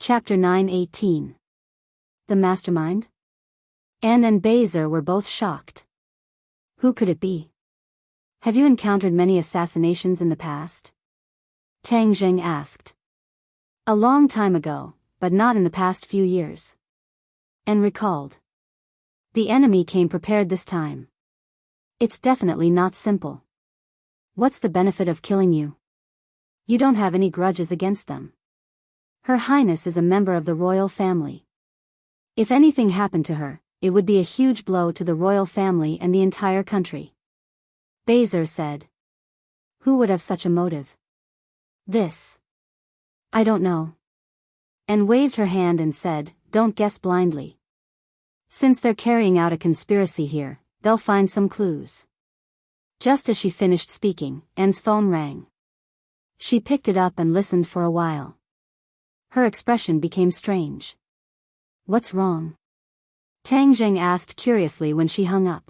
Chapter 9:18. The Mastermind? Anne and Baser were both shocked. Who could it be? Have you encountered many assassinations in the past? Tang Zheng asked. A long time ago, but not in the past few years. Anne recalled. The enemy came prepared this time. It's definitely not simple. What's the benefit of killing you? You don't have any grudges against them. Her Highness is a member of the royal family. If anything happened to her, it would be a huge blow to the royal family and the entire country. Baser said. Who would have such a motive? This. I don't know. Anne waved her hand and said, don't guess blindly. Since they're carrying out a conspiracy here, they'll find some clues. Just as she finished speaking, Anne's phone rang. She picked it up and listened for a while. Her expression became strange. What's wrong? Tang Zheng asked curiously when she hung up.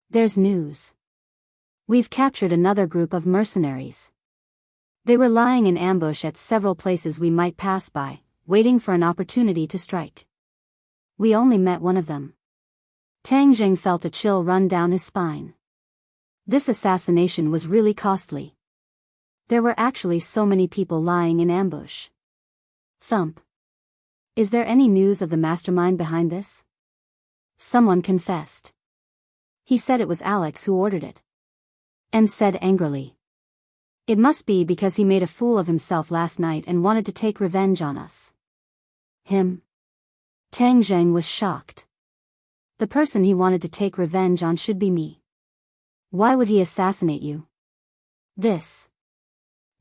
There's news. We've captured another group of mercenaries. They were lying in ambush at several places we might pass by, waiting for an opportunity to strike. We only met one of them. Tang Zheng felt a chill run down his spine. This assassination was really costly. There were actually so many people lying in ambush. Thump. Is there any news of the mastermind behind this? Someone confessed. He said it was Alex who ordered it. And said angrily. It must be because he made a fool of himself last night and wanted to take revenge on us. Him? Tang Zheng was shocked. The person he wanted to take revenge on should be me. Why would he assassinate you? This.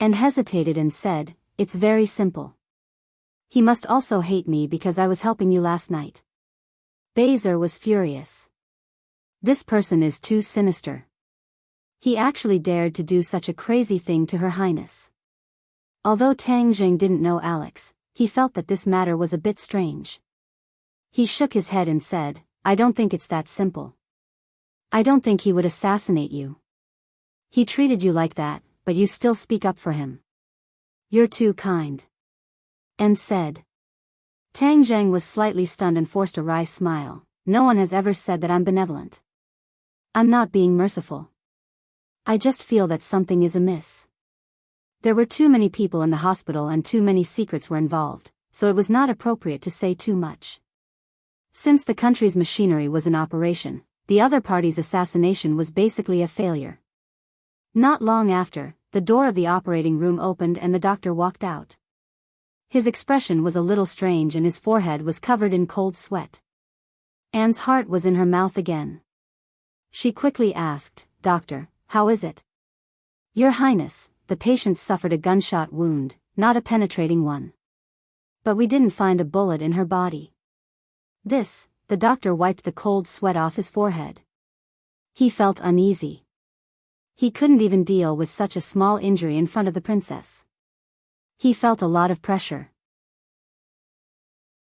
And hesitated and said, it's very simple. He must also hate me because I was helping you last night. Baser was furious. This person is too sinister. He actually dared to do such a crazy thing to Her Highness. Although Tang Zheng didn't know Alex, he felt that this matter was a bit strange. He shook his head and said, I don't think it's that simple. I don't think he would assassinate you. He treated you like that, but you still speak up for him. You're too kind. And said. Tang Zheng was slightly stunned and forced a wry smile. No one has ever said that I'm benevolent. I'm not being merciful. I just feel that something is amiss. There were too many people in the hospital and too many secrets were involved, so it was not appropriate to say too much. Since the country's machinery was in operation, the other party's assassination was basically a failure. Not long after, the door of the operating room opened and the doctor walked out. His expression was a little strange and his forehead was covered in cold sweat. Anne's heart was in her mouth again. She quickly asked, Doctor, how is it? Your Highness, the patient suffered a gunshot wound, not a penetrating one. But we didn't find a bullet in her body. This, the doctor wiped the cold sweat off his forehead. He felt uneasy. He couldn't even deal with such a small injury in front of the princess. He felt a lot of pressure.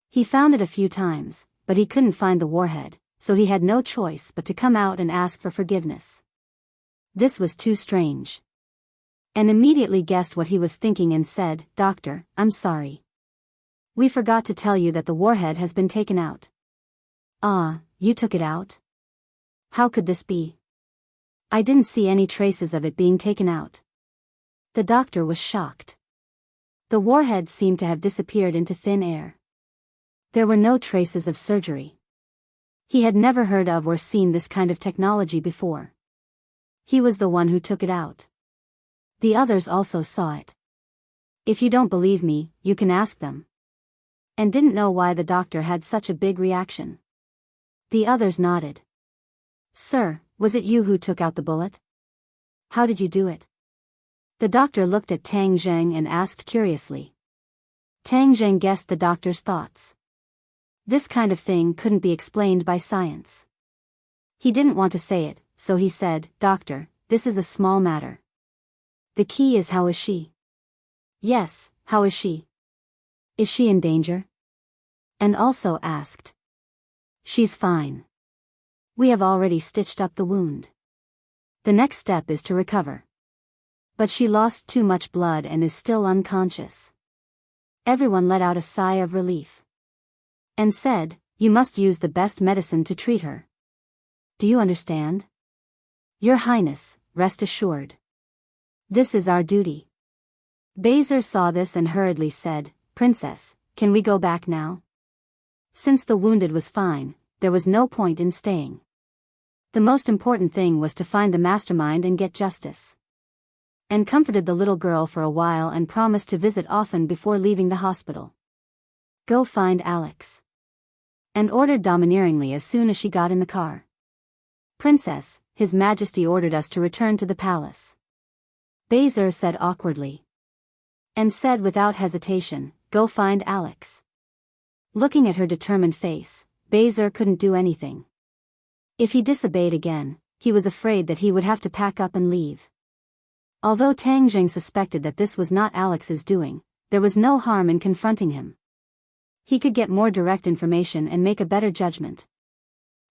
He found it a few times, but he couldn't find the warhead, so he had no choice but to come out and ask for forgiveness. This was too strange. Anne immediately guessed what he was thinking and said, Doctor, I'm sorry. We forgot to tell you that the warhead has been taken out. Ah, you took it out? How could this be? I didn't see any traces of it being taken out. The doctor was shocked. The warhead seemed to have disappeared into thin air. There were no traces of surgery. He had never heard of or seen this kind of technology before. He was the one who took it out. The others also saw it. If you don't believe me, you can ask them. And didn't know why the doctor had such a big reaction. The others nodded. Sir, was it you who took out the bullet? How did you do it? The doctor looked at Tang Zheng and asked curiously. Tang Zheng guessed the doctor's thoughts. This kind of thing couldn't be explained by science. He didn't want to say it, so he said, Doctor, this is a small matter. The key is how is she? Yes, how is she? Is she in danger? And also asked. She's fine. We have already stitched up the wound. The next step is to recover. But she lost too much blood and is still unconscious. Everyone let out a sigh of relief. And said, "You must use the best medicine to treat her. Do you understand? Your Highness, rest assured. This is our duty." Bezer saw this and hurriedly said, "Princess, can we go back now?" Since the wounded was fine, there was no point in staying. The most important thing was to find the mastermind and get justice. And comforted the little girl for a while and promised to visit often before leaving the hospital. "Go find Alex." And ordered domineeringly as soon as she got in the car. "Princess, His Majesty ordered us to return to the palace." Bezer said awkwardly. And said without hesitation, "Go find Alex." Looking at her determined face, Bezer couldn't do anything. If he disobeyed again, he was afraid that he would have to pack up and leave. Although Tang Jing suspected that this was not Alex's doing, there was no harm in confronting him. He could get more direct information and make a better judgment.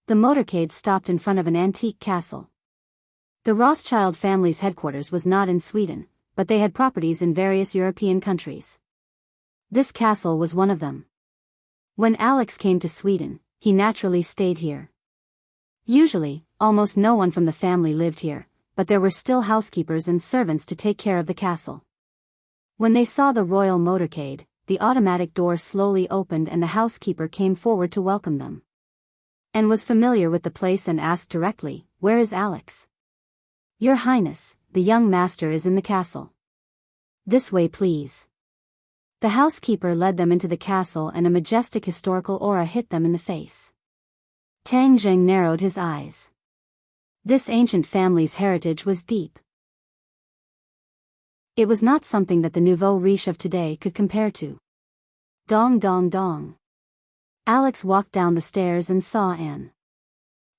The motorcade stopped in front of an antique castle. The Rothschild family's headquarters was not in Sweden, but they had properties in various European countries. This castle was one of them. When Alex came to Sweden, he naturally stayed here. Usually, almost no one from the family lived here, but there were still housekeepers and servants to take care of the castle. When they saw the royal motorcade, the automatic door slowly opened and the housekeeper came forward to welcome them. And was familiar with the place and asked directly, "Where is Alex?" "Your Highness, the young master is in the castle." "This way please." The housekeeper led them into the castle and a majestic historical aura hit them in the face. Tang Jing narrowed his eyes. This ancient family's heritage was deep. It was not something that the nouveau riche of today could compare to. Dong dong dong. Alex walked down the stairs and saw Anne.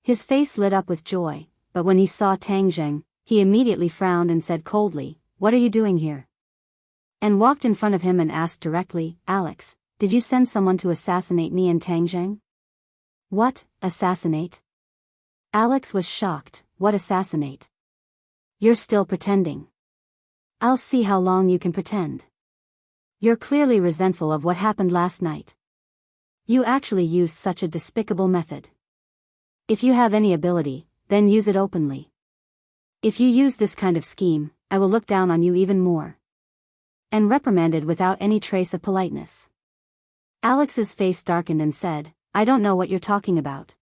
His face lit up with joy, but when he saw Tang Jing, he immediately frowned and said coldly, "What are you doing here?" And walked in front of him and asked directly, "Alex, did you send someone to assassinate me and Tang Jing?" "What, assassinate?" Alex was shocked. "What assassinate? You're still pretending. I'll see how long you can pretend. You're clearly resentful of what happened last night. You actually used such a despicable method. If you have any ability, then use it openly. If you use this kind of scheme, I will look down on you even more." And reprimanded without any trace of politeness. Alex's face darkened and said, "I don't know what you're talking about.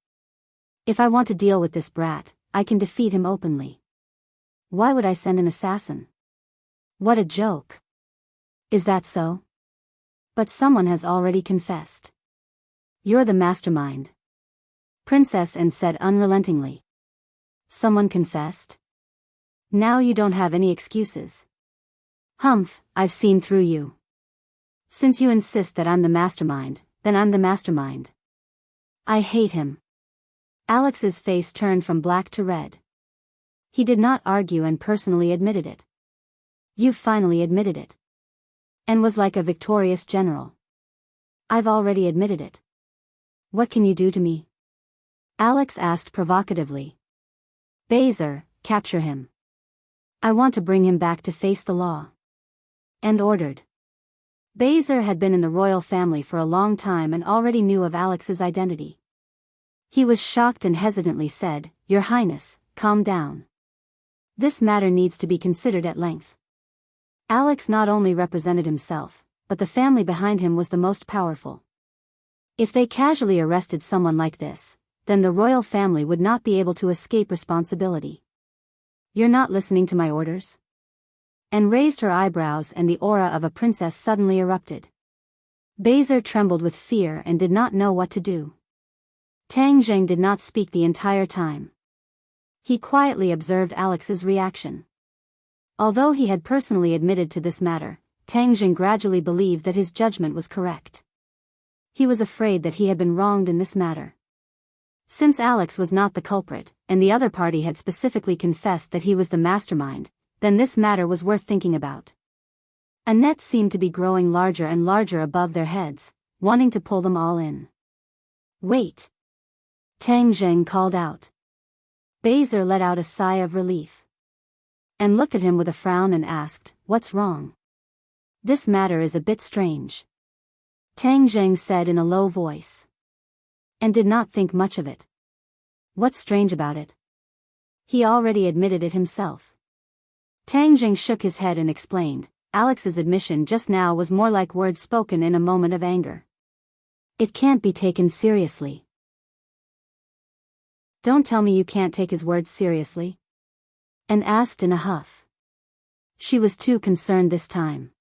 If I want to deal with this brat, I can defeat him openly. Why would I send an assassin? What a joke. Is that so? But someone has already confessed. You're the mastermind." Princess Anne said unrelentingly. "Someone confessed? Now you don't have any excuses. Humph, I've seen through you. Since you insist that I'm the mastermind, then I'm the mastermind. I hate him." Alex's face turned from black to red. He did not argue and personally admitted it. "You finally admitted it." And was like a victorious general. "I've already admitted it. What can you do to me?" Alex asked provocatively. "Bezer, capture him. I want to bring him back to face the law." And ordered. Bezer had been in the royal family for a long time and already knew of Alex's identity. He was shocked and hesitantly said, "Your Highness, calm down. This matter needs to be considered at length." Alex not only represented himself, but the family behind him was the most powerful. If they casually arrested someone like this, then the royal family would not be able to escape responsibility. "You're not listening to my orders?" And raised her eyebrows and the aura of a princess suddenly erupted. Bezer trembled with fear and did not know what to do. Tang Jing did not speak the entire time. He quietly observed Alex's reaction. Although he had personally admitted to this matter, Tang Jing gradually believed that his judgment was correct. He was afraid that he had been wronged in this matter. Since Alex was not the culprit, and the other party had specifically confessed that he was the mastermind, then this matter was worth thinking about. A net seemed to be growing larger and larger above their heads, wanting to pull them all in. "Wait!" Tang Jing called out. Bezer let out a sigh of relief. And looked at him with a frown and asked, "What's wrong?" "This matter is a bit strange." Tang Zheng said in a low voice. And did not think much of it. What's strange about it? He already admitted it himself. Tang Zheng shook his head and explained, Alex's admission just now was more like words spoken in a moment of anger. It can't be taken seriously. Don't tell me you can't take his words seriously? Anne asked in a huff. She was too concerned this time.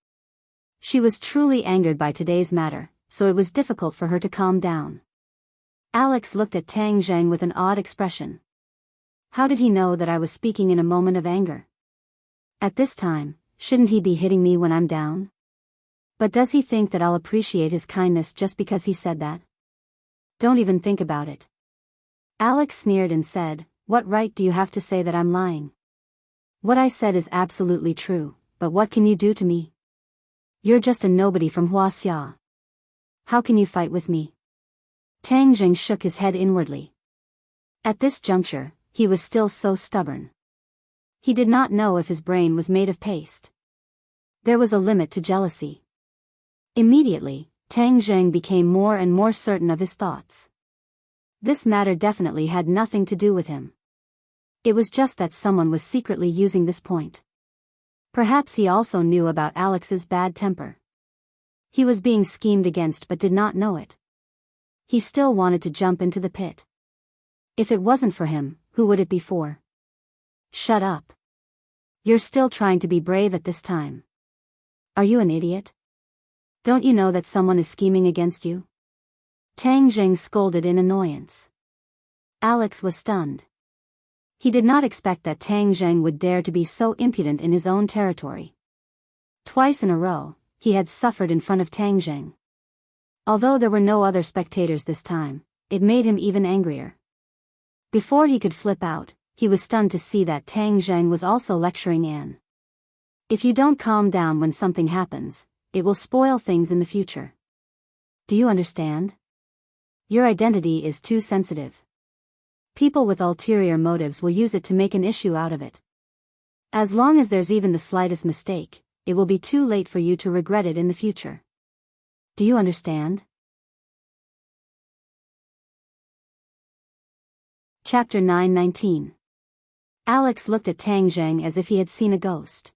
She was truly angered by today's matter, so it was difficult for her to calm down. Alex looked at Tang Zheng with an odd expression. How did he know that I was speaking in a moment of anger? At this time, shouldn't he be hitting me when I'm down? But does he think that I'll appreciate his kindness just because he said that? Don't even think about it. Alex sneered and said, what right do you have to say that I'm lying? What I said is absolutely true, but what can you do to me? You're just a nobody from Huaxia. How can you fight with me? Tang Zheng shook his head inwardly. At this juncture, he was still so stubborn. He did not know if his brain was made of paste. There was a limit to jealousy. Immediately, Tang Zheng became more and more certain of his thoughts. This matter definitely had nothing to do with him. It was just that someone was secretly using this point. Perhaps he also knew about Alex's bad temper. He was being schemed against but did not know it. He still wanted to jump into the pit. If it wasn't for him, who would it be for? Shut up. You're still trying to be brave at this time. Are you an idiot? Don't you know that someone is scheming against you? Tang Zheng scolded in annoyance. Alex was stunned. He did not expect that Tang Zheng would dare to be so impudent in his own territory. Twice in a row, he had suffered in front of Tang Zheng. Although there were no other spectators this time, it made him even angrier. Before he could flip out, he was stunned to see that Tang Zheng was also lecturing Anne. If you don't calm down when something happens, it will spoil things in the future. Do you understand? Your identity is too sensitive. People with ulterior motives will use it to make an issue out of it. As long as there's even the slightest mistake, it will be too late for you to regret it in the future. Do you understand? Chapter 9:19. Alex looked at Tang Zheng as if he had seen a ghost.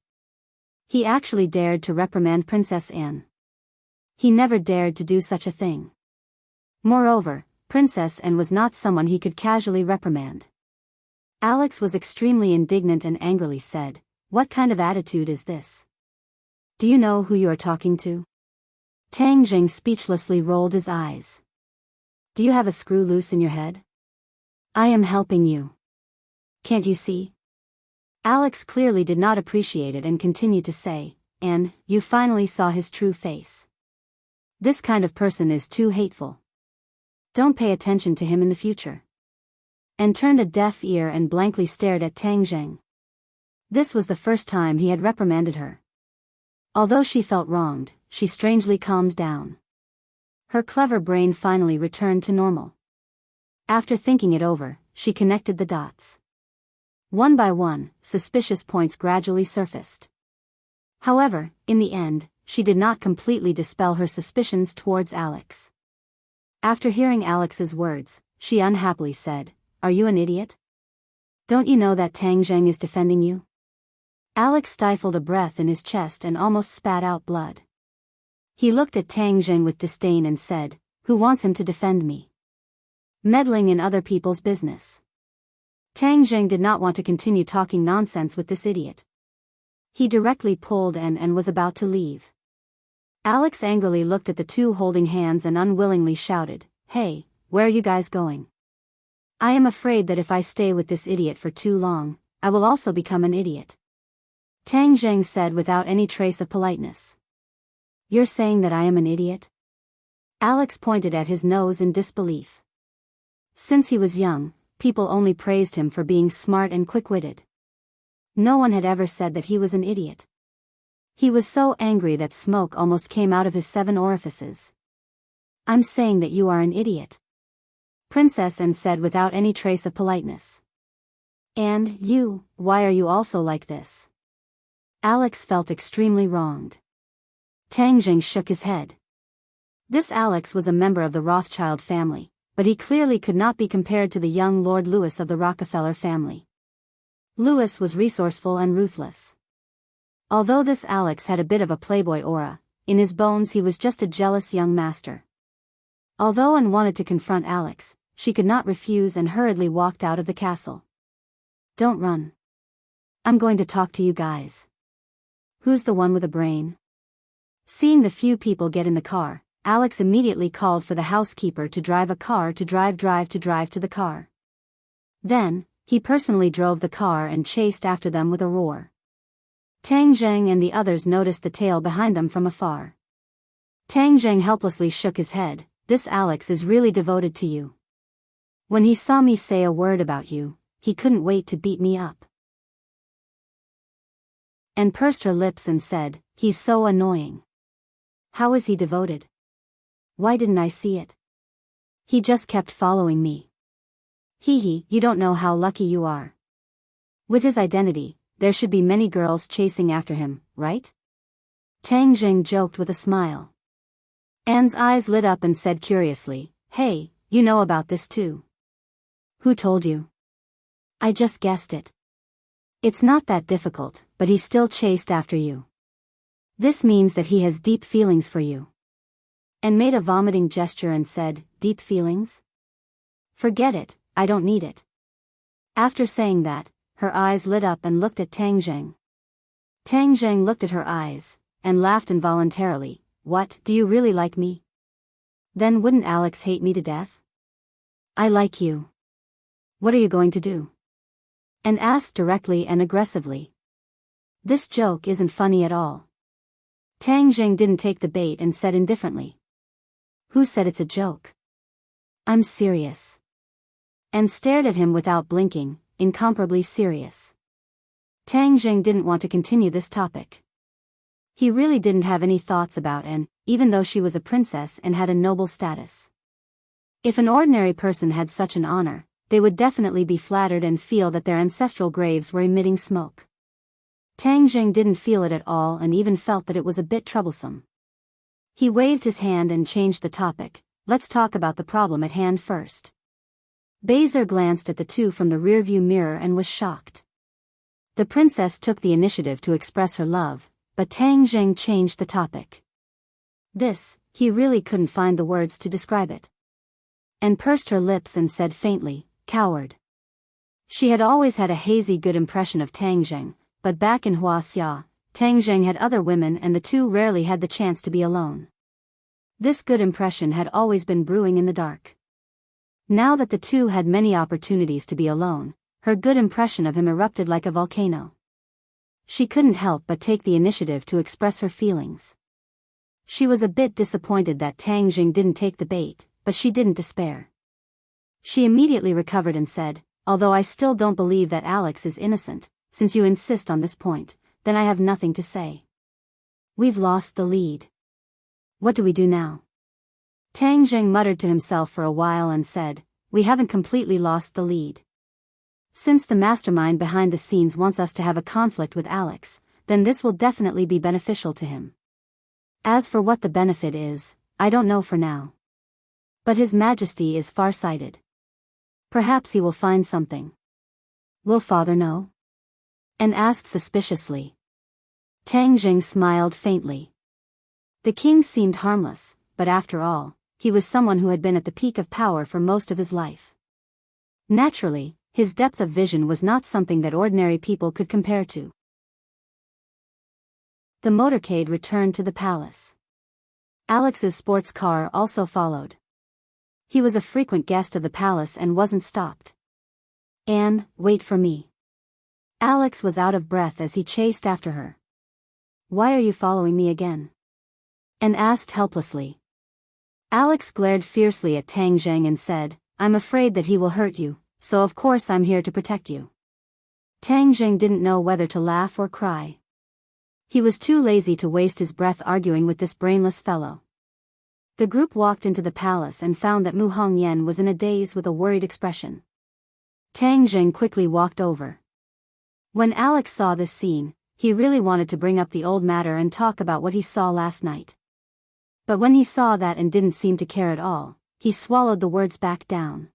He actually dared to reprimand Princess Anne. He never dared to do such a thing. Moreover, Princess Anne was not someone he could casually reprimand. Alex was extremely indignant and angrily said, "What kind of attitude is this? Do you know who you are talking to?" Tang Zheng speechlessly rolled his eyes. "Do you have a screw loose in your head? I am helping you. Can't you see?" Alex clearly did not appreciate it and continued to say, "Anne, you finally saw his true face. This kind of person is too hateful. Don't pay attention to him in the future." Anne turned a deaf ear and blankly stared at Tang Zheng. This was the first time he had reprimanded her. Although she felt wronged, she strangely calmed down. Her clever brain finally returned to normal. After thinking it over, she connected the dots. One by one, suspicious points gradually surfaced. However, in the end, she did not completely dispel her suspicions towards Alex. After hearing Alex's words, she unhappily said, "Are you an idiot? Don't you know that Tang Zheng is defending you?" Alex stifled a breath in his chest and almost spat out blood. He looked at Tang Zheng with disdain and said, "Who wants him to defend me? Meddling in other people's business." Tang Zheng did not want to continue talking nonsense with this idiot. He directly pulled and was about to leave. Alex angrily looked at the two holding hands and unwillingly shouted, "Hey, where are you guys going? I am afraid that if I stay with this idiot for too long, I will also become an idiot." Tang Zheng said without any trace of politeness. "You're saying that I am an idiot?" Alex pointed at his nose in disbelief. Since he was young, people only praised him for being smart and quick-witted. No one had ever said that he was an idiot. He was so angry that smoke almost came out of his 7 orifices. "I'm saying that you are an idiot," Princess Anne said without any trace of politeness. "And you, why are you also like this?" Alex felt extremely wronged. Tang Zheng shook his head. This Alex was a member of the Rothschild family, but he clearly could not be compared to the young Lord Louis of the Rockefeller family. Louis was resourceful and ruthless. Although this Alex had a bit of a playboy aura, in his bones he was just a jealous young master. Although Anne wanted to confront Alex, she could not refuse and hurriedly walked out of the castle. "Don't run. I'm going to talk to you guys. Who's the one with a brain?" Seeing the few people get in the car, Alex immediately called for the housekeeper to drive a car to drive to the car. Then, he personally drove the car and chased after them with a roar. Tang Zheng and the others noticed the tail behind them from afar. Tang Zheng helplessly shook his head. "This Alex is really devoted to you. When he saw me say a word about you, he couldn't wait to beat me up." And pursed her lips and said, "He's so annoying. How is he devoted? Why didn't I see it? He just kept following me. Hee, you don't know how lucky you are. With his identity, there should be many girls chasing after him, right?" Tang Zheng joked with a smile. Anne's eyes lit up and said curiously, "Hey, you know about this too. Who told you?" "I just guessed it. It's not that difficult, but he still chased after you. This means that he has deep feelings for you." And made a vomiting gesture and said, "Deep feelings? Forget it, I don't need it." After saying that, her eyes lit up and looked at Tang Zheng. Tang Zheng looked at her eyes, and laughed involuntarily. "What, do you really like me? Then wouldn't Alex hate me to death?" "I like you. What are you going to do?" And asked directly and aggressively. This joke isn't funny at all. Tang Zheng didn't take the bait and said indifferently, "Who said it's a joke? I'm serious." And stared at him without blinking, incomparably serious. Tang Zheng didn't want to continue this topic. He really didn't have any thoughts about Anne, even though she was a princess and had a noble status. If an ordinary person had such an honor, they would definitely be flattered and feel that their ancestral graves were emitting smoke. Tang Zheng didn't feel it at all and even felt that it was a bit troublesome. He waved his hand and changed the topic. "Let's talk about the problem at hand first." Baiser glanced at the two from the rearview mirror and was shocked. The princess took the initiative to express her love, but Tang Zheng changed the topic. This, he really couldn't find the words to describe it. And pursed her lips and said faintly, "Coward." She had always had a hazy good impression of Tang Zheng, but back in Huaxia, Tang Zheng had other women and the two rarely had the chance to be alone. This good impression had always been brewing in the dark. Now that the two had many opportunities to be alone, her good impression of him erupted like a volcano. She couldn't help but take the initiative to express her feelings. She was a bit disappointed that Tang Zheng didn't take the bait, but she didn't despair. She immediately recovered and said, "Although I still don't believe that Alex is innocent, since you insist on this point, then I have nothing to say. We've lost the lead. What do we do now?" Tang Zheng muttered to himself for a while and said, "We haven't completely lost the lead. Since the mastermind behind the scenes wants us to have a conflict with Alex, then this will definitely be beneficial to him. As for what the benefit is, I don't know for now. But His Majesty is far-sighted. Perhaps he will find something. Will Father know?" And asked suspiciously. Tang Zheng smiled faintly. The king seemed harmless, but after all, he was someone who had been at the peak of power for most of his life. Naturally, his depth of vision was not something that ordinary people could compare to. The motorcade returned to the palace. Alex's sports car also followed. He was a frequent guest of the palace and wasn't stopped. "Anne, wait for me." Alex was out of breath as he chased after her. "Why are you following me again?" Anne asked helplessly. Alex glared fiercely at Tang Zheng and said, "I'm afraid that he will hurt you, so of course I'm here to protect you." Tang Zheng didn't know whether to laugh or cry. He was too lazy to waste his breath arguing with this brainless fellow. The group walked into the palace and found that Mu Hongyan was in a daze with a worried expression. Tang Zheng quickly walked over. When Alex saw this scene, he really wanted to bring up the old matter and talk about what he saw last night. But when he saw that and didn't seem to care at all, he swallowed the words back down.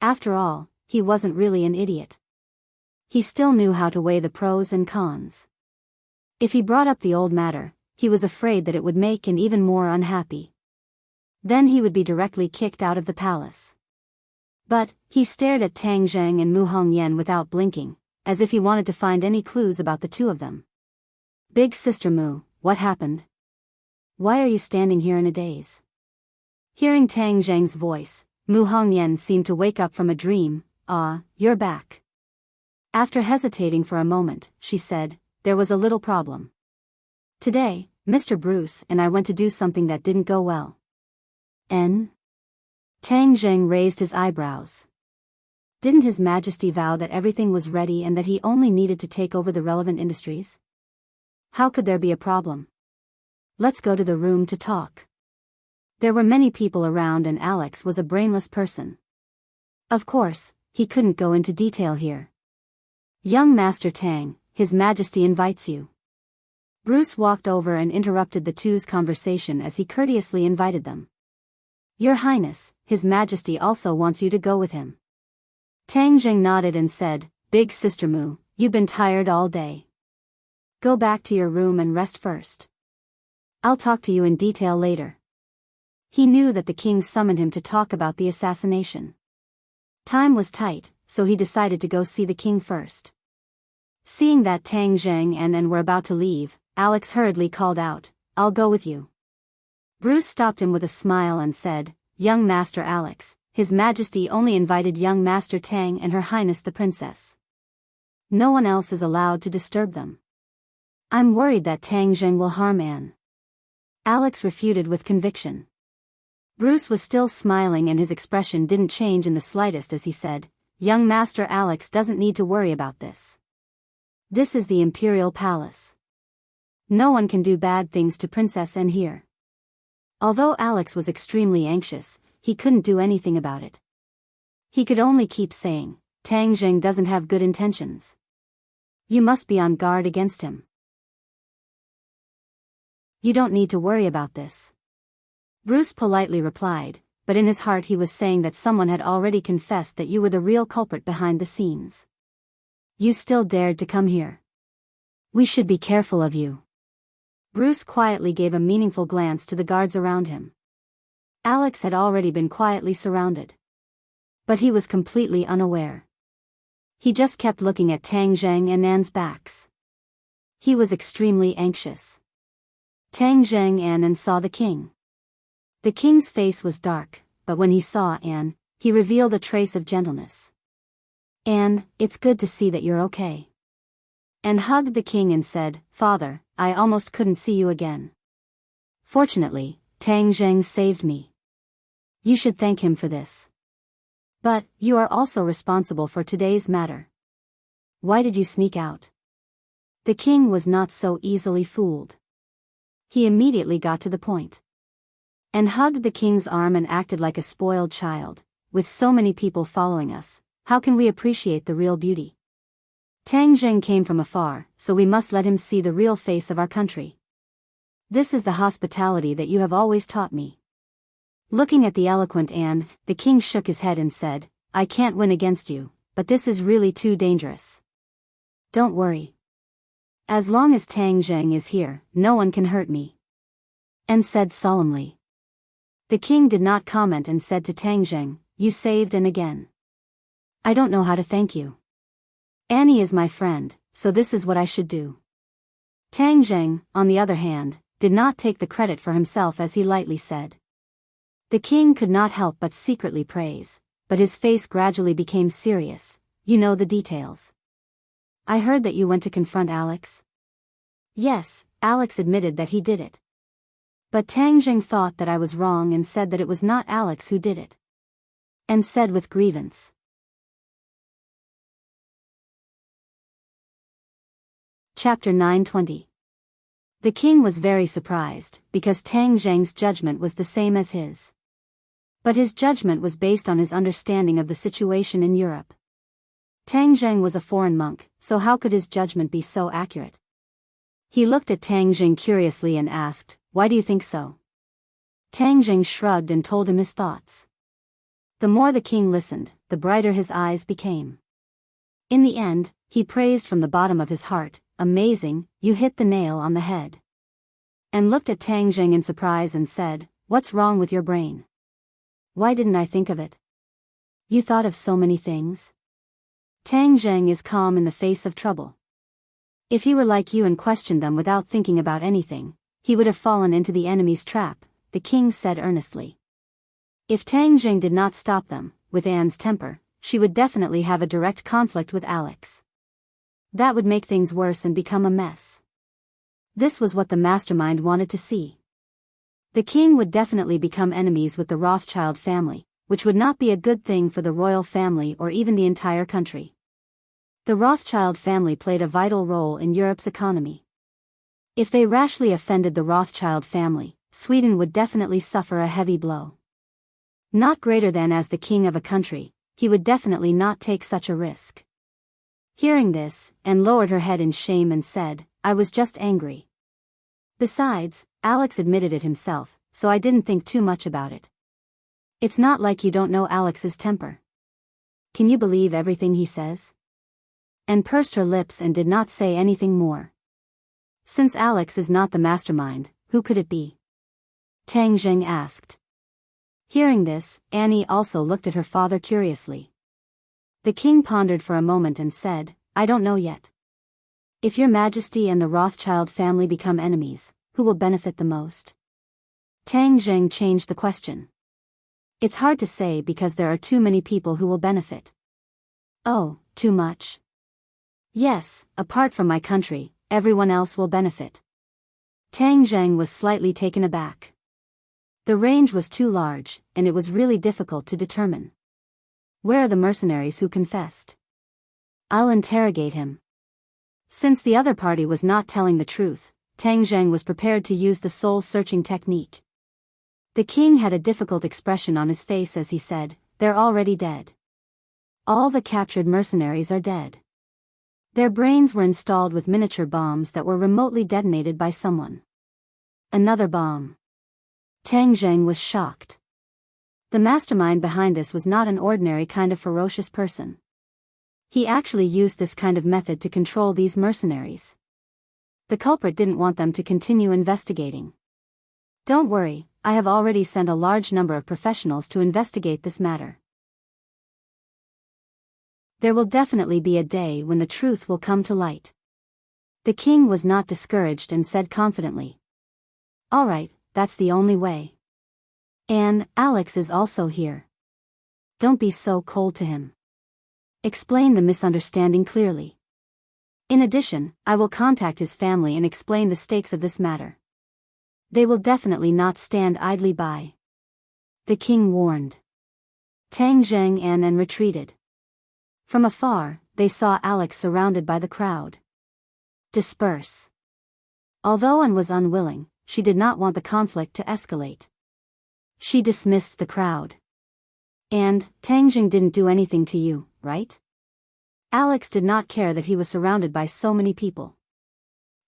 After all, he wasn't really an idiot. He still knew how to weigh the pros and cons. If he brought up the old matter, he was afraid that it would make him even more unhappy. Then he would be directly kicked out of the palace. But, he stared at Tang Zheng and Mu Hongyan without blinking, as if he wanted to find any clues about the two of them. Big Sister Mu, what happened? Why are you standing here in a daze? Hearing Tang Zheng's voice, Mu Hongyan seemed to wake up from a dream. Ah, you're back. After hesitating for a moment, she said, there was a little problem. Today, Mr. Bruce and I went to do something that didn't go well. Tang Zheng raised his eyebrows. Didn't His Majesty vow that everything was ready and that he only needed to take over the relevant industries? How could there be a problem? Let's go to the room to talk. There were many people around and Alex was a brainless person. Of course, he couldn't go into detail here. Young Master Tang, His Majesty invites you. Bruce walked over and interrupted the two's conversation as he courteously invited them. Your Highness, His Majesty also wants you to go with him. Tang Zheng nodded and said, Big Sister Mu, you've been tired all day. Go back to your room and rest first. I'll talk to you in detail later. He knew that the king summoned him to talk about the assassination. Time was tight, so he decided to go see the king first. Seeing that Tang Zheng and were about to leave, Alex hurriedly called out, I'll go with you. Bruce stopped him with a smile and said, Young Master Alex, His Majesty only invited young Master Tang and Her Highness the Princess. No one else is allowed to disturb them. I'm worried that Tang Zheng will harm Anne. Alex refuted with conviction. Bruce was still smiling and his expression didn't change in the slightest as he said, Young Master Alex doesn't need to worry about this. This is the Imperial Palace. No one can do bad things to Princess Anne here. Although Alex was extremely anxious, he couldn't do anything about it. He could only keep saying, Tang Zheng doesn't have good intentions. You must be on guard against him. You don't need to worry about this. Bruce politely replied, but in his heart he was saying that someone had already confessed that you were the real culprit behind the scenes. You still dared to come here. We should be careful of you. Bruce quietly gave a meaningful glance to the guards around him. Alex had already been quietly surrounded. But he was completely unaware. He just kept looking at Tang Zheng and Anne's backs. He was extremely anxious. Tang Zheng and saw the king. The king's face was dark, but when he saw Anne, he revealed a trace of gentleness. Anne, it's good to see that you're okay. Anne hugged the king and said, Father, I almost couldn't see you again. Fortunately, Tang Zheng saved me. You should thank him for this. But, you are also responsible for today's matter. Why did you sneak out? The king was not so easily fooled. He immediately got to the point. And hugged the king's arm and acted like a spoiled child. With so many people following us, how can we appreciate the real beauty? Tang Zheng came from afar, so we must let him see the real face of our country. This is the hospitality that you have always taught me. Looking at the eloquent Anne, the king shook his head and said, I can't win against you, but this is really too dangerous. Don't worry. As long as Tang Zheng is here, no one can hurt me. Anne said solemnly. The king did not comment and said to Tang Zheng, You saved Anne again. I don't know how to thank you. Annie is my friend, so this is what I should do. Tang Zheng, on the other hand, did not take the credit for himself as he lightly said. The king could not help but secretly praise, but his face gradually became serious. You know the details. I heard that you went to confront Alex. Yes, Alex admitted that he did it. But Tang Zheng thought that I was wrong and said that it was not Alex who did it. And said with grievance. Chapter 920. The king was very surprised, because Tang Zheng's judgment was the same as his. But his judgment was based on his understanding of the situation in Europe. Tang Zheng was a foreign monk, so how could his judgment be so accurate? He looked at Tang Zheng curiously and asked, Why do you think so? Tang Jing shrugged and told him his thoughts. The more the king listened, the brighter his eyes became. In the end, he praised from the bottom of his heart, "Amazing, you hit the nail on the head." And looked at Tang Jing in surprise and said, "What's wrong with your brain? Why didn't I think of it? You thought of so many things." Tang Jing is calm in the face of trouble. If he were like you and questioned them without thinking about anything, he would have fallen into the enemy's trap, the king said earnestly. If Tang Jing did not stop them, with Anne's temper, she would definitely have a direct conflict with Alex. That would make things worse and become a mess. This was what the mastermind wanted to see. The king would definitely become enemies with the Rothschild family, which would not be a good thing for the royal family or even the entire country. The Rothschild family played a vital role in Europe's economy. If they rashly offended the Rothschild family, Sweden would definitely suffer a heavy blow. Not greater than as the king of a country, he would definitely not take such a risk. Hearing this, Anne lowered her head in shame and said, "I was just angry. Besides, Alex admitted it himself, so I didn't think too much about it. It's not like you don't know Alex's temper. Can you believe everything he says?" And pursed her lips and did not say anything more. Since Alex is not the mastermind, who could it be? Tang Jing asked. Hearing this, Annie also looked at her father curiously. The king pondered for a moment and said, "I don't know yet. If your majesty and the Rothschild family become enemies, who will benefit the most?" Tang Jing changed the question. "It's hard to say because there are too many people who will benefit." "Oh, too much?" "Yes, apart from my country, everyone else will benefit." Tang Jing was slightly taken aback. The range was too large, and it was really difficult to determine. Where are the mercenaries who confessed? I'll interrogate him. Since the other party was not telling the truth, Tang Jing was prepared to use the soul-searching technique. The king had a difficult expression on his face as he said, "They're already dead. All the captured mercenaries are dead. Their brains were installed with miniature bombs that were remotely detonated by someone." Another bomb. Tang Jing was shocked. The mastermind behind this was not an ordinary kind of ferocious person. He actually used this kind of method to control these mercenaries. The culprit didn't want them to continue investigating. "Don't worry, I have already sent a large number of professionals to investigate this matter. There will definitely be a day when the truth will come to light." The king was not discouraged and said confidently, "All right, that's the only way. And Alex is also here. Don't be so cold to him. Explain the misunderstanding clearly. In addition, I will contact his family and explain the stakes of this matter. They will definitely not stand idly by." The king warned. Tang Jing and retreated. From afar, they saw Alex surrounded by the crowd. Disperse. Although Anne was unwilling, she did not want the conflict to escalate. She dismissed the crowd. "And, Tang Jing didn't do anything to you, right?" Alex did not care that he was surrounded by so many people.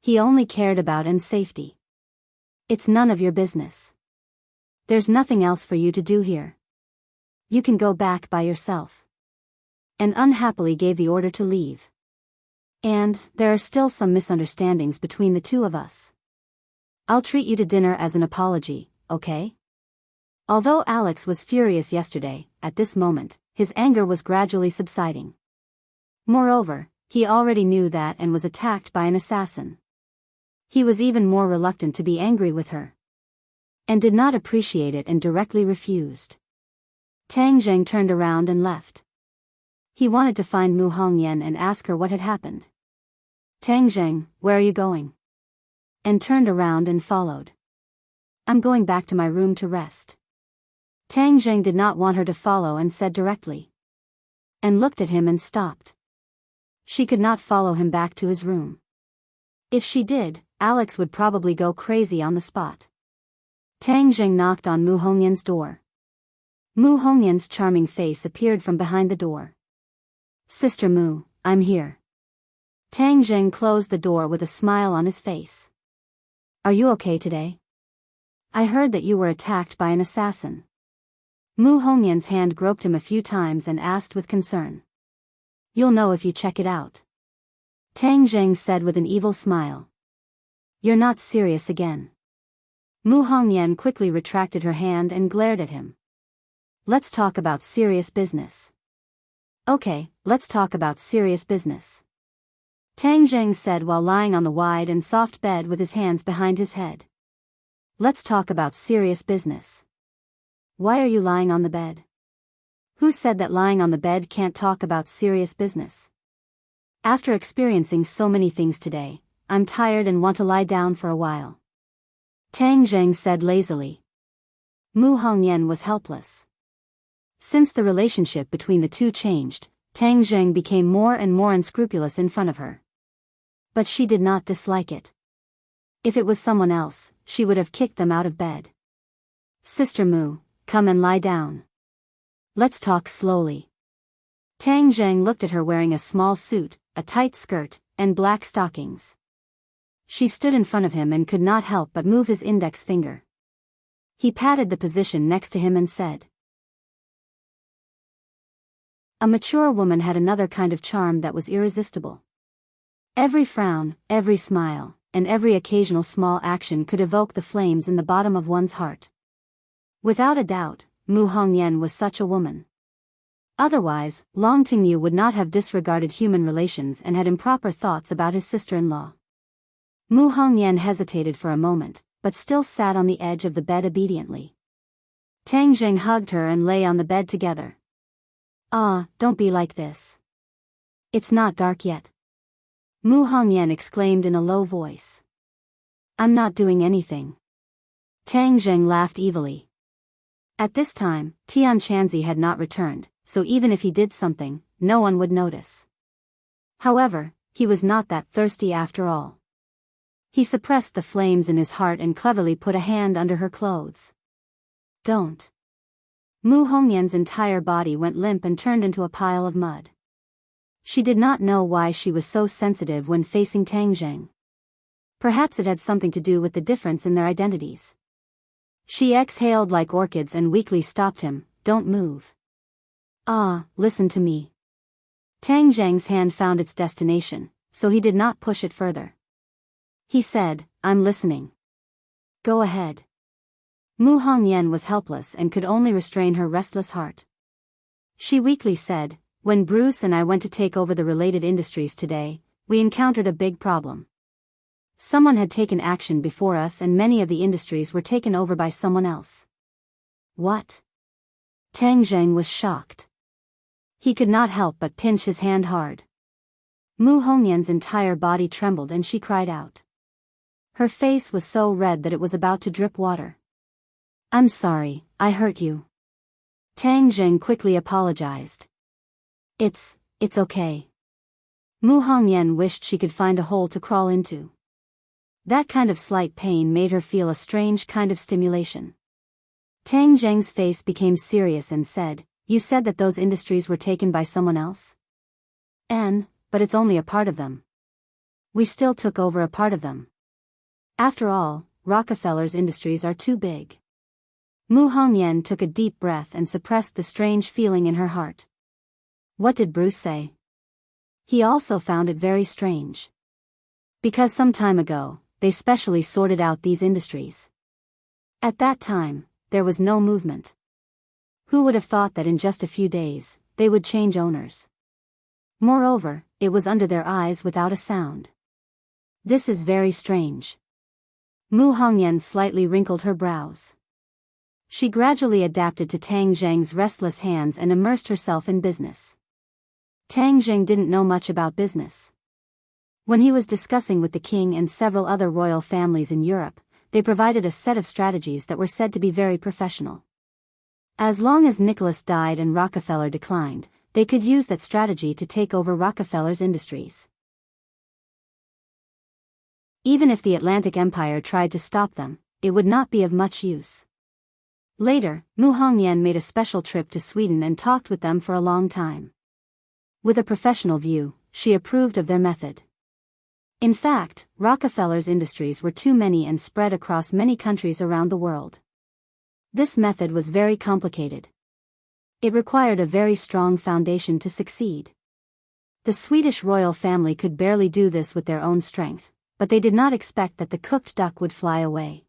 He only cared about Anne's safety. "It's none of your business. There's nothing else for you to do here. You can go back by yourself." And unhappily gave the order to leave. "And, there are still some misunderstandings between the two of us. I'll treat you to dinner as an apology, okay?" Although Alex was furious yesterday, at this moment, his anger was gradually subsiding. Moreover, he already knew that Anne was attacked by an assassin. He was even more reluctant to be angry with her. And did not appreciate it and directly refused. Tang Jing turned around and left. He wanted to find Mu Hongyan and ask her what had happened. "Tang Jing, where are you going?" And turned around and followed. "I'm going back to my room to rest." Tang Jing did not want her to follow and said directly. And looked at him and stopped. She could not follow him back to his room. If she did, Alex would probably go crazy on the spot. Tang Jing knocked on Mu Hongyan's door. Mu Hongyan's charming face appeared from behind the door. "Sister Mu, I'm here." Tang Jing closed the door with a smile on his face. "Are you okay today?" I heard that you were attacked by an assassin. Mu Hongyan's hand groped him a few times and asked with concern. You'll know if you check it out. Tang Zheng said with an evil smile. You're not serious again. Mu Hongyan quickly retracted her hand and glared at him. Let's talk about serious business. Okay, let's talk about serious business. Tang Zheng said while lying on the wide and soft bed with his hands behind his head. Let's talk about serious business. Why are you lying on the bed? Who said that lying on the bed can't talk about serious business? After experiencing so many things today, I'm tired and want to lie down for a while. Tang Zheng said lazily. Mu Hongyan was helpless. Since the relationship between the two changed, Tang Zheng became more and more unscrupulous in front of her. But she did not dislike it. If it was someone else, she would have kicked them out of bed. Sister Mu, come and lie down. Let's talk slowly. Tang Zheng looked at her wearing a small suit, a tight skirt, and black stockings. She stood in front of him and could not help but move his index finger. He patted the position next to him and said. A mature woman had another kind of charm that was irresistible. Every frown, every smile, and every occasional small action could evoke the flames in the bottom of one's heart. Without a doubt, Mu Hongyan was such a woman. Otherwise, Long Tingyu would not have disregarded human relations and had improper thoughts about his sister-in-law. Mu Hongyan hesitated for a moment, but still sat on the edge of the bed obediently. Tang Zheng hugged her and lay on the bed together. Ah, don't be like this. It's not dark yet. Mu Hongyan exclaimed in a low voice. I'm not doing anything. Tang Zheng laughed evilly. At this time, Tian Chanzi had not returned, so even if he did something, no one would notice. However, he was not that thirsty after all. He suppressed the flames in his heart and cleverly put a hand under her clothes. Don't. Mu Hongyan's entire body went limp and turned into a pile of mud. She did not know why she was so sensitive when facing Tang Zheng. Perhaps it had something to do with the difference in their identities. She exhaled like orchids and weakly stopped him. Don't move. Ah, listen to me. Tang Zheng's hand found its destination, so he did not push it further. He said, I'm listening. Go ahead. Mu Hongyan was helpless and could only restrain her restless heart. She weakly said, when Bruce and I went to take over the related industries today, we encountered a big problem. Someone had taken action before us and many of the industries were taken over by someone else. What? Tang Zheng was shocked. He could not help but pinch his hand hard. Mu Hongyan's entire body trembled and she cried out. Her face was so red that it was about to drip water. I'm sorry, I hurt you. Tang Zheng quickly apologized. It's okay. Mu Hongyan wished she could find a hole to crawl into. That kind of slight pain made her feel a strange kind of stimulation. Tang Zheng's face became serious and said, You said that those industries were taken by someone else? But it's only a part of them. We still took over a part of them. After all, Rockefeller's industries are too big. Mu Hongyan took a deep breath and suppressed the strange feeling in her heart. What did Bruce say? He also found it very strange. Because some time ago, they specially sorted out these industries. At that time, there was no movement. Who would have thought that in just a few days, they would change owners? Moreover, it was under their eyes without a sound. This is very strange. Mu Hongyan slightly wrinkled her brows. She gradually adapted to Tang Zheng's restless hands and immersed herself in business. Tang Zheng didn't know much about business. When he was discussing with the king and several other royal families in Europe, they provided a set of strategies that were said to be very professional. As long as Nicholas died and Rockefeller declined, they could use that strategy to take over Rockefeller's industries. Even if the Atlantic Empire tried to stop them, it would not be of much use. Later, Mu Hongyan made a special trip to Sweden and talked with them for a long time. With a professional view, she approved of their method. In fact, Rockefeller's industries were too many and spread across many countries around the world. This method was very complicated. It required a very strong foundation to succeed. The Swedish royal family could barely do this with their own strength, but they did not expect that the cooked duck would fly away.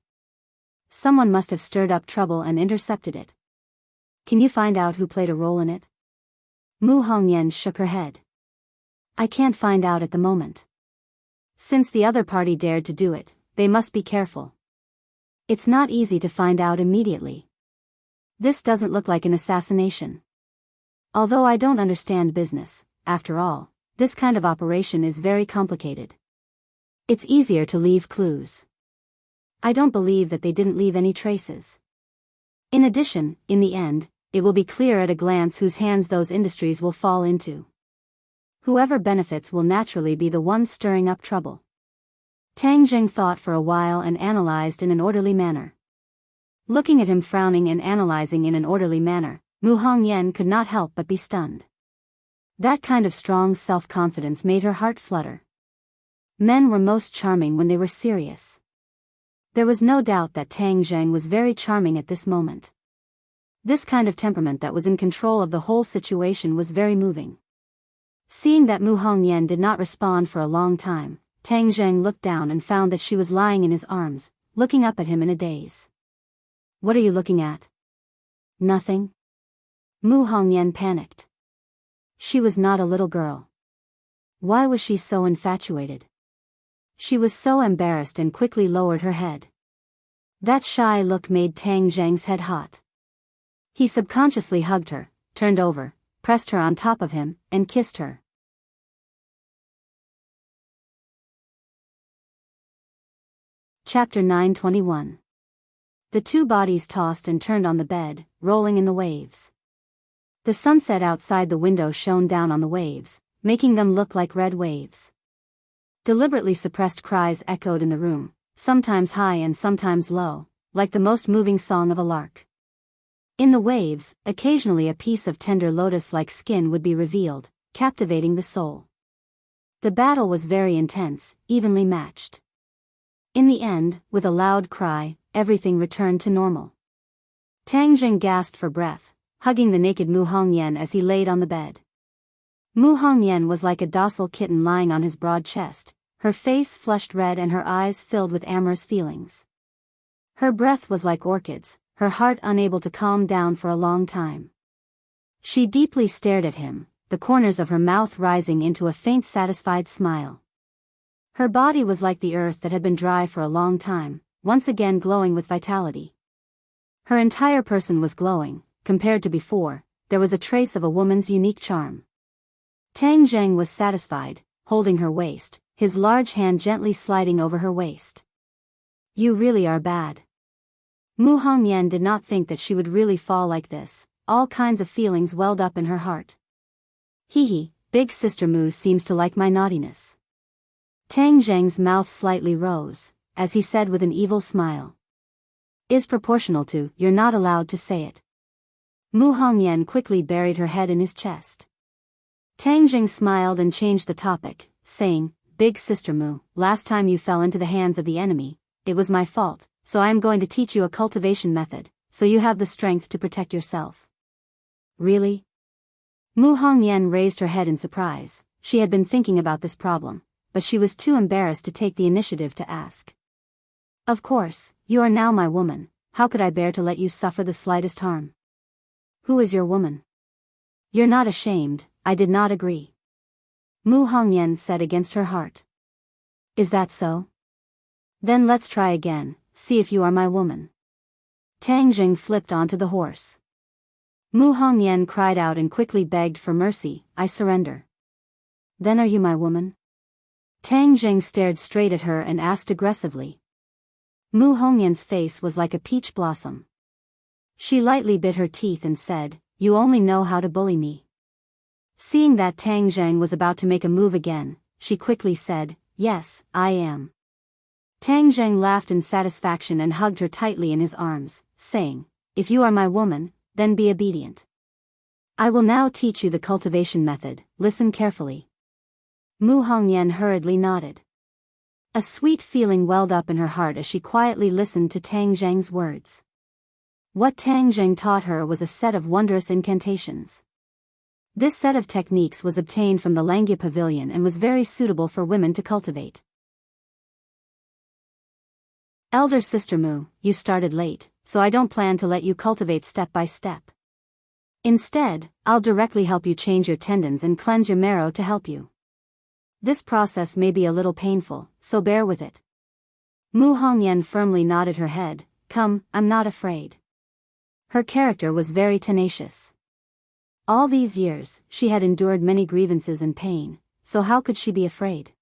Someone must have stirred up trouble and intercepted it. Can you find out who played a role in it? Mu Hongyan shook her head. I can't find out at the moment. Since the other party dared to do it, they must be careful. It's not easy to find out immediately. This doesn't look like an assassination. Although I don't understand business, after all, this kind of operation is very complicated. It's easier to leave clues. I don't believe that they didn't leave any traces. In addition, in the end, it will be clear at a glance whose hands those industries will fall into. Whoever benefits will naturally be the one stirring up trouble. Tang Jing thought for a while and analyzed in an orderly manner. Looking at him frowning and analyzing in an orderly manner, Mu Hongyan could not help but be stunned. That kind of strong self-confidence made her heart flutter. Men were most charming when they were serious. There was no doubt that Tang Zheng was very charming at this moment. This kind of temperament that was in control of the whole situation was very moving. Seeing that Mu Hongyan did not respond for a long time, Tang Zheng looked down and found that she was lying in his arms, looking up at him in a daze. What are you looking at? Nothing. Mu Hongyan panicked. She was not a little girl. Why was she so infatuated? She was so embarrassed and quickly lowered her head. That shy look made Tang Zheng's head hot. He subconsciously hugged her, turned over, pressed her on top of him, and kissed her. Chapter 921. The two bodies tossed and turned on the bed, rolling in the waves. The sunset outside the window shone down on the waves, making them look like red waves. Deliberately suppressed cries echoed in the room, sometimes high and sometimes low, like the most moving song of a lark. In the waves, occasionally a piece of tender lotus-like skin would be revealed, captivating the soul. The battle was very intense, evenly matched. In the end, with a loud cry, everything returned to normal. Tang Jing gasped for breath, hugging the naked Mu Hongyan as he laid on the bed. Mu Hongyan was like a docile kitten lying on his broad chest, her face flushed red and her eyes filled with amorous feelings. Her breath was like orchids, her heart unable to calm down for a long time. She deeply stared at him, the corners of her mouth rising into a faint satisfied smile. Her body was like the earth that had been dry for a long time, once again glowing with vitality. Her entire person was glowing. Compared to before, there was a trace of a woman's unique charm. Tang Zheng was satisfied, holding her waist, his large hand gently sliding over her waist. You really are bad. Mu Hongyan did not think that she would really fall like this. All kinds of feelings welled up in her heart. Hee, big sister Mu seems to like my naughtiness. Tang Zheng's mouth slightly rose, as he said with an evil smile. Is proportional to, you're not allowed to say it. Mu Hongyan quickly buried her head in his chest. Tang Jing smiled and changed the topic, saying, Big sister Mu, last time you fell into the hands of the enemy, it was my fault, so I am going to teach you a cultivation method, so you have the strength to protect yourself. Really? Mu Hongyan raised her head in surprise. She had been thinking about this problem, but she was too embarrassed to take the initiative to ask. Of course, you are now my woman. How could I bear to let you suffer the slightest harm? Who is your woman? You're not ashamed. I did not agree. Mu Hongyan said against her heart. Is that so? Then let's try again, see if you are my woman. Tang Jing flipped onto the horse. Mu Hongyan cried out and quickly begged for mercy, I surrender. Then are you my woman? Tang Jing stared straight at her and asked aggressively. Mu Hongyan's face was like a peach blossom. She lightly bit her teeth and said, You only know how to bully me. Seeing that Tang Zheng was about to make a move again, she quickly said, Yes, I am. Tang Zheng laughed in satisfaction and hugged her tightly in his arms, saying, If you are my woman, then be obedient. I will now teach you the cultivation method, listen carefully. Mu Hongyan hurriedly nodded. A sweet feeling welled up in her heart as she quietly listened to Tang Zheng's words. What Tang Zheng taught her was a set of wondrous incantations. This set of techniques was obtained from the Langya Pavilion and was very suitable for women to cultivate. Elder Sister Mu, you started late, so I don't plan to let you cultivate step by step. Instead, I'll directly help you change your tendons and cleanse your marrow to help you. This process may be a little painful, so bear with it. Mu Hongyan firmly nodded her head. Come, I'm not afraid. Her character was very tenacious. All these years, she had endured many grievances and pain, so how could she be afraid?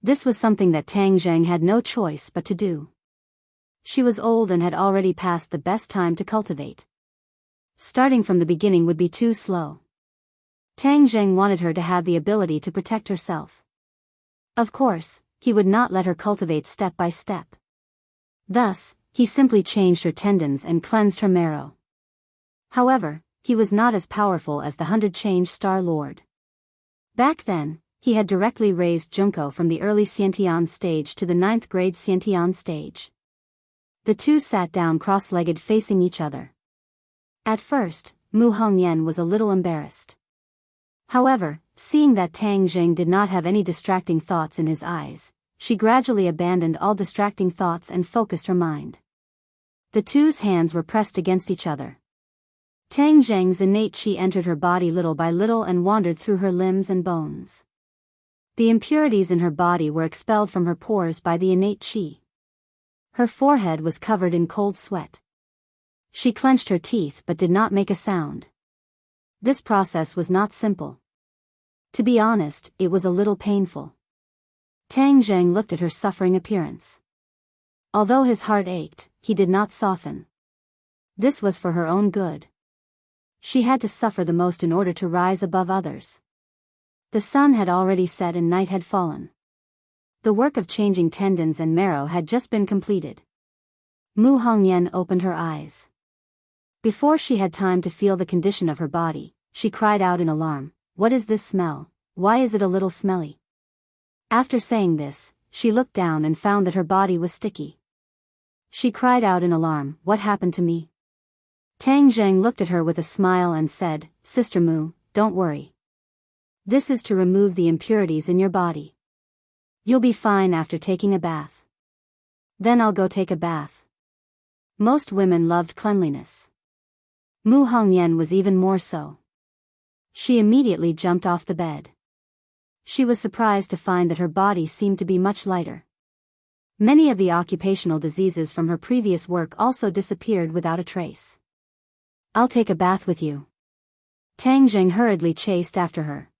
This was something that Tang Zheng had no choice but to do. She was old and had already passed the best time to cultivate. Starting from the beginning would be too slow. Tang Zheng wanted her to have the ability to protect herself. Of course, he would not let her cultivate step by step. Thus, he simply changed her tendons and cleansed her marrow. However, he was not as powerful as the 100 Star Lord. Back then, he had directly raised Junko from the early Xiantian stage to the 9th grade Xiantian stage. The two sat down cross-legged facing each other. At first, Mu Hongyan was a little embarrassed. However, seeing that Tang Zheng did not have any distracting thoughts in his eyes, she gradually abandoned all distracting thoughts and focused her mind. The two's hands were pressed against each other. Tang Zheng's innate qi entered her body little by little and wandered through her limbs and bones. The impurities in her body were expelled from her pores by the innate qi. Her forehead was covered in cold sweat. She clenched her teeth but did not make a sound. This process was not simple. To be honest, it was a little painful. Tang Zheng looked at her suffering appearance. Although his heart ached, he did not soften. This was for her own good. She had to suffer the most in order to rise above others. The sun had already set and night had fallen. The work of changing tendons and marrow had just been completed. Mu Hongyan opened her eyes. Before she had time to feel the condition of her body, she cried out in alarm, "What is this smell? Why is it a little smelly?" After saying this, she looked down and found that her body was sticky. She cried out in alarm, "What happened to me?" Tang Zheng looked at her with a smile and said, "Sister Mu, don't worry. This is to remove the impurities in your body. You'll be fine after taking a bath." "Then I'll go take a bath." Most women loved cleanliness. Mu Hongyan was even more so. She immediately jumped off the bed. She was surprised to find that her body seemed to be much lighter. Many of the occupational diseases from her previous work also disappeared without a trace. "I'll take a bath with you." Tang Zheng hurriedly chased after her.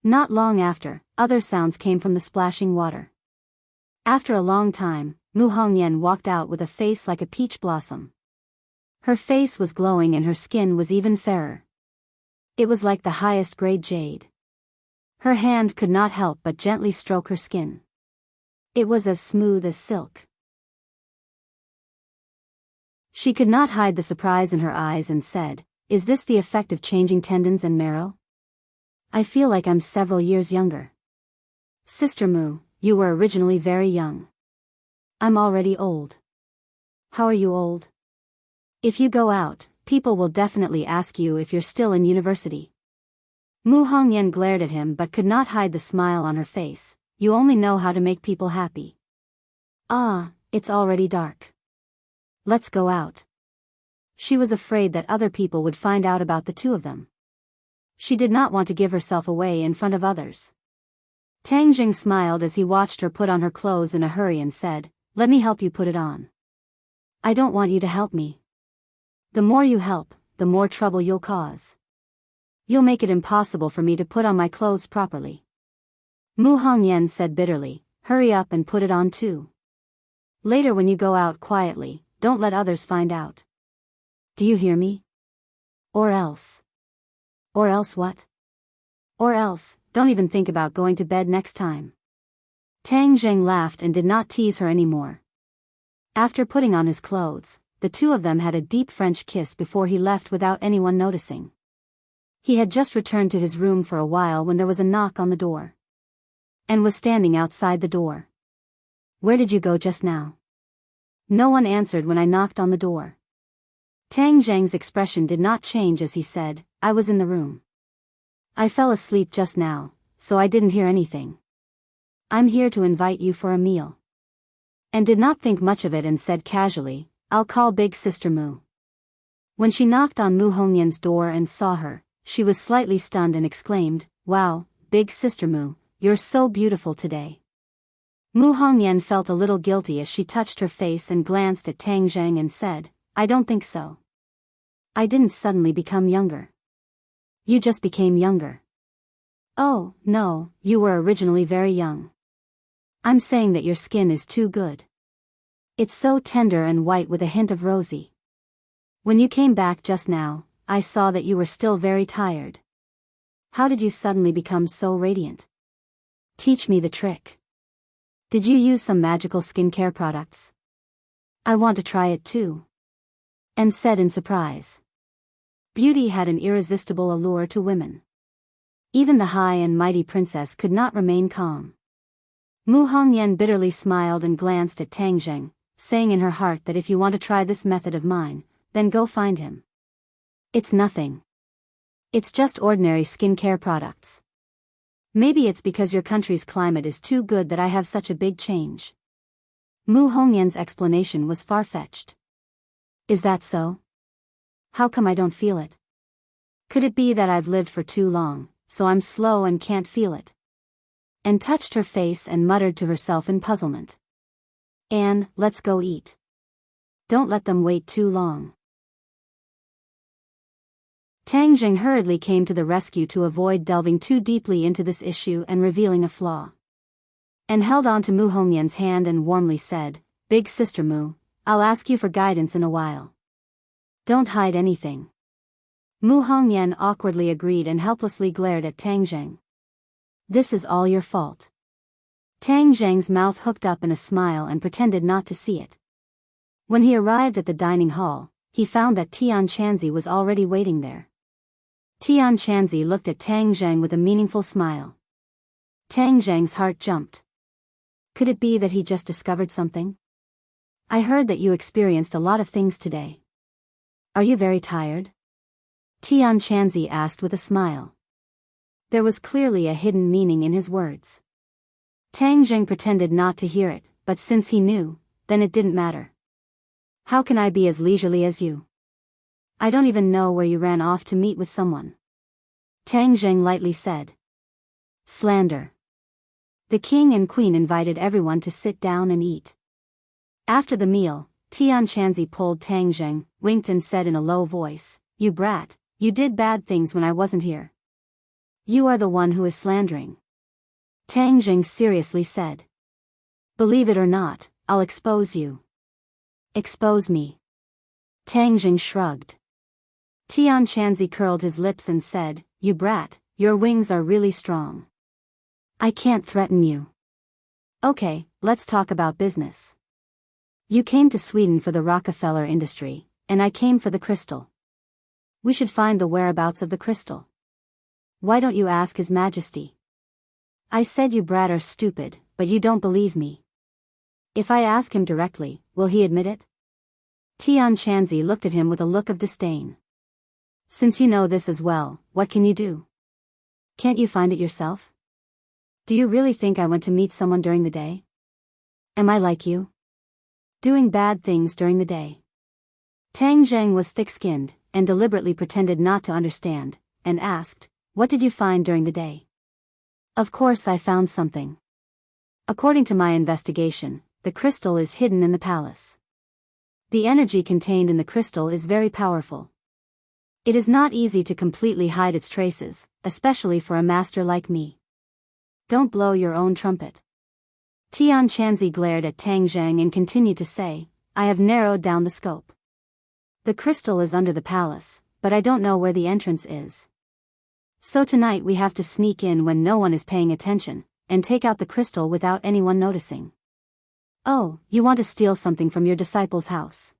Not long after, other sounds came from the splashing water. After a long time, Mu Hongyan walked out with a face like a peach blossom. Her face was glowing and her skin was even fairer. It was like the highest grade jade. Her hand could not help but gently stroke her skin. It was as smooth as silk. She could not hide the surprise in her eyes and said, "Is this the effect of changing tendons and marrow? I feel like I'm several years younger." "Sister Mu, you were originally very young. I'm already old." "How are you old?" "If you go out, people will definitely ask you if you're still in university." Mu Hongyan glared at him but could not hide the smile on her face. "You only know how to make people happy." "Ah, it's already dark. Let's go out." She was afraid that other people would find out about the two of them. She did not want to give herself away in front of others. Tang Jing smiled as he watched her put on her clothes in a hurry and said, "Let me help you put it on." "I don't want you to help me. The more you help, the more trouble you'll cause. You'll make it impossible for me to put on my clothes properly." Mu Hongyan said bitterly, "Hurry up and put it on too. Later when you go out quietly, don't let others find out. Do you hear me? Or else." "Or else what?" "Or else, don't even think about going to bed next time." Tang Zheng laughed and did not tease her anymore. After putting on his clothes, the two of them had a deep French kiss before he left without anyone noticing. He had just returned to his room for a while when there was a knock on the door. And was standing outside the door. Where did you go just now? No one answered when I knocked on the door. Tang Zhang's expression did not change as he said, I was in the room. I fell asleep just now, so I didn't hear anything. I'm here to invite you for a meal. And did not think much of it and said casually, I'll call Big Sister Mu. When she knocked on Mu Hongyan's door and saw her, she was slightly stunned and exclaimed, Wow, Big Sister Mu, you're so beautiful today. Mu Hongyan felt a little guilty as she touched her face and glanced at Tang Zhang and said, I don't think so. I didn't suddenly become younger. You just became younger. Oh, no, you were originally very young. I'm saying that your skin is too good. It's so tender and white with a hint of rosy. When you came back just now, I saw that you were still very tired. How did you suddenly become so radiant? Teach me the trick. Did you use some magical skincare products? I want to try it too. And said in surprise. Beauty had an irresistible allure to women. Even the high and mighty princess could not remain calm. Mu Hongyan bitterly smiled and glanced at Tang Zheng, saying in her heart that if you want to try this method of mine, then go find him. It's nothing. It's just ordinary skincare products. Maybe it's because your country's climate is too good that I have such a big change. Mu Hongyan's explanation was far-fetched. Is that so? How come I don't feel it? Could it be that I've lived for too long, so I'm slow and can't feel it? And touched her face and muttered to herself in puzzlement. Anne, let's go eat. Don't let them wait too long. Tang Zheng hurriedly came to the rescue to avoid delving too deeply into this issue and revealing a flaw. And held on to Mu Hongyan's hand and warmly said, Big Sister Mu, I'll ask you for guidance in a while. Don't hide anything. Mu Hongyan awkwardly agreed and helplessly glared at Tang Zheng. This is all your fault. Tang Zheng's mouth hooked up in a smile and pretended not to see it. When he arrived at the dining hall, he found that Tian Chanzi was already waiting there. Tian Chanzi looked at Tang Zheng with a meaningful smile. Tang Zheng's heart jumped. Could it be that he just discovered something? I heard that you experienced a lot of things today. Are you very tired? Tian Chanzi asked with a smile. There was clearly a hidden meaning in his words. Tang Zheng pretended not to hear it, but since he knew, then it didn't matter. How can I be as leisurely as you? I don't even know where you ran off to meet with someone. Tang Zheng lightly said. Slander. The king and queen invited everyone to sit down and eat. After the meal, Tian Chanzi pulled Tang Zheng, winked and said in a low voice, You brat, you did bad things when I wasn't here. You are the one who is slandering. Tang Zheng seriously said. Believe it or not, I'll expose you. Expose me. Tang Zheng shrugged. Tian Chanzi curled his lips and said, You brat, your wings are really strong. I can't threaten you. Okay, let's talk about business. You came to Sweden for the Rockefeller industry, and I came for the crystal. We should find the whereabouts of the crystal. Why don't you ask His Majesty? I said you brat are stupid, but you don't believe me. If I ask him directly, will he admit it? Tian Chanzi looked at him with a look of disdain. Since you know this as well, what can you do? Can't you find it yourself? Do you really think I went to meet someone during the day? Am I like you? Doing bad things during the day. Tang Zheng was thick-skinned, and deliberately pretended not to understand, and asked, What did you find during the day? Of course I found something. According to my investigation, the crystal is hidden in the palace. The energy contained in the crystal is very powerful. It is not easy to completely hide its traces, especially for a master like me. Don't blow your own trumpet. Tian Chanzi glared at Tang Zheng and continued to say, I have narrowed down the scope. The crystal is under the palace, but I don't know where the entrance is. So tonight we have to sneak in when no one is paying attention, and take out the crystal without anyone noticing. Oh, you want to steal something from your disciple's house.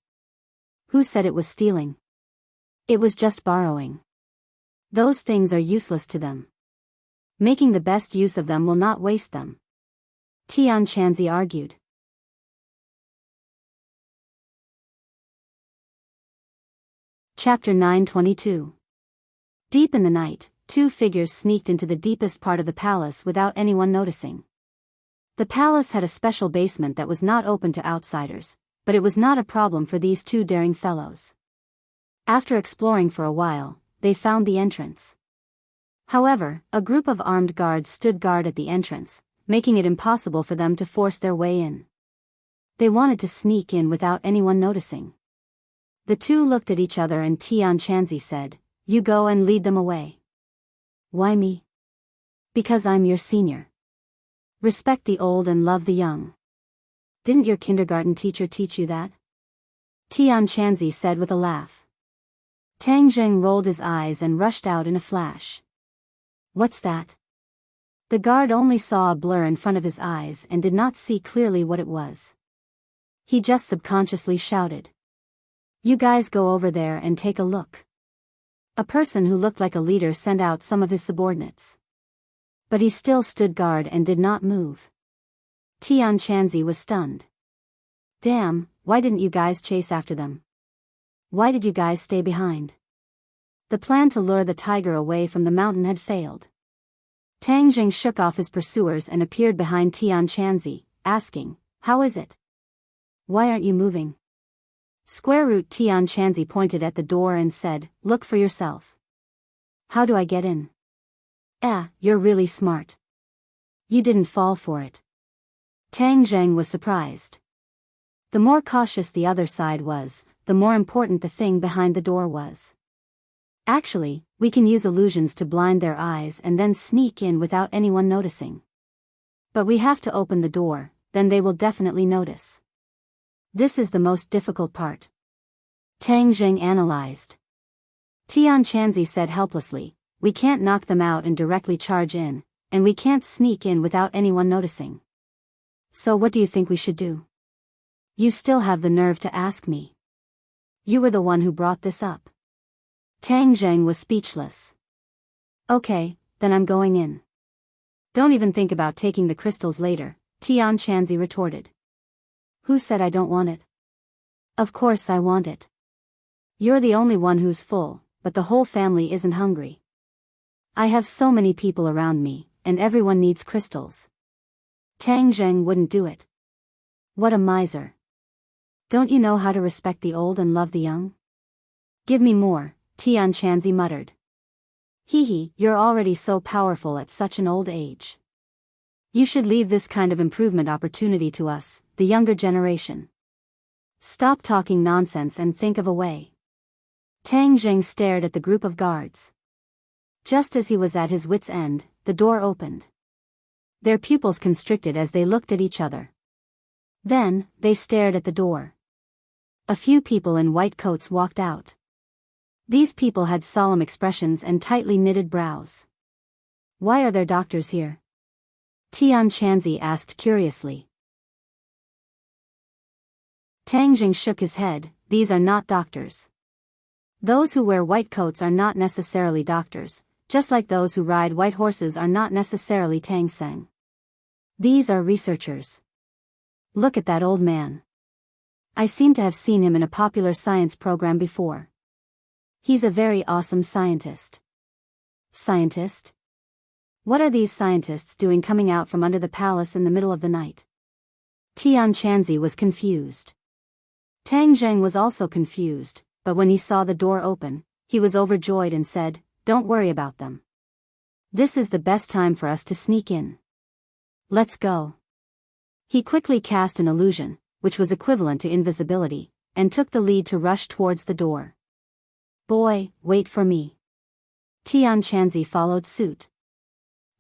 Who said it was stealing? It was just borrowing. Those things are useless to them. Making the best use of them will not waste them. Tian Chanzi argued. Chapter 922. Deep in the night, two figures sneaked into the deepest part of the palace without anyone noticing. The palace had a special basement that was not open to outsiders, but it was not a problem for these two daring fellows. After exploring for a while, they found the entrance. However, a group of armed guards stood guard at the entrance, making it impossible for them to force their way in. They wanted to sneak in without anyone noticing. The two looked at each other and Tian Chanzi said, "You go and lead them away." "Why me?" "Because I'm your senior. Respect the old and love the young. Didn't your kindergarten teacher teach you that?" Tian Chanzi said with a laugh. Tang Zheng rolled his eyes and rushed out in a flash. "What's that?" The guard only saw a blur in front of his eyes and did not see clearly what it was. He just subconsciously shouted, "You guys go over there and take a look." A person who looked like a leader sent out some of his subordinates. But he still stood guard and did not move. Tian Chanzi was stunned. "Damn, why didn't you guys chase after them? Why did you guys stay behind?" The plan to lure the tiger away from the mountain had failed. Tang Jing shook off his pursuers and appeared behind Tian Chanzi, asking, "How is it? Why aren't you moving?" Square root Tian Chanzi pointed at the door and said, "Look for yourself." "How do I get in?" You're really smart. You didn't fall for it." Tang Zheng was surprised. The more cautious the other side was, the more important the thing behind the door was. "Actually, we can use illusions to blind their eyes and then sneak in without anyone noticing. But we have to open the door, then they will definitely notice. This is the most difficult part." Tang Zheng analyzed. Tian Chanzi said helplessly, "We can't knock them out and directly charge in, and we can't sneak in without anyone noticing. So what do you think we should do?" "You still have the nerve to ask me. You were the one who brought this up." Tang Zheng was speechless. "Okay, then I'm going in." "Don't even think about taking the crystals later," Tian Chanzi retorted. "Who said I don't want it? Of course I want it. You're the only one who's full, but the whole family isn't hungry. I have so many people around me, and everyone needs crystals." Tang Zheng wouldn't do it. "What a miser. Don't you know how to respect the old and love the young?" "Give me more," Tian Chanzi muttered. "Hee, you're already so powerful at such an old age. You should leave this kind of improvement opportunity to us, the younger generation. Stop talking nonsense and think of a way." Tang Zheng stared at the group of guards. Just as he was at his wit's end, the door opened. Their pupils constricted as they looked at each other. Then, they stared at the door. A few people in white coats walked out. These people had solemn expressions and tightly knitted brows. "Why are there doctors here?" Tian Chanzi asked curiously. Tang Jing shook his head, "These are not doctors. Those who wear white coats are not necessarily doctors, just like those who ride white horses are not necessarily Tang Seng. These are researchers. Look at that old man. I seem to have seen him in a popular science program before. He's a very awesome scientist." "Scientist? What are these scientists doing coming out from under the palace in the middle of the night?" Tian Chanzi was confused. Tang Zheng was also confused, but when he saw the door open, he was overjoyed and said, "Don't worry about them. This is the best time for us to sneak in. Let's go." He quickly cast an illusion, which was equivalent to invisibility, and took the lead to rush towards the door. "Boy, wait for me." Tian Chanzi followed suit.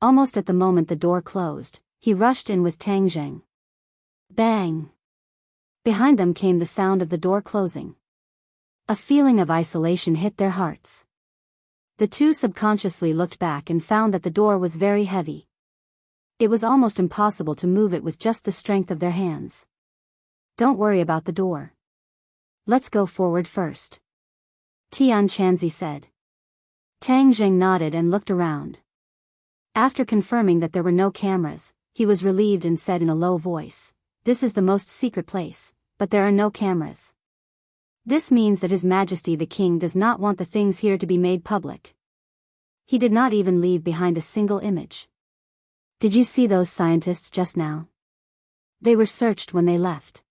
Almost at the moment the door closed, he rushed in with Tang Zheng. Bang! Behind them came the sound of the door closing. A feeling of isolation hit their hearts. The two subconsciously looked back and found that the door was very heavy. It was almost impossible to move it with just the strength of their hands. "Don't worry about the door. Let's go forward first," Tian Chanzi said. Tang Zheng nodded and looked around. After confirming that there were no cameras, he was relieved and said in a low voice, "This is the most secret place, but there are no cameras." This means that His Majesty the King does not want the things here to be made public. He did not even leave behind a single image. Did you see those scientists just now? They were searched when they left.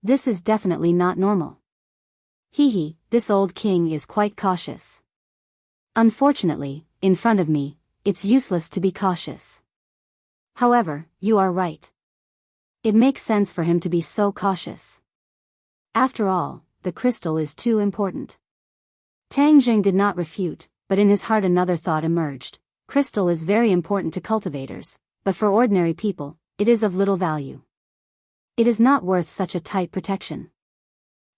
This is definitely not normal. Hee, this old king is quite cautious. Unfortunately, in front of me, it's useless to be cautious. However, you are right. It makes sense for him to be so cautious. After all, the crystal is too important. Tang Jing did not refute, but in his heart another thought emerged. Crystal is very important to cultivators, but for ordinary people, it is of little value. It is not worth such a tight protection.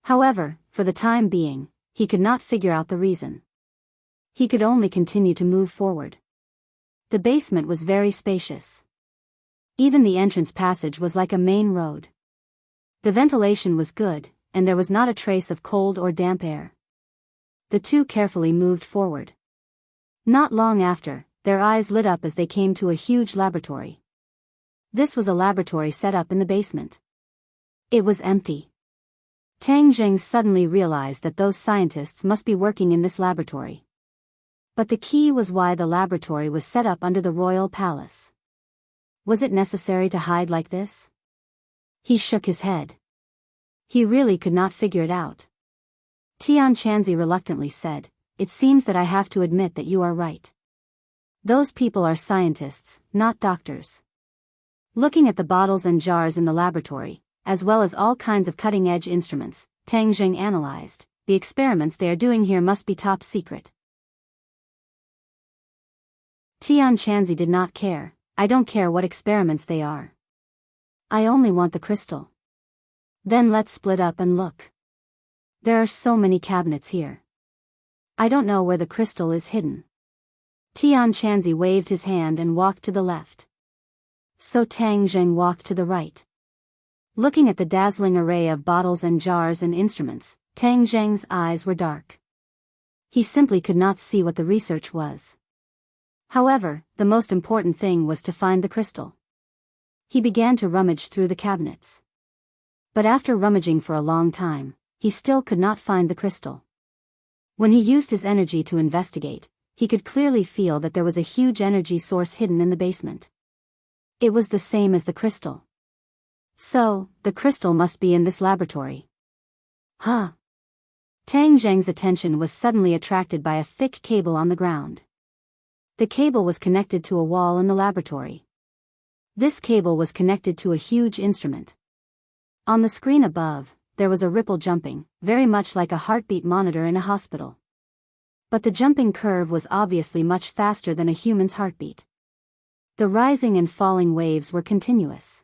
However, for the time being, he could not figure out the reason. He could only continue to move forward. The basement was very spacious. Even the entrance passage was like a main road. The ventilation was good, and there was not a trace of cold or damp air. The two carefully moved forward. Not long after, their eyes lit up as they came to a huge laboratory. This was a laboratory set up in the basement. It was empty. Tang Jing suddenly realized that those scientists must be working in this laboratory. But the key was why the laboratory was set up under the royal palace. Was it necessary to hide like this? He shook his head. He really could not figure it out. Tian Chanzi reluctantly said, "It seems that I have to admit that you are right. Those people are scientists, not doctors." Looking at the bottles and jars in the laboratory, as well as all kinds of cutting-edge instruments, Tang Jing analyzed, the experiments they are doing here must be top secret. Tian Chanzi did not care. "I don't care what experiments they are. I only want the crystal. Then let's split up and look. There are so many cabinets here. I don't know where the crystal is hidden." Tian Chanzi waved his hand and walked to the left. So Tang Jing walked to the right. Looking at the dazzling array of bottles and jars and instruments, Tang Jing's eyes were dark. He simply could not see what the research was. However, the most important thing was to find the crystal. He began to rummage through the cabinets. But after rummaging for a long time, he still could not find the crystal. When he used his energy to investigate, he could clearly feel that there was a huge energy source hidden in the basement. It was the same as the crystal. So, the crystal must be in this laboratory. Huh? Tang Jing's attention was suddenly attracted by a thick cable on the ground. The cable was connected to a wall in the laboratory. This cable was connected to a huge instrument. On the screen above, there was a ripple jumping, very much like a heartbeat monitor in a hospital. But the jumping curve was obviously much faster than a human's heartbeat. The rising and falling waves were continuous.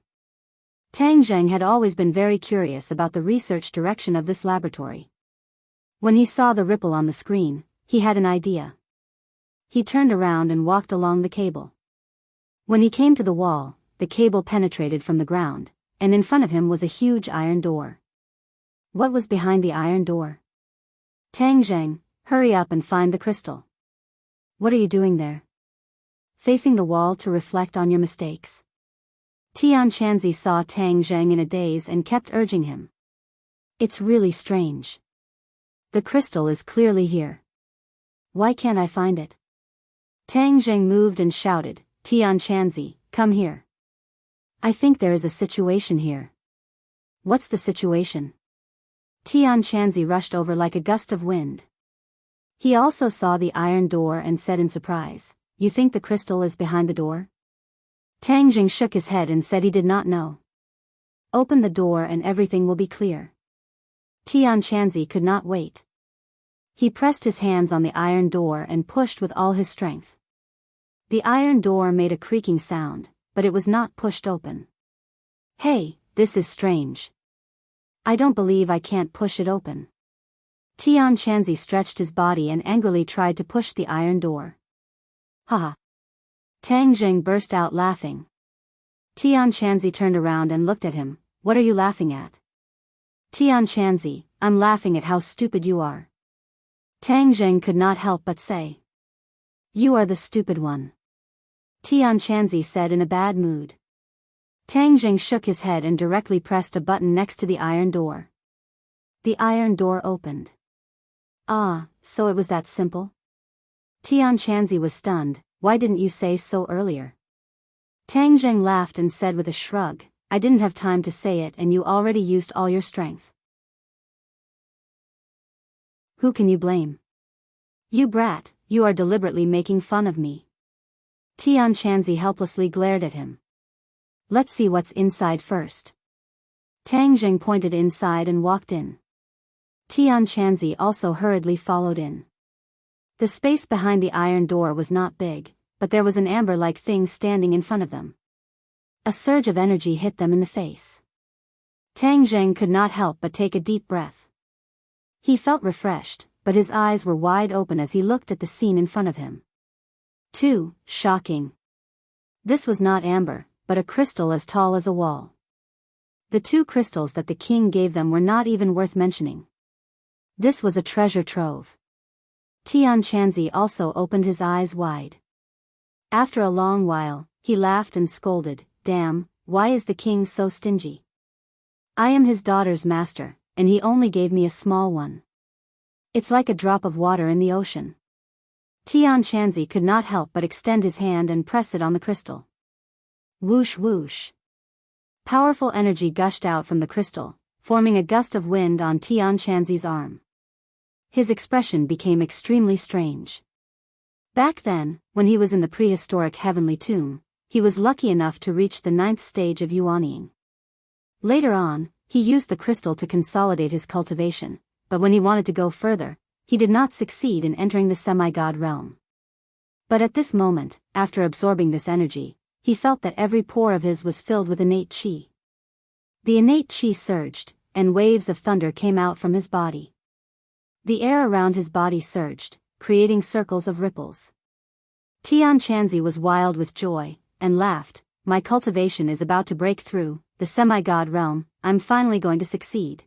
Tang Jing had always been very curious about the research direction of this laboratory. When he saw the ripple on the screen, he had an idea. He turned around and walked along the cable. When he came to the wall, the cable penetrated from the ground, and in front of him was a huge iron door. What was behind the iron door? "Tang Jing, hurry up and find the crystal." "What are you doing there?" "Facing the wall to reflect on your mistakes." Tian Chanzi saw Tang Jing in a daze and kept urging him. "It's really strange. The crystal is clearly here. Why can't I find it?" Tang Jing moved and shouted, "Tian Chanzi, come here. I think there is a situation here." "What's the situation?" Tian Chanzi rushed over like a gust of wind. He also saw the iron door and said in surprise, "You think the crystal is behind the door?" Tang Jing shook his head and said he did not know. "Open the door and everything will be clear." Tian Chanzi could not wait. He pressed his hands on the iron door and pushed with all his strength. The iron door made a creaking sound, but it was not pushed open. "Hey, this is strange. I don't believe I can't push it open." Tian Chanzi stretched his body and angrily tried to push the iron door. "Haha." Tang Jing burst out laughing. Tian Chanzi turned around and looked at him. "What are you laughing at?" "Tian Chanzi, I'm laughing at how stupid you are." Tang Jing could not help but say. "You are the stupid one," Tian Chanzi said in a bad mood. Tang Jing shook his head and directly pressed a button next to the iron door. The iron door opened. Ah, so it was that simple? Tian Chanzi was stunned. Why didn't you say so earlier? Tang Zheng laughed and said with a shrug, I didn't have time to say it and you already used all your strength. Who can you blame? You brat, you are deliberately making fun of me. Tian Chanzi helplessly glared at him. Let's see what's inside first. Tang Zheng pointed inside and walked in. Tian Chanzi also hurriedly followed in. The space behind the iron door was not big, but there was an amber-like thing standing in front of them. A surge of energy hit them in the face. Tang Zheng could not help but take a deep breath. He felt refreshed, but his eyes were wide open as he looked at the scene in front of him. Shocking. This was not amber, but a crystal as tall as a wall. The 2 crystals that the king gave them were not even worth mentioning. This was a treasure trove. Tian Chanzi also opened his eyes wide. After a long while, he laughed and scolded, Damn, why is the king so stingy? I am his daughter's master, and he only gave me a small one. It's like a drop of water in the ocean. Tian Chanzi could not help but extend his hand and press it on the crystal. Whoosh whoosh. Powerful energy gushed out from the crystal, forming a gust of wind on Tian Chanzi's arm. His expression became extremely strange. Back then, when he was in the prehistoric heavenly tomb, he was lucky enough to reach the 9th stage of yuanying. Later on, he used the crystal to consolidate his cultivation, but when he wanted to go further, he did not succeed in entering the semi-god realm. But at this moment, after absorbing this energy, he felt that every pore of his was filled with innate qi. The innate qi surged, and waves of thunder came out from his body. The air around his body surged, creating circles of ripples. Tian Chanzi was wild with joy, and laughed, My cultivation is about to break through the semi-god realm, I'm finally going to succeed.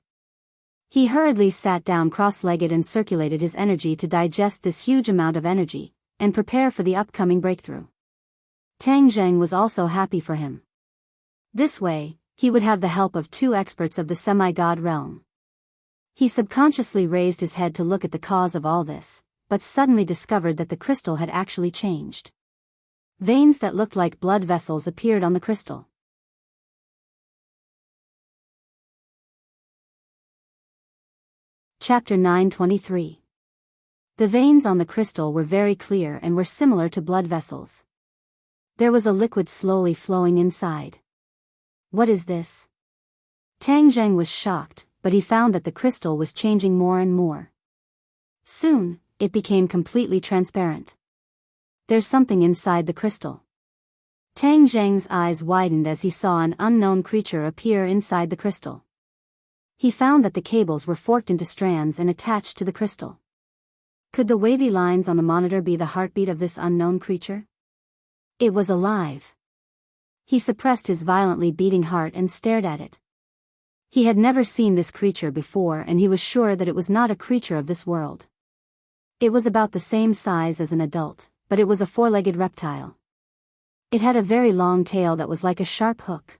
He hurriedly sat down cross-legged and circulated his energy to digest this huge amount of energy, and prepare for the upcoming breakthrough. Tang Zheng was also happy for him. This way, he would have the help of 2 experts of the semi-god realm. He subconsciously raised his head to look at the cause of all this, but suddenly discovered that the crystal had actually changed. Veins that looked like blood vessels appeared on the crystal. Chapter 923. The veins on the crystal were very clear and were similar to blood vessels. There was a liquid slowly flowing inside. What is this? Tang Zheng was shocked, but he found that the crystal was changing more and more. Soon, it became completely transparent. There's something inside the crystal. Tang Zheng's eyes widened as he saw an unknown creature appear inside the crystal. He found that the cables were forked into strands and attached to the crystal. Could the wavy lines on the monitor be the heartbeat of this unknown creature? It was alive. He suppressed his violently beating heart and stared at it. He had never seen this creature before and he was sure that it was not a creature of this world. It was about the same size as an adult, but it was a 4-legged reptile. It had a very long tail that was like a sharp hook.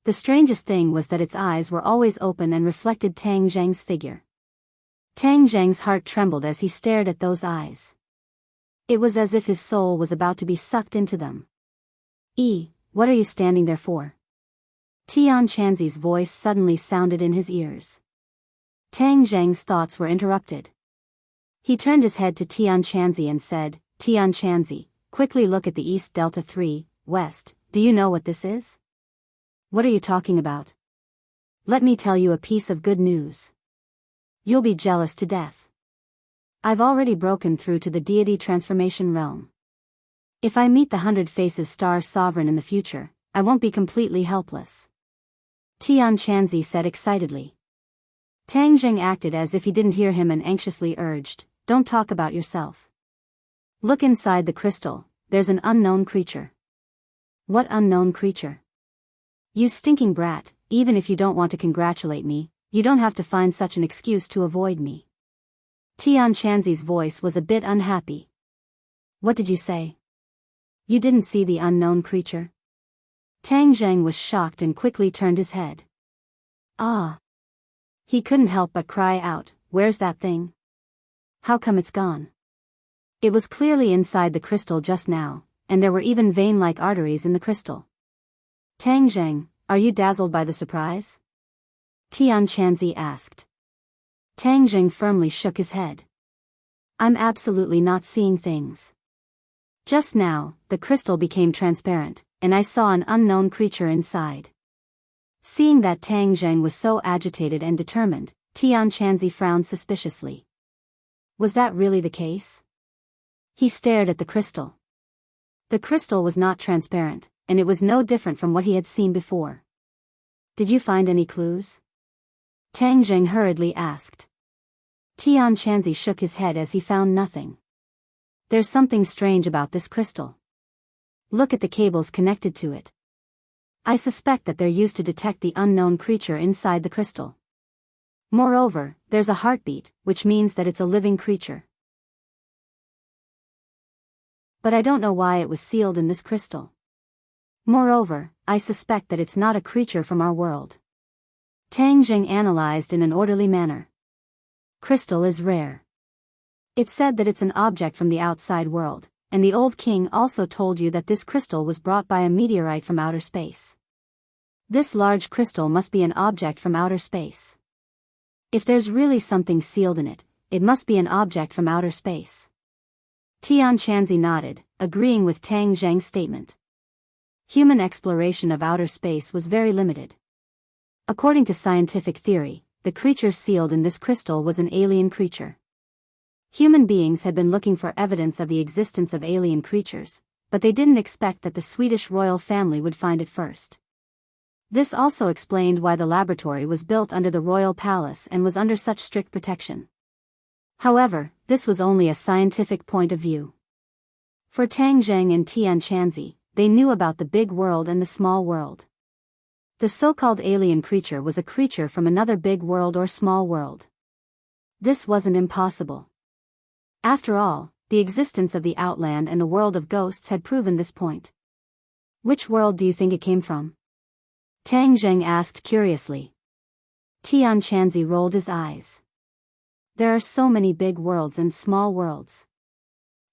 The strangest thing was that its eyes were always open and reflected Tang Zheng's figure. Tang Zheng's heart trembled as he stared at those eyes. It was as if his soul was about to be sucked into them. What are you standing there for? Tian Chanzi's voice suddenly sounded in his ears. Tang Zheng's thoughts were interrupted. He turned his head to Tian Chanzi and said, Tian Chanzi, quickly look at the East Delta 3, West, do you know what this is? What are you talking about? Let me tell you a piece of good news. You'll be jealous to death. I've already broken through to the deity transformation realm. If I meet the 100 Faces Star Sovereign in the future, I won't be completely helpless. Tian Chanzi said excitedly. Tang Zheng acted as if he didn't hear him and anxiously urged, Don't talk about yourself. Look inside the crystal, there's an unknown creature. What unknown creature? You stinking brat, even if you don't want to congratulate me, you don't have to find such an excuse to avoid me. Tian Chanzi's voice was a bit unhappy. What did you say? You didn't see the unknown creature? Tang Zheng was shocked and quickly turned his head. Ah. He couldn't help but cry out, "Where's that thing? How come it's gone?" It was clearly inside the crystal just now, and there were even vein-like arteries in the crystal. "Tang Zheng, are you dazzled by the surprise?" Tian Chanzi asked. Tang Zheng firmly shook his head. "I'm absolutely not seeing things. Just now, the crystal became transparent, and I saw an unknown creature inside." Seeing that Tang Zheng was so agitated and determined, Tian Chanzi frowned suspiciously. Was that really the case? He stared at the crystal. The crystal was not transparent, and it was no different from what he had seen before. "Did you find any clues?" Tang Zheng hurriedly asked. Tian Chanzi shook his head as he found nothing. "There's something strange about this crystal. Look at the cables connected to it. I suspect that they're used to detect the unknown creature inside the crystal. Moreover, there's a heartbeat, which means that it's a living creature. But I don't know why it was sealed in this crystal. Moreover, I suspect that it's not a creature from our world." Tang Zheng analyzed in an orderly manner. "Crystal is rare. It said that it's an object from the outside world, and the old king also told you that this crystal was brought by a meteorite from outer space. This large crystal must be an object from outer space. If there's really something sealed in it, it must be an object from outer space." Tian Chanzi nodded, agreeing with Tang Zheng's statement. Human exploration of outer space was very limited. According to scientific theory, the creature sealed in this crystal was an alien creature. Human beings had been looking for evidence of the existence of alien creatures, but they didn't expect that the Swedish royal family would find it first. This also explained why the laboratory was built under the royal palace and was under such strict protection. However, this was only a scientific point of view. For Tang Zheng and Tian Chanzi, they knew about the big world and the small world. The so-called alien creature was a creature from another big world or small world. This wasn't impossible. After all, the existence of the outland and the world of ghosts had proven this point. "Which world do you think it came from?" Tang Zheng asked curiously. Tian Chanzi rolled his eyes. "There are so many big worlds and small worlds.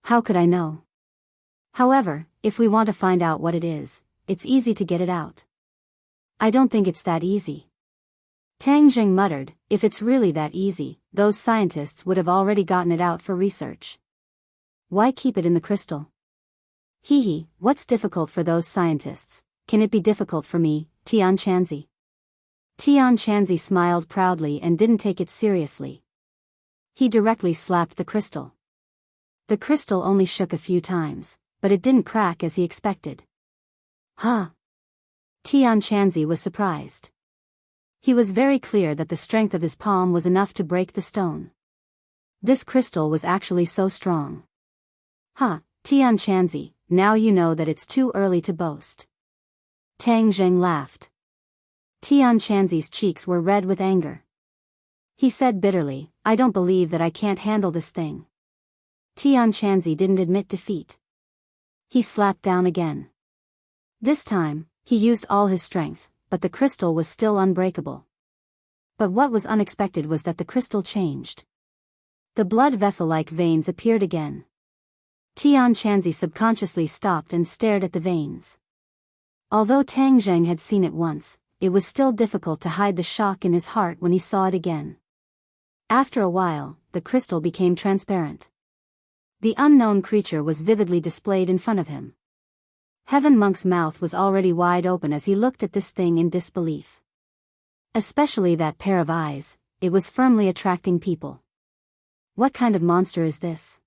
How could I know? However, if we want to find out what it is, it's easy to get it out." "I don't think it's that easy." Tang Zheng muttered, "If it's really that easy, those scientists would have already gotten it out for research. Why keep it in the crystal?" "Hee, what's difficult for those scientists, can it be difficult for me, Tian Chanzi?" Tian Chanzi smiled proudly and didn't take it seriously. He directly slapped the crystal. The crystal only shook a few times, but it didn't crack as he expected. "Huh?" Tian Chanzi was surprised. He was very clear that the strength of his palm was enough to break the stone. This crystal was actually so strong. "Huh, Tian Chanzi, now you know that it's too early to boast." Tang Zheng laughed. Tian Chanzi's cheeks were red with anger. He said bitterly, "I don't believe that I can't handle this thing." Tian Chanzi didn't admit defeat. He slapped down again. This time, he used all his strength, but the crystal was still unbreakable. But what was unexpected was that the crystal changed. The blood vessel-like veins appeared again. Tian Chanzi subconsciously stopped and stared at the veins. Although Tang Zheng had seen it once, it was still difficult to hide the shock in his heart when he saw it again. After a while, the crystal became transparent. The unknown creature was vividly displayed in front of him. Heaven Monk's mouth was already wide open as he looked at this thing in disbelief. Especially that pair of eyes, it was firmly attracting people. What kind of monster is this?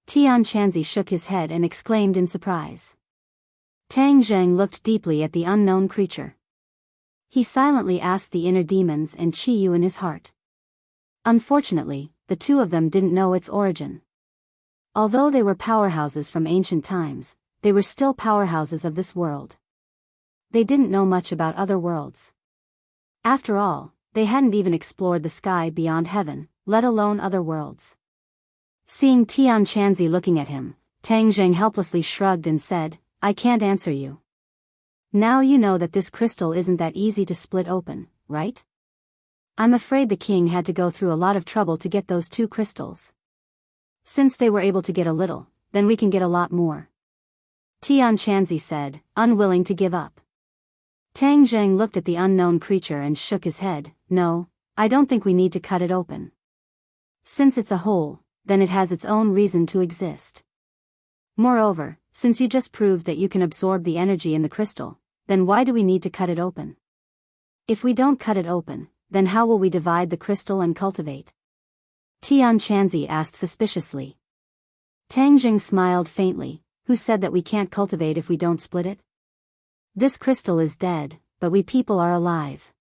Tian Chanzi shook his head and exclaimed in surprise. Tang Zheng looked deeply at the unknown creature. He silently asked the inner demons and Qi Yu in his heart. Unfortunately, the two of them didn't know its origin. Although they were powerhouses from ancient times, they were still powerhouses of this world. They didn't know much about other worlds. After all, they hadn't even explored the sky beyond heaven, let alone other worlds. Seeing Tian Chanzi looking at him, Tang Zheng helplessly shrugged and said, "I can't answer you. Now you know that this crystal isn't that easy to split open, right? I'm afraid the king had to go through a lot of trouble to get those 2 crystals. Since they were able to get a little, then we can get a lot more. Tian Chanzi said, unwilling to give up. Tang Zheng looked at the unknown creature and shook his head. No, I don't think we need to cut it open. Since it's a whole, then it has its own reason to exist. Moreover, since you just proved that you can absorb the energy in the crystal, then why do we need to cut it open? If we don't cut it open, then how will we divide the crystal and cultivate? Tian Chanzi asked suspiciously. Tang Jing smiled faintly. Who said that we can't cultivate if we don't split it? This crystal is dead, but we people are alive.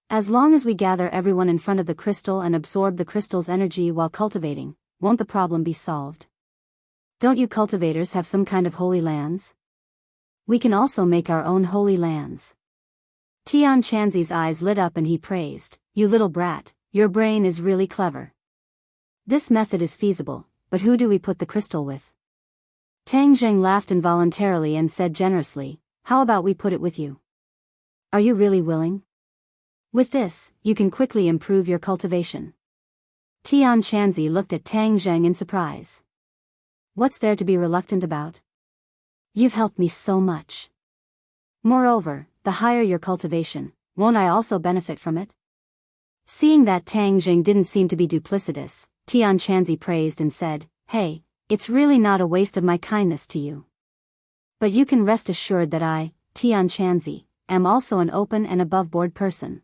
As long as we gather everyone in front of the crystal and absorb the crystal's energy while cultivating, won't the problem be solved? Don't you cultivators have some kind of holy lands? We can also make our own holy lands. Tian Chanzi's eyes lit up and he praised, you little brat, your brain is really clever. This method is feasible, but who do we put the crystal with? Tang Zheng laughed involuntarily and said generously, how about we put it with you? Are you really willing? With this, you can quickly improve your cultivation. Tian Chanzi looked at Tang Zheng in surprise. What's there to be reluctant about? You've helped me so much. Moreover, the higher your cultivation, won't I also benefit from it? Seeing that Tang Zheng didn't seem to be duplicitous, Tian Chanzi praised and said, hey, it's really not a waste of my kindness to you. But you can rest assured that I, Tian Chanzi, am also an open and above-board person.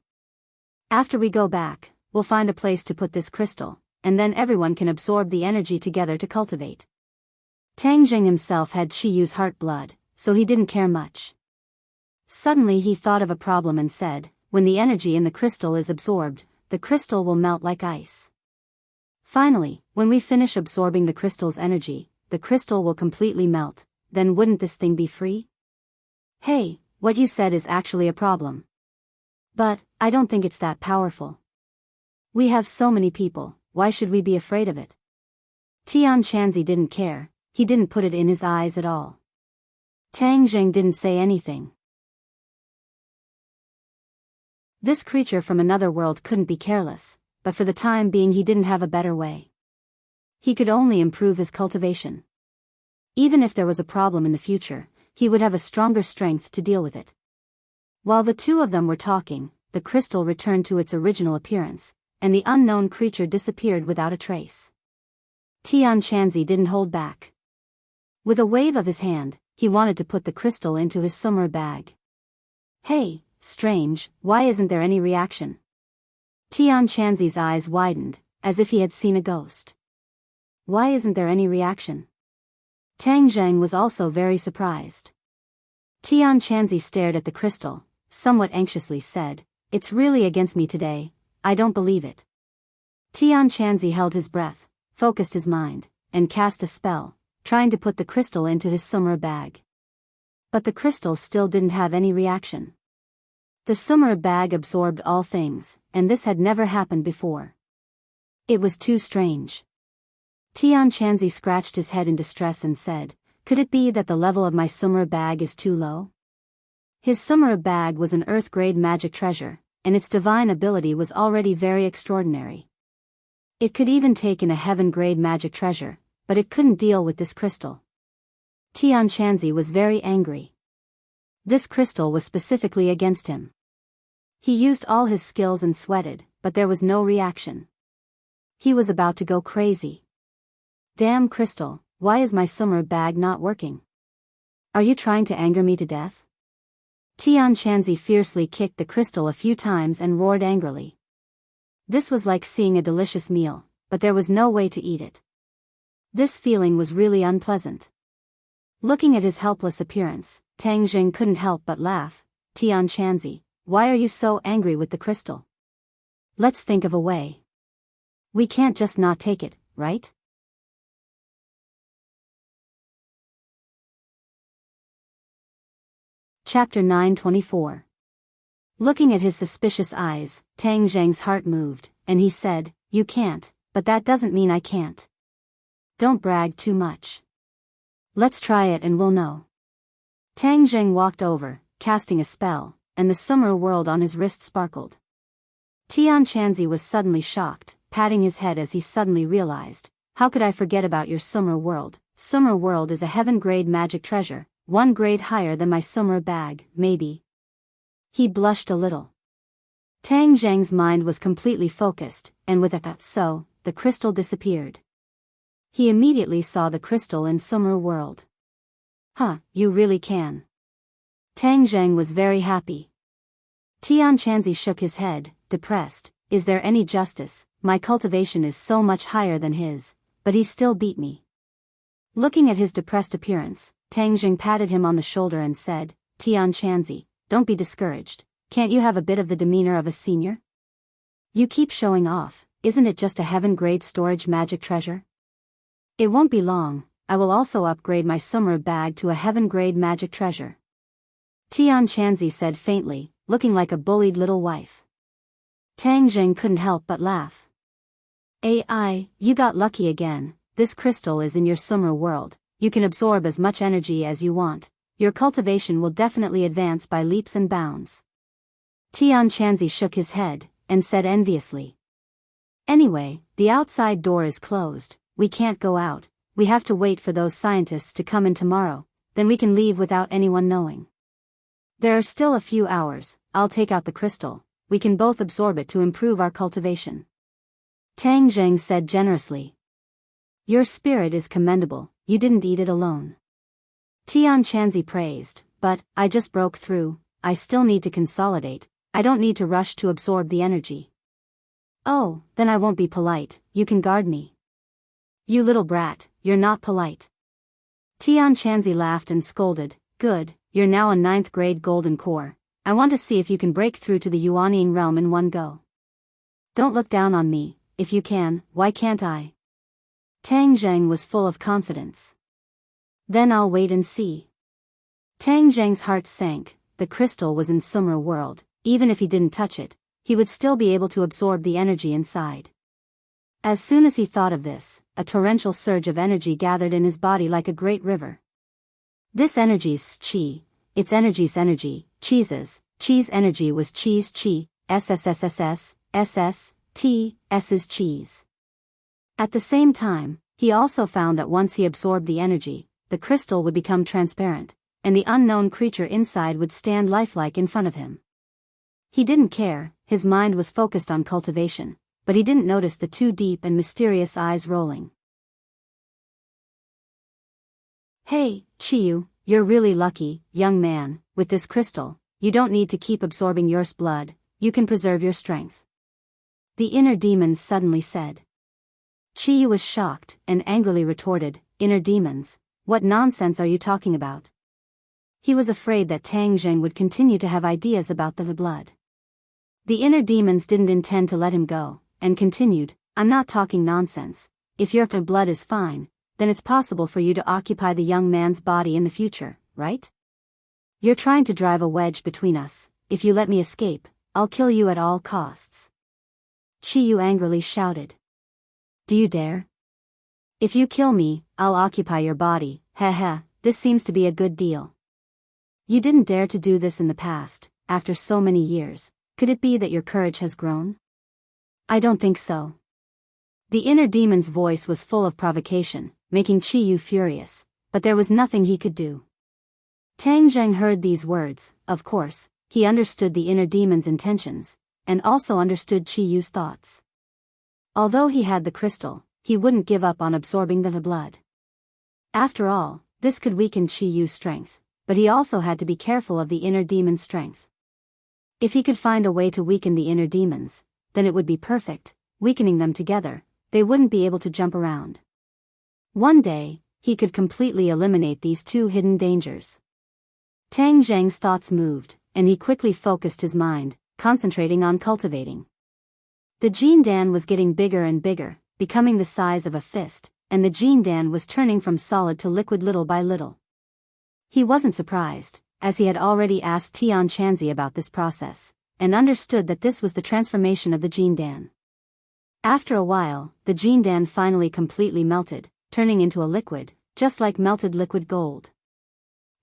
After we go back, we'll find a place to put this crystal, and then everyone can absorb the energy together to cultivate. Tang Zheng himself had Qi Yu's heart blood, so he didn't care much. Suddenly he thought of a problem and said, when the energy in the crystal is absorbed, the crystal will melt like ice. Finally, when we finish absorbing the crystal's energy, the crystal will completely melt, then wouldn't this thing be free? Hey, what you said is actually a problem. But, I don't think it's that powerful. We have so many people, why should we be afraid of it? Tian Chanzi didn't care, he didn't put it in his eyes at all. Tang Zheng didn't say anything. This creature from another world couldn't be careless, but for the time being he didn't have a better way. He could only improve his cultivation. Even if there was a problem in the future, he would have a stronger strength to deal with it. While the 2 of them were talking, the crystal returned to its original appearance, and the unknown creature disappeared without a trace. Tian Chanzi didn't hold back. With a wave of his hand, he wanted to put the crystal into his summer bag. Hey, strange, why isn't there any reaction? Tian Chanzi's eyes widened, as if he had seen a ghost. Why isn't there any reaction? Tang Zheng was also very surprised. Tian Chanzi stared at the crystal, somewhat anxiously said, it's really against me today, I don't believe it. Tian Chanzi held his breath, focused his mind, and cast a spell, trying to put the crystal into his summer bag. But the crystal still didn't have any reaction. The summer bag absorbed all things, and this had never happened before. It was too strange. Tian Chanzi scratched his head in distress and said, could it be that the level of my summer bag is too low? His summer bag was an earth-grade magic treasure, and its divine ability was already very extraordinary. It could even take in a heaven-grade magic treasure, but it couldn't deal with this crystal. Tian Chanzi was very angry. This crystal was specifically against him. He used all his skills and sweated, but there was no reaction. He was about to go crazy. Damn crystal, why is my summer bag not working? Are you trying to anger me to death? Tian Chanzi fiercely kicked the crystal a few times and roared angrily. This was like seeing a delicious meal, but there was no way to eat it. This feeling was really unpleasant. Looking at his helpless appearance, Tang Zheng couldn't help but laugh. Tian Chanzi, why are you so angry with the crystal? Let's think of a way. We can't just not take it, right? Chapter 924. Looking at his suspicious eyes, Tang Zheng's heart moved, and he said, you can't, but that doesn't mean I can't. Don't brag too much. Let's try it and we'll know. Tang Zheng walked over, casting a spell, and the summer world on his wrist sparkled. Tian Chanzi was suddenly shocked, patting his head as he suddenly realized, how could I forget about your summer world? Summer world is a heaven-grade magic treasure, 1 grade higher than my summer bag, maybe. He blushed a little. Tang Zheng's mind was completely focused, and with a so, the crystal disappeared. He immediately saw the crystal in summer world. Huh, you really can. Tang Zheng was very happy. Tian Chanzi shook his head, depressed. Is there any justice? My cultivation is so much higher than his, but he still beat me. Looking at his depressed appearance, Tang Zheng patted him on the shoulder and said, Tian Chanzi, don't be discouraged. Can't you have a bit of the demeanor of a senior? You keep showing off, isn't it just a heaven-grade storage magic treasure? It won't be long, I will also upgrade my summer bag to a heaven-grade magic treasure. Tian Chanzi said faintly, looking like a bullied little wife. Tang Zheng couldn't help but laugh. AI, you got lucky again. This crystal is in your summer world. You can absorb as much energy as you want. Your cultivation will definitely advance by leaps and bounds. Tian Chanzi shook his head, and said enviously. Anyway, the outside door is closed, we can't go out, we have to wait for those scientists to come in tomorrow, then we can leave without anyone knowing. There are still a few hours, I'll take out the crystal, we can both absorb it to improve our cultivation. Tang Zheng said generously. Your spirit is commendable, you didn't eat it alone. Tian Chanzi praised, but, I just broke through, I still need to consolidate, I don't need to rush to absorb the energy. Oh, then I won't be polite, you can guard me. You little brat, you're not polite. Tian Chanzi laughed and scolded, good, you're now a 9th grade golden core, I want to see if you can break through to the Yuanying realm in one go. Don't look down on me, if you can, why can't I? Tang Zheng was full of confidence. Then I'll wait and see. Tang Zheng's heart sank, the crystal was in summer world, even if he didn't touch it, he would still be able to absorb the energy inside. As soon as he thought of this, a torrential surge of energy gathered in his body like a great river. This energy's chi, its energy's energy, chi's energy was chi's chi, S's cheese. At the same time, he also found that once he absorbed the energy, the crystal would become transparent, and the unknown creature inside would stand lifelike in front of him. He didn't care, his mind was focused on cultivation, but he didn't notice the 2 deep and mysterious eyes rolling. Hey, Chiyu, you're really lucky, young man, with this crystal, you don't need to keep absorbing your blood, you can preserve your strength. The inner demons suddenly said. Chiyu was shocked, and angrily retorted, inner demons, what nonsense are you talking about? He was afraid that Tang Zheng would continue to have ideas about the blood. The inner demons didn't intend to let him go, and continued, I'm not talking nonsense, if your blood is fine, then it's possible for you to occupy the young man's body in the future, right? You're trying to drive a wedge between us, if you let me escape, I'll kill you at all costs. Chiyu angrily shouted. Do you dare? If you kill me, I'll occupy your body, this seems to be a good deal. You didn't dare to do this in the past, after so many years, could it be that your courage has grown? I don't think so. The inner demon's voice was full of provocation, making Chiyu furious, but there was nothing he could do. Tang Zheng heard these words, of course, he understood the inner demon's intentions, and also understood Chiyu's thoughts. Although he had the crystal, he wouldn't give up on absorbing the blood. After all, this could weaken Chiyu's strength, but he also had to be careful of the inner demon's strength. If he could find a way to weaken the inner demons, then it would be perfect, weakening them together, they wouldn't be able to jump around. One day, he could completely eliminate these 2 hidden dangers. Tang Zheng's thoughts moved, and he quickly focused his mind, concentrating on cultivating. The Jindan was getting bigger and bigger, becoming the size of a fist, and the Jindan was turning from solid to liquid little by little. He wasn't surprised, as he had already asked Tian Chanzi about this process, and understood that this was the transformation of the Jindan. After a while, the Jindan finally completely melted, turning into a liquid, just like melted liquid gold.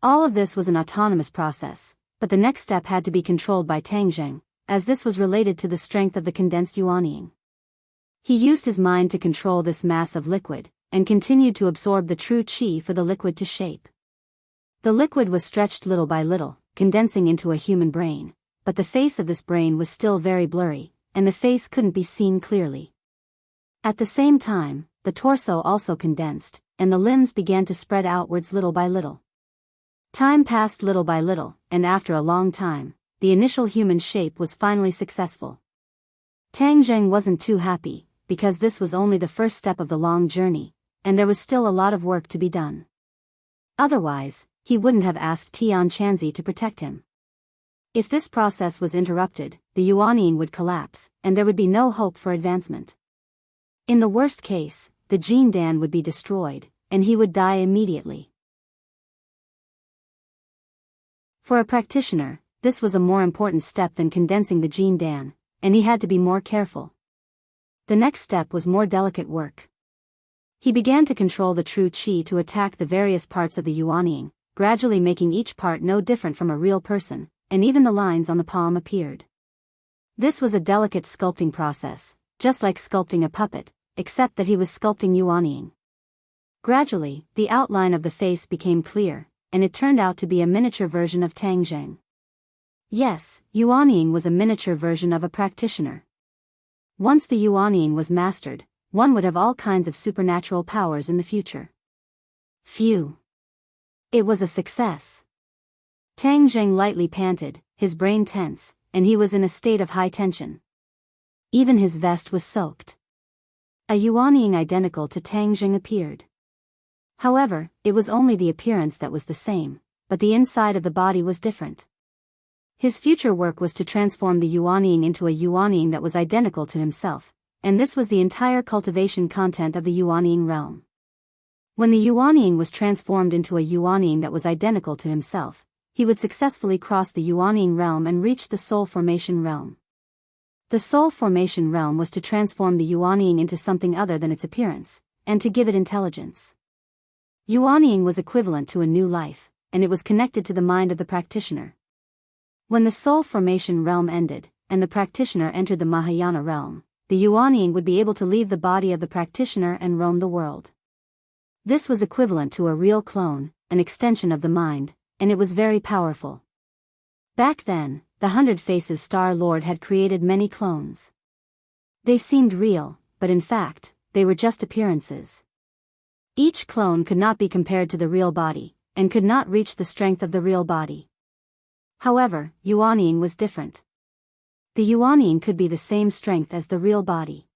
All of this was an autonomous process, but the next step had to be controlled by Tang Zheng, as this was related to the strength of the condensed yuanying. He used his mind to control this mass of liquid, and continued to absorb the true qi for the liquid to shape. The liquid was stretched little by little, condensing into a human brain, but the face of this brain was still very blurry, and the face couldn't be seen clearly. At the same time, the torso also condensed, and the limbs began to spread outwards little by little. Time passed little by little, and after a long time, the initial human shape was finally successful. Tang Zheng wasn't too happy, because this was only the first step of the long journey, and there was still a lot of work to be done. Otherwise, he wouldn't have asked Tian Chanzi to protect him. If this process was interrupted, the yuanying would collapse, and there would be no hope for advancement. In the worst case, the Jin Dan would be destroyed, and he would die immediately. For a practitioner, this was a more important step than condensing the Jin Dan, and he had to be more careful. The next step was more delicate work. He began to control the true qi to attack the various parts of the yuanying, gradually making each part no different from a real person, and even the lines on the palm appeared. This was a delicate sculpting process, just like sculpting a puppet, except that he was sculpting yuanying. Gradually, the outline of the face became clear, and it turned out to be a miniature version of Tang Zheng. Yes, yuanying was a miniature version of a practitioner. Once the yuanying was mastered, one would have all kinds of supernatural powers in the future. Phew! It was a success. Tang Zheng lightly panted, his brain tense, and he was in a state of high tension. Even his vest was soaked. A yuanying identical to Tang Zheng appeared. However, it was only the appearance that was the same, but the inside of the body was different. His future work was to transform the yuanying into a yuanying that was identical to himself, and this was the entire cultivation content of the yuanying realm. When the yuanying was transformed into a yuanying that was identical to himself, he would successfully cross the yuanying realm and reach the soul formation realm. The soul formation realm was to transform the yuanying into something other than its appearance, and to give it intelligence. Yuanying was equivalent to a new life, and it was connected to the mind of the practitioner. When the soul formation realm ended, and the practitioner entered the Mahayana realm, the yuanying would be able to leave the body of the practitioner and roam the world. This was equivalent to a real clone, an extension of the mind, and it was very powerful. Back then, the 100 Faces Star Lord had created many clones. They seemed real, but in fact, they were just appearances. Each clone could not be compared to the real body, and could not reach the strength of the real body. However, yuanying was different. The yuanying could be the same strength as the real body.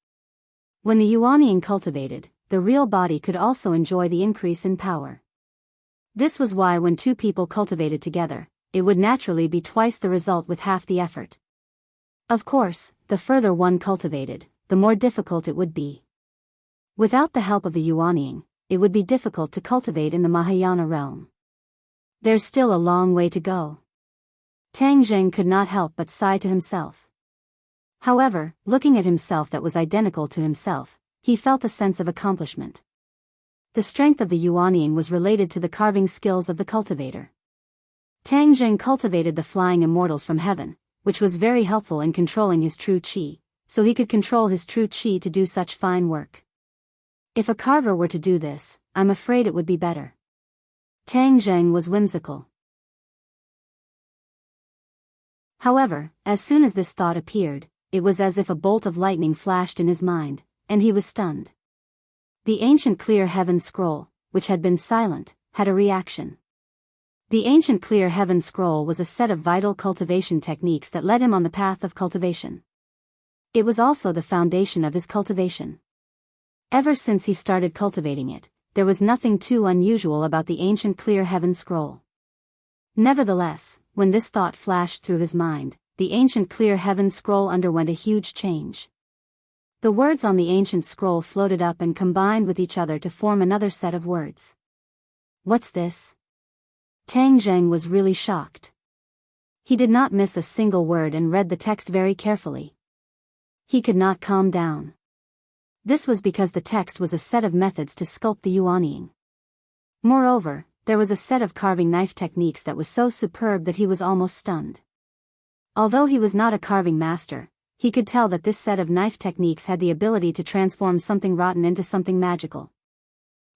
When the yuanying cultivated, the real body could also enjoy the increase in power. This was why when two people cultivated together, it would naturally be twice the result with half the effort. Of course, the further one cultivated, the more difficult it would be. Without the help of the yuanying, it would be difficult to cultivate in the Mahayana realm. There's still a long way to go. Tang Zheng could not help but sigh to himself. However, looking at himself that was identical to himself, he felt a sense of accomplishment. The strength of the yuanying was related to the carving skills of the cultivator. Tang Zheng cultivated the flying immortals from heaven, which was very helpful in controlling his true qi, so he could control his true qi to do such fine work. If a carver were to do this, I'm afraid it would be better. Tang Zheng was whimsical. However, as soon as this thought appeared, it was as if a bolt of lightning flashed in his mind, and he was stunned. The ancient clear heaven scroll, which had been silent, had a reaction. The ancient clear heaven scroll was a set of vital cultivation techniques that led him on the path of cultivation. It was also the foundation of his cultivation. Ever since he started cultivating it, there was nothing too unusual about the ancient clear heaven scroll. Nevertheless, when this thought flashed through his mind, the ancient clear heaven scroll underwent a huge change. The words on the ancient scroll floated up and combined with each other to form another set of words. What's this? Tang Zheng was really shocked. He did not miss a single word and read the text very carefully. He could not calm down. This was because the text was a set of methods to sculpt the yuanying. Moreover, there was a set of carving knife techniques that was so superb that he was almost stunned. Although he was not a carving master, he could tell that this set of knife techniques had the ability to transform something rotten into something magical.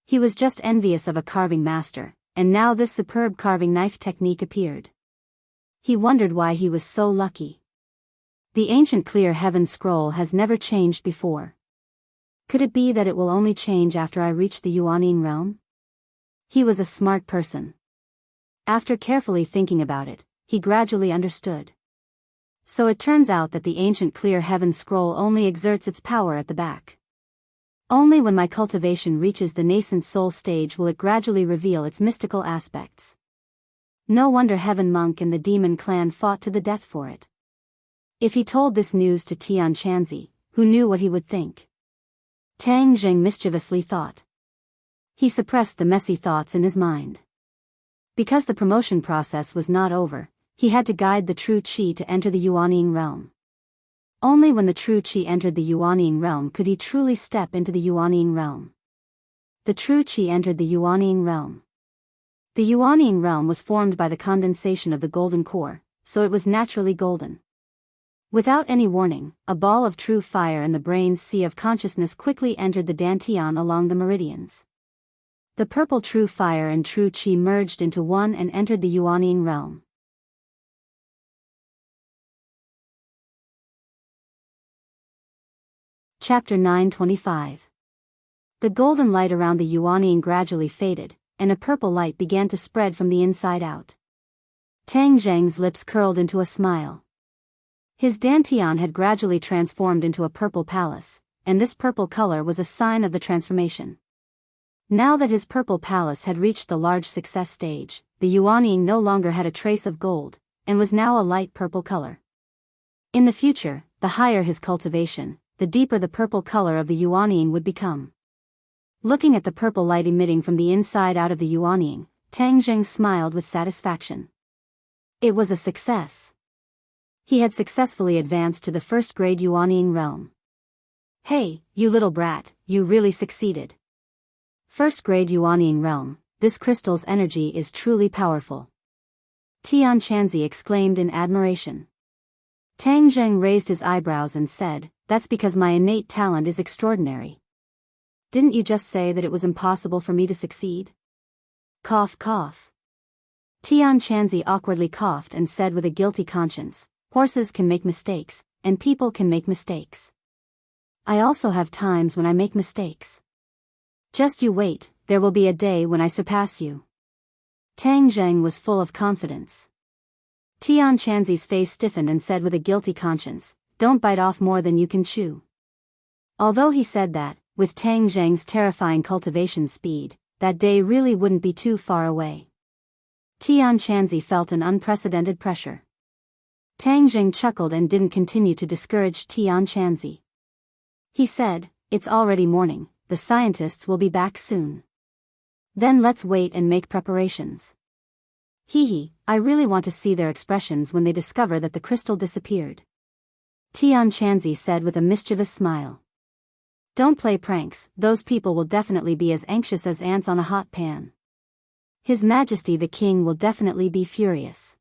He was just envious of a carving master, and now this superb carving knife technique appeared. He wondered why he was so lucky. The ancient clear heaven scroll has never changed before. Could it be that it will only change after I reach the Yuanning realm? He was a smart person. After carefully thinking about it, he gradually understood. So it turns out that the ancient clear heaven scroll only exerts its power at the back. Only when my cultivation reaches the nascent soul stage will it gradually reveal its mystical aspects. No wonder Heaven Monk and the demon clan fought to the death for it. If he told this news to Tian Chanzi, who knew what he would think? Tang Zheng mischievously thought. He suppressed the messy thoughts in his mind. Because the promotion process was not over, he had to guide the true Qi to enter the Yuanning realm. Only when the true Qi entered the Yuanning realm could he truly step into the Yuanning realm. The true Qi entered the Yuanning realm. The Yuanning realm was formed by the condensation of the golden core, so it was naturally golden. Without any warning, a ball of true fire in the brain's sea of consciousness quickly entered the dantian along the meridians. The purple true fire and true Qi merged into one and entered the Yuanning realm. Chapter 925. The golden light around the Yuanning gradually faded, and a purple light began to spread from the inside out. Tang Zheng's lips curled into a smile. His dantian had gradually transformed into a purple palace, and this purple color was a sign of the transformation. Now that his purple palace had reached the large success stage, the Yuanning no longer had a trace of gold, and was now a light purple color. In the future, the higher his cultivation, the deeper the purple color of the Yuanning would become. Looking at the purple light emitting from the inside out of the Yuanning, Tang Zheng smiled with satisfaction. It was a success. He had successfully advanced to the first-grade Yuanning realm. Hey, you little brat, you really succeeded. First-grade Yuanning realm, this crystal's energy is truly powerful. Tian Chanzi exclaimed in admiration. Tang Zheng raised his eyebrows and said, "That's because my innate talent is extraordinary. Didn't you just say that it was impossible for me to succeed?" Cough cough. Tian Chanzi awkwardly coughed and said with a guilty conscience, "Horses can make mistakes, and people can make mistakes. I also have times when I make mistakes. Just you wait, there will be a day when I surpass you." Tang Zheng was full of confidence. Tian Chanzi's face stiffened and said with a guilty conscience, "Don't bite off more than you can chew." Although he said that, with Tang Zheng's terrifying cultivation speed, that day really wouldn't be too far away. Tian Chanzi felt an unprecedented pressure. Tang Zheng chuckled and didn't continue to discourage Tian Chanzi. He said, "It's already morning, the scientists will be back soon. Then let's wait and make preparations. Hee, I really want to see their expressions when they discover that the crystal disappeared." Tian Chanzi said with a mischievous smile. "Don't play pranks, those people will definitely be as anxious as ants on a hot pan. His Majesty the King will definitely be furious.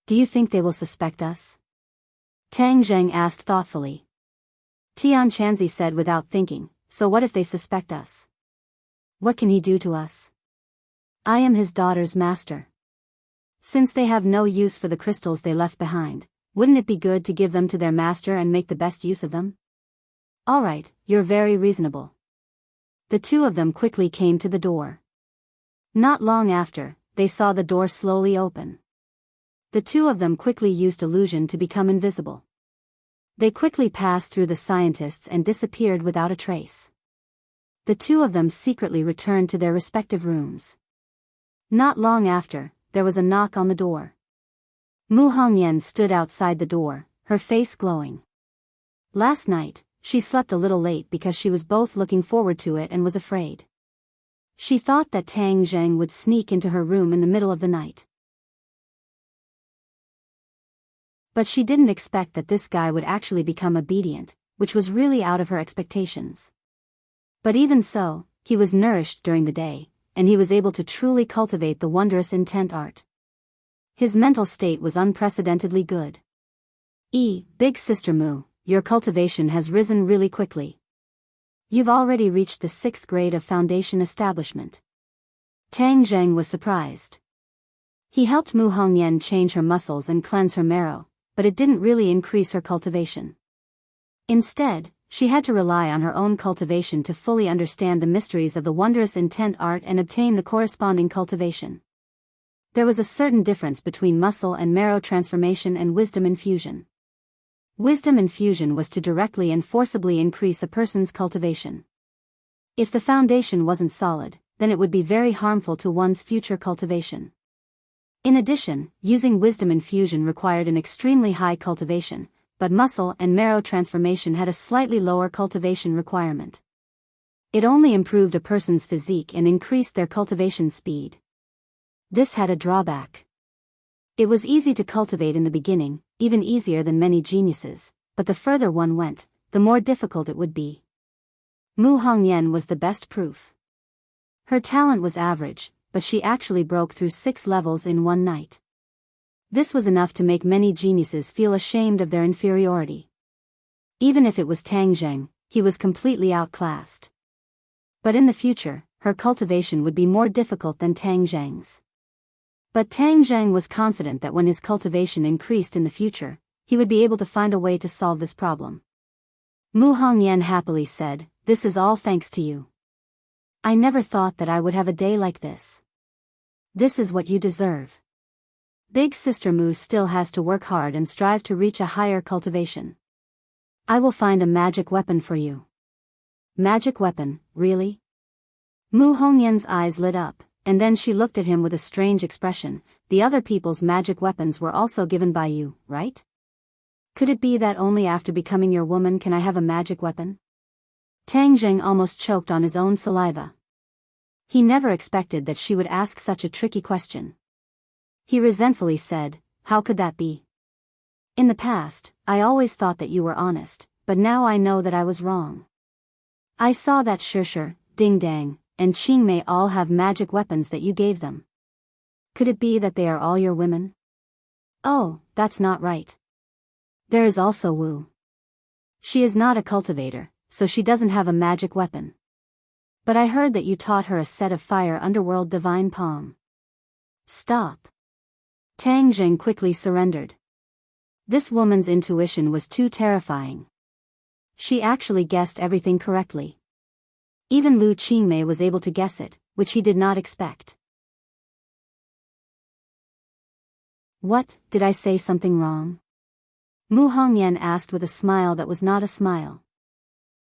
Do you think they will suspect us?" Tang Zheng asked thoughtfully. Tian Chanzi said without thinking, "So what if they suspect us? What can he do to us? I am his daughter's master. Since they have no use for the crystals they left behind, wouldn't it be good to give them to their master and make the best use of them?" "Alright, you're very reasonable." The two of them quickly came to the door. Not long after, they saw the door slowly open. The two of them quickly used illusion to become invisible. They quickly passed through the scientists and disappeared without a trace. The two of them secretly returned to their respective rooms. Not long after, there was a knock on the door. Mu Hongyan stood outside the door, her face glowing. Last night, she slept a little late because she was both looking forward to it and was afraid. She thought that Tang Zheng would sneak into her room in the middle of the night. But she didn't expect that this guy would actually become obedient, which was really out of her expectations. But even so, he was nourished during the day, and he was able to truly cultivate the wondrous intent art. His mental state was unprecedentedly good. Big Sister Mu, your cultivation has risen really quickly. You've already reached the 6th grade of foundation establishment. Tang Zheng was surprised. He helped Mu Hongyan change her muscles and cleanse her marrow, but it didn't really increase her cultivation. Instead, she had to rely on her own cultivation to fully understand the mysteries of the wondrous intent art and obtain the corresponding cultivation. There was a certain difference between muscle and marrow transformation and wisdom infusion. Wisdom infusion was to directly and forcibly increase a person's cultivation. If the foundation wasn't solid, then it would be very harmful to one's future cultivation. In addition, using wisdom infusion required an extremely high cultivation, but muscle and marrow transformation had a slightly lower cultivation requirement. It only improved a person's physique and increased their cultivation speed. This had a drawback. It was easy to cultivate in the beginning, even easier than many geniuses, but the further one went, the more difficult it would be. Mu Hongyan was the best proof. Her talent was average, but she actually broke through 6 levels in one night. This was enough to make many geniuses feel ashamed of their inferiority. Even if it was Tang Zheng, he was completely outclassed. But in the future, her cultivation would be more difficult than Tang Zheng's. But Tang Zheng was confident that when his cultivation increased in the future, he would be able to find a way to solve this problem. Mu Hongyan happily said, "This is all thanks to you. I never thought that I would have a day like this. This is what you deserve." Big Sister Mu still has to work hard and strive to reach a higher cultivation. I will find a magic weapon for you. Magic weapon, really? Mu Hongyan's eyes lit up, and then she looked at him with a strange expression. The other people's magic weapons were also given by you, right? Could it be that only after becoming your woman can I have a magic weapon? Tang Zheng almost choked on his own saliva. He never expected that she would ask such a tricky question. He resentfully said, "How could that be? In the past, I always thought that you were honest, but now I know that I was wrong. I saw that Shishir, Ding Dang, and Qingmei all have magic weapons that you gave them. Could it be that they are all your women? Oh, that's not right. There is also Wu. She is not a cultivator, so she doesn't have a magic weapon. But I heard that you taught her a set of fire underworld divine palm." Stop. Tang Zheng quickly surrendered. This woman's intuition was too terrifying. She actually guessed everything correctly. Even Lu Qingmei was able to guess it, which he did not expect. What, did I say something wrong? Mu Hongyan asked with a smile that was not a smile.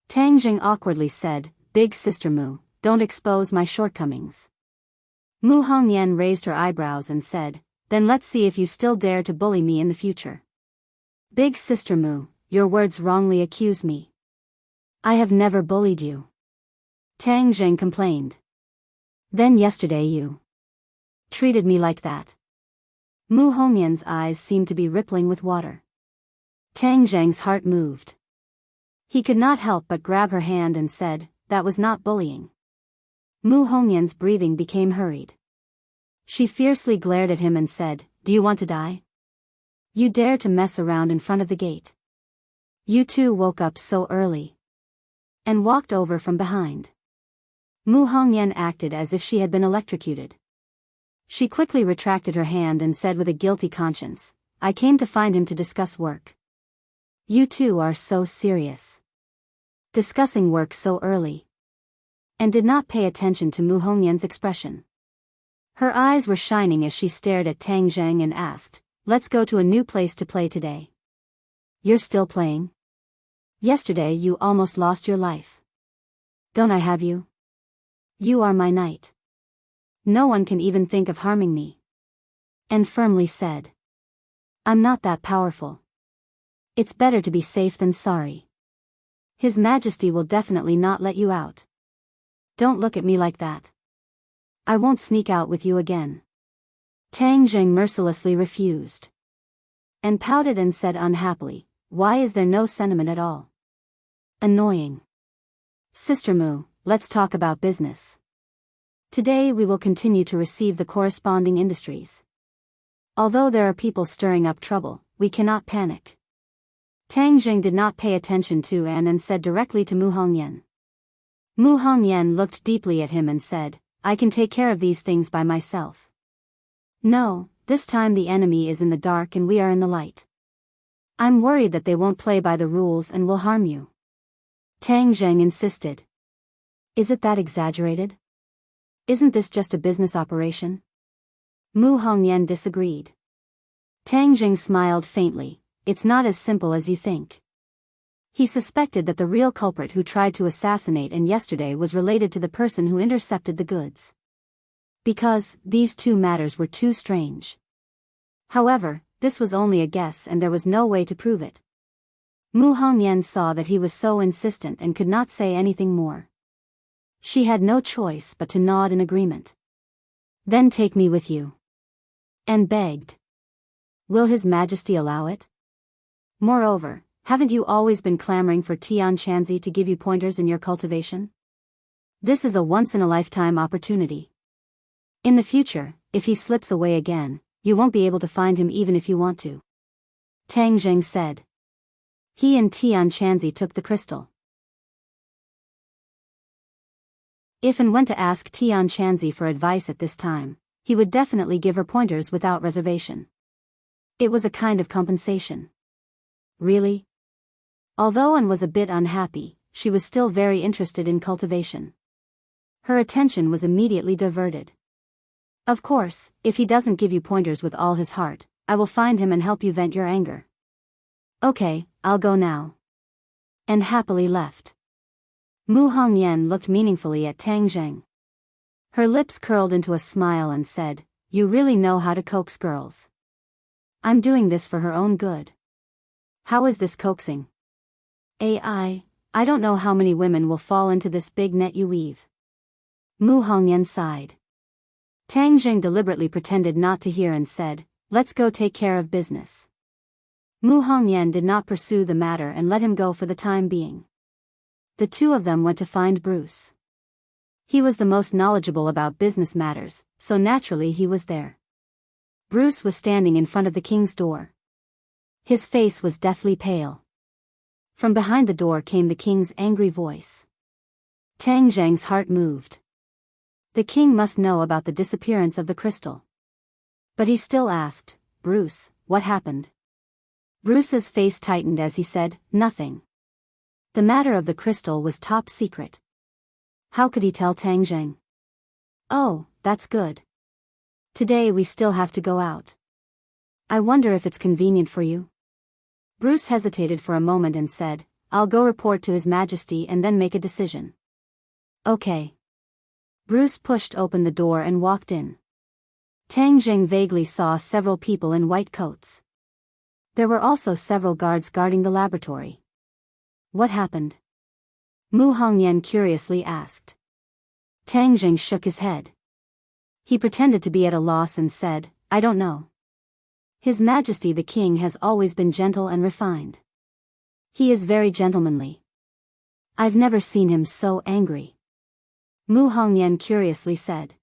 Tang Zheng awkwardly said, "Big Sister Mu, don't expose my shortcomings." Mu Hongyan raised her eyebrows and said, "Then let's see if you still dare to bully me in the future." Big Sister Mu, your words wrongly accuse me. I have never bullied you. Tang Zheng complained. Then yesterday you treated me like that. Mu Hongyan's eyes seemed to be rippling with water. Tang Zheng's heart moved. He could not help but grab her hand and said, "That was not bullying." Mu Hongyan's breathing became hurried. She fiercely glared at him and said, "Do you want to die? You dare to mess around in front of the gate? You too woke up so early." And walked over from behind. Mu Hongyan acted as if she had been electrocuted. She quickly retracted her hand and said with a guilty conscience, "I came to find him to discuss work." You two are so serious. Discussing work so early. And did not pay attention to Mu Hongyan's expression. Her eyes were shining as she stared at Tang Zheng and asked, "Let's go to a new place to play today." You're still playing? Yesterday you almost lost your life. Don't I have you? You are my knight. No one can even think of harming me. And firmly said, "I'm not that powerful. It's better to be safe than sorry. His Majesty will definitely not let you out. Don't look at me like that. I won't sneak out with you again." Tang Zheng mercilessly refused. And pouted and said unhappily, "Why is there no sentiment at all? Annoying. Sister Mu, let's talk about business." Today we will continue to receive the corresponding industries. Although there are people stirring up trouble, we cannot panic. Tang Jing did not pay attention to An and said directly to Mu Hongyan. Mu Hongyan looked deeply at him and said, I can take care of these things by myself. No, this time the enemy is in the dark and we are in the light. I'm worried that they won't play by the rules and will harm you. Tang Zheng insisted. Is it that exaggerated? Isn't this just a business operation? Mu Hongyan disagreed. Tang Jing smiled faintly. It's not as simple as you think. He suspected that the real culprit who tried to assassinate An yesterday was related to the person who intercepted the goods. Because these two matters were too strange. However, this was only a guess and there was no way to prove it. Mu Hongyan saw that he was so insistent and could not say anything more. She had no choice but to nod in agreement. Then take me with you. An begged. Will His Majesty allow it? Moreover, haven't you always been clamoring for Tian Chanzi to give you pointers in your cultivation? This is a once-in-a-lifetime opportunity. In the future, if he slips away again, you won't be able to find him even if you want to. Tang Zheng said. He and Tian Chanzi took the crystal. If An went to ask Tian Chanzi for advice at this time, he would definitely give her pointers without reservation. It was a kind of compensation. Really? Although An was a bit unhappy, she was still very interested in cultivation. Her attention was immediately diverted. Of course, if he doesn't give you pointers with all his heart, I will find him and help you vent your anger. Okay, I'll go now. And happily left. Mu Hongyan looked meaningfully at Tang Zheng. Her lips curled into a smile and said, You really know how to coax girls. I'm doing this for her own good. How is this coaxing? I don't know how many women will fall into this big net you weave. Mu Hongyan sighed. Tang Zheng deliberately pretended not to hear and said, Let's go take care of business. Mu Hongyan did not pursue the matter and let him go for the time being. The two of them went to find Bruce. He was the most knowledgeable about business matters, so naturally he was there. Bruce was standing in front of the king's door. His face was deathly pale. From behind the door came the king's angry voice. Tang Zheng's heart moved. The king must know about the disappearance of the crystal. But he still asked, Bruce, what happened? Bruce's face tightened as he said, Nothing. The matter of the crystal was top secret. How could he tell Tang Zheng? Oh, that's good. Today we still have to go out. I wonder if it's convenient for you. Bruce hesitated for a moment and said, I'll go report to His Majesty and then make a decision. Okay. Bruce pushed open the door and walked in. Tang Zheng vaguely saw several people in white coats. There were also several guards guarding the laboratory. What happened? Mu Hongyan curiously asked. Tang Zheng shook his head. He pretended to be at a loss and said, I don't know. His Majesty the King has always been gentle and refined. He is very gentlemanly. I've never seen him so angry. Mu Hongyan curiously said.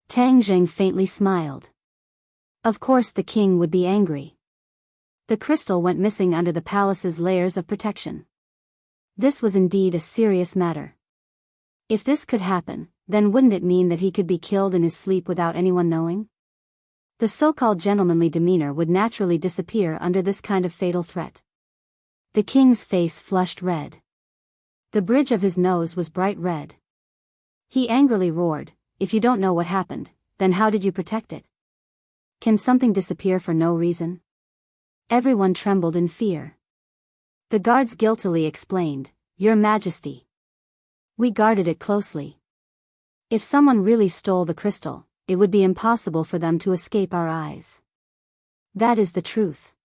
Tang Zheng faintly smiled. Of course the king would be angry. The crystal went missing under the palace's layers of protection. This was indeed a serious matter. If this could happen, then wouldn't it mean that he could be killed in his sleep without anyone knowing? The so-called gentlemanly demeanor would naturally disappear under this kind of fatal threat. The king's face flushed red. The bridge of his nose was bright red. He angrily roared, If you don't know what happened, then how did you protect it? Can something disappear for no reason? Everyone trembled in fear. The guards guiltily explained, Your Majesty. We guarded it closely. If someone really stole the crystal, it would be impossible for them to escape our eyes. That is the truth.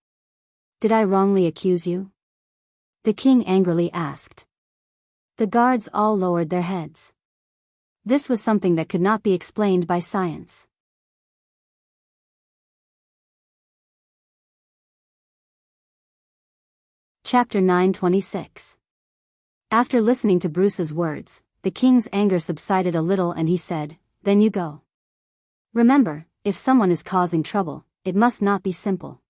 Did I wrongly accuse you? The king angrily asked. The guards all lowered their heads. This was something that could not be explained by science. Chapter 926. After listening to Bruce's words, the king's anger subsided a little and he said, then you go. Remember, if someone is causing trouble, it must not be simple.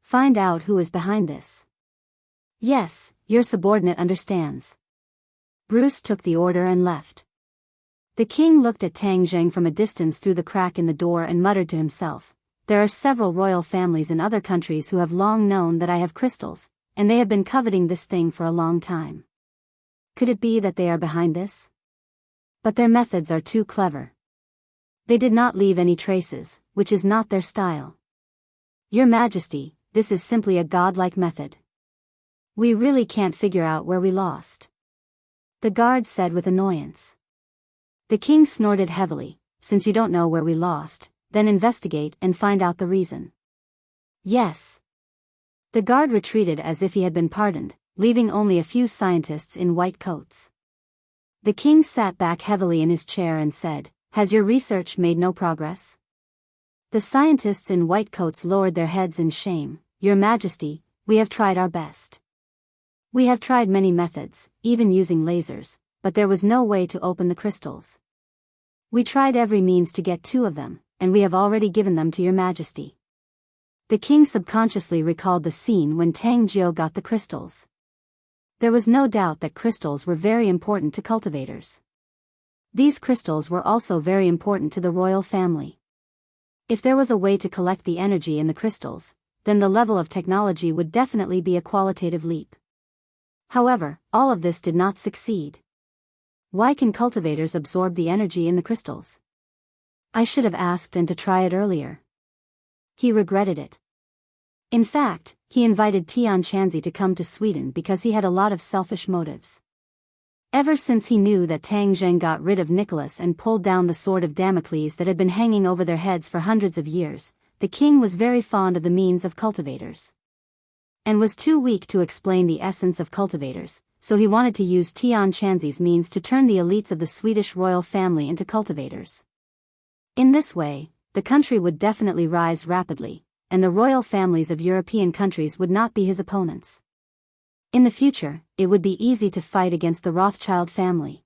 Find out who is behind this. Yes, your subordinate understands. Bruce took the order and left. The king looked at Tang Zheng from a distance through the crack in the door and muttered to himself, "There are several royal families in other countries who have long known that I have crystals, and they have been coveting this thing for a long time. Could it be that they are behind this? But their methods are too clever. They did not leave any traces, which is not their style. Your Majesty, this is simply a godlike method. We really can't figure out where we lost," the guard said with annoyance. The king snorted heavily. "Since you don't know where we lost, then investigate and find out the reason." "Yes." The guard retreated as if he had been pardoned, leaving only a few scientists in white coats. The king sat back heavily in his chair and said, "Has your research made no progress?" The scientists in white coats lowered their heads in shame. "Your Majesty, we have tried our best. We have tried many methods, even using lasers, but there was no way to open the crystals. We tried every means to get 2 of them, and we have already given them to your Majesty." The king subconsciously recalled the scene when Tang Jiu got the crystals. There was no doubt that crystals were very important to cultivators. These crystals were also very important to the royal family. If there was a way to collect the energy in the crystals, then the level of technology would definitely be a qualitative leap. However, all of this did not succeed. Why can cultivators absorb the energy in the crystals? I should have asked and to try it earlier. He regretted it. In fact, he invited Tian Chanzi to come to Sweden because he had a lot of selfish motives. Ever since he knew that Tang Zheng got rid of Nicholas and pulled down the sword of Damocles that had been hanging over their heads for hundreds of years, the king was very fond of the means of cultivators. And was too weak to explain the essence of cultivators, so he wanted to use Tian Chanzi's means to turn the elites of the Swedish royal family into cultivators. In this way, the country would definitely rise rapidly, and the royal families of European countries would not be his opponents. In the future, it would be easy to fight against the Rothschild family.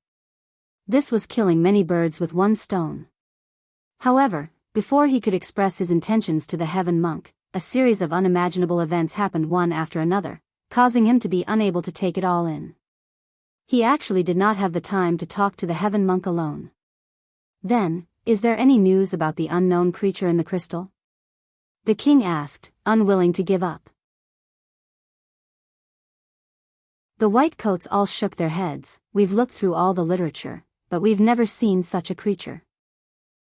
This was killing many birds with one stone. However, before he could express his intentions to the heaven monk, a series of unimaginable events happened one after another, causing him to be unable to take it all in. He actually did not have the time to talk to the heaven monk alone. Then, "Is there any news about the unknown creature in the crystal?" the king asked, unwilling to give up. The white coats all shook their heads. "We've looked through all the literature, but we've never seen such a creature.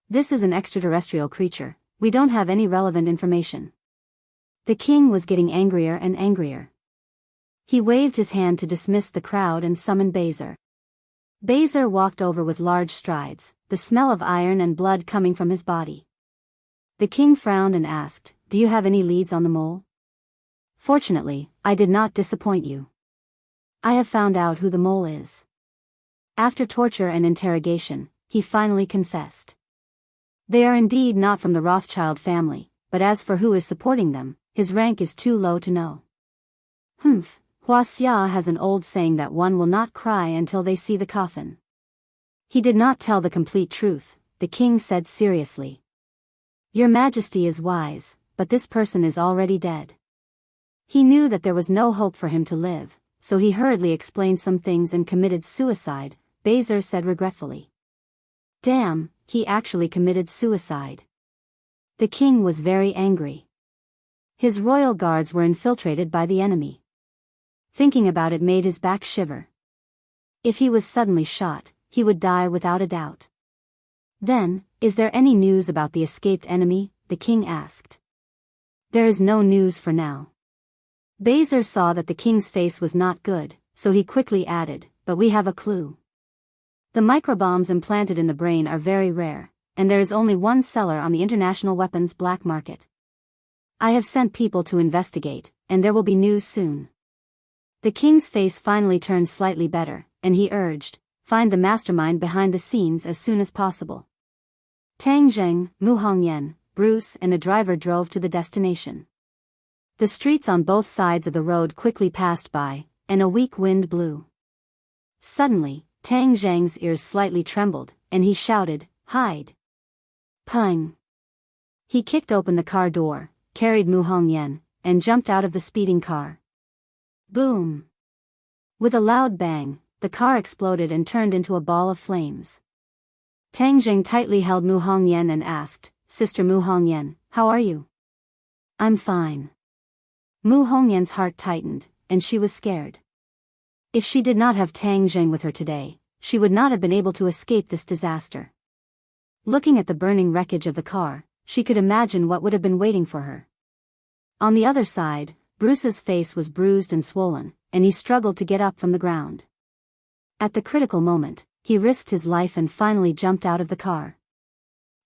This is an extraterrestrial creature. We don't have any relevant information." The king was getting angrier and angrier. He waved his hand to dismiss the crowd and summoned Bezer. Bezer walked over with large strides, the smell of iron and blood coming from his body. The king frowned and asked, "Do you have any leads on the mole?" "Fortunately, I did not disappoint you. I have found out who the mole is." After torture and interrogation, he finally confessed. They are indeed not from the Rothschild family, but as for who is supporting them, his rank is too low to know. "Humph, Huaxia has an old saying that one will not cry until they see the coffin." He did not tell the complete truth, the king said seriously. "Your Majesty is wise, but this person is already dead." He knew that there was no hope for him to live, so he hurriedly explained some things and committed suicide, Bezer said regretfully. "Damn, he actually committed suicide." The king was very angry. His royal guards were infiltrated by the enemy. Thinking about it made his back shiver. If he was suddenly shot, he would die without a doubt. Then, "Is there any news about the escaped enemy?" the king asked. "There is no news for now." Bezer saw that the king's face was not good, so he quickly added, "But we have a clue. The microbombs implanted in the brain are very rare, and there is only one seller on the international weapons black market. I have sent people to investigate, and there will be news soon." The king's face finally turned slightly better, and he urged, "Find the mastermind behind the scenes as soon as possible." Tang Zheng, Mu Hongyan, Bruce and a driver drove to the destination. The streets on both sides of the road quickly passed by, and a weak wind blew. Suddenly, Tang Zheng's ears slightly trembled, and he shouted, hide. Pung. He kicked open the car door, carried Mu Hongyan, and jumped out of the speeding car. Boom. With a loud bang, the car exploded and turned into a ball of flames. Tang Jing tightly held Mu Hongyan and asked, "Sister Mu Hongyan, how are you?" "I'm fine." Mu Hongyan's heart tightened, and she was scared. If she did not have Tang Jing with her today, she would not have been able to escape this disaster. Looking at the burning wreckage of the car, she could imagine what would have been waiting for her. On the other side, Bruce's face was bruised and swollen, and he struggled to get up from the ground. At the critical moment, he risked his life and finally jumped out of the car.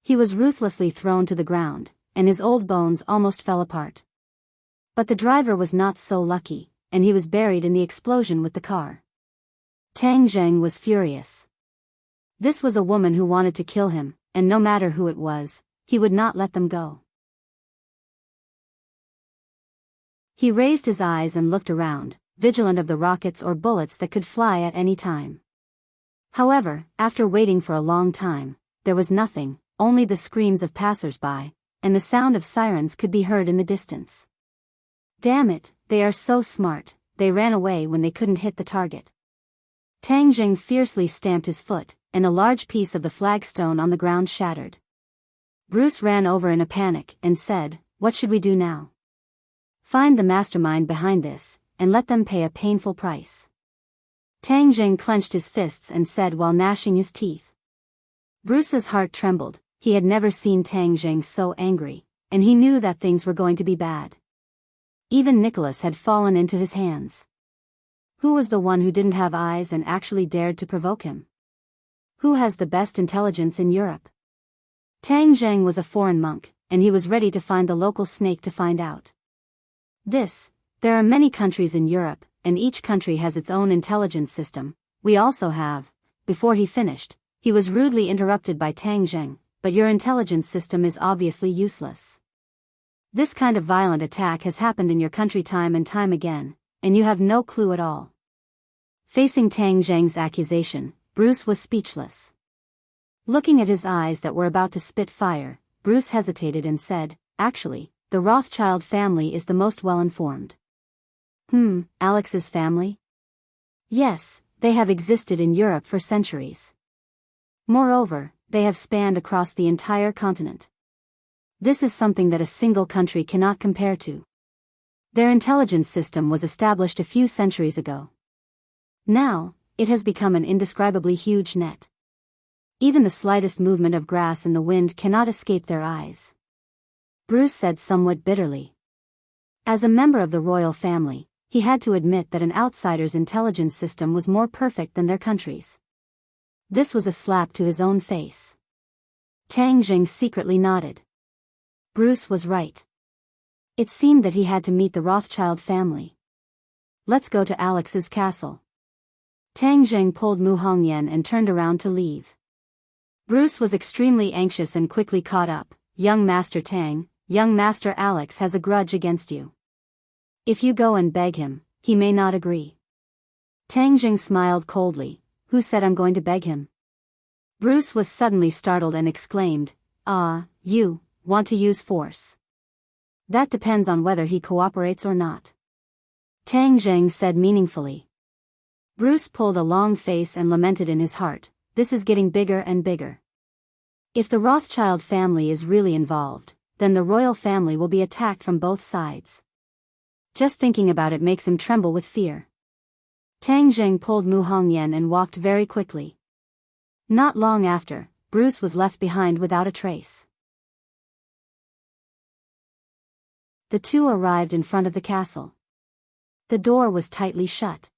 He was ruthlessly thrown to the ground, and his old bones almost fell apart. But the driver was not so lucky, and he was buried in the explosion with the car. Tang Zheng was furious. This was a woman who wanted to kill him, and no matter who it was, he would not let them go. He raised his eyes and looked around, vigilant of the rockets or bullets that could fly at any time. However, after waiting for a long time, there was nothing, only the screams of passers-by, and the sound of sirens could be heard in the distance. Damn it, they are so smart, they ran away when they couldn't hit the target. Tang Jing fiercely stamped his foot, and a large piece of the flagstone on the ground shattered. Bruce ran over in a panic and said, "What should we do now?" "Find the mastermind behind this, and let them pay a painful price." Tang Jing clenched his fists and said while gnashing his teeth. Bruce's heart trembled. He had never seen Tang Jing so angry, and he knew that things were going to be bad. Even Nicholas had fallen into his hands. Who was the one who didn't have eyes and actually dared to provoke him? Who has the best intelligence in Europe? Tang Zheng was a foreign monk, and he was ready to find the local snake to find out. There are many countries in Europe, and each country has its own intelligence system. We also have. Before he finished, he was rudely interrupted by Tang Zheng, "But your intelligence system is obviously useless. This kind of violent attack has happened in your country time and time again, and you have no clue at all." Facing Tang Zheng's accusation, Bruce was speechless. Looking at his eyes that were about to spit fire, Bruce hesitated and said, "Actually, the Rothschild family is the most well-informed." Alex's family? Yes, they have existed in Europe for centuries. Moreover, they have spanned across the entire continent. This is something that a single country cannot compare to. Their intelligence system was established a few centuries ago. Now, it has become an indescribably huge net. Even the slightest movement of grass in the wind cannot escape their eyes. Bruce said somewhat bitterly. As a member of the royal family, he had to admit that an outsider's intelligence system was more perfect than their country's. This was a slap to his own face. Tang Jing secretly nodded. Bruce was right. It seemed that he had to meet the Rothschild family. "Let's go to Alex's castle." Tang Jing pulled Mu Hongyan and turned around to leave. Bruce was extremely anxious and quickly caught up. "Young Master Tang, young Master Alex has a grudge against you. If you go and beg him, he may not agree." Tang Jing smiled coldly. "Who said I'm going to beg him?" Bruce was suddenly startled and exclaimed, You want to use force? That depends on whether he cooperates or not." Tang Jing said meaningfully. Bruce pulled a long face and lamented in his heart, "This is getting bigger and bigger. If the Rothschild family is really involved, then the royal family will be attacked from both sides. Just thinking about it makes him tremble with fear." Tang Jing pulled Mu Hongyan and walked very quickly. Not long after, Bruce was left behind without a trace. The two arrived in front of the castle. The door was tightly shut.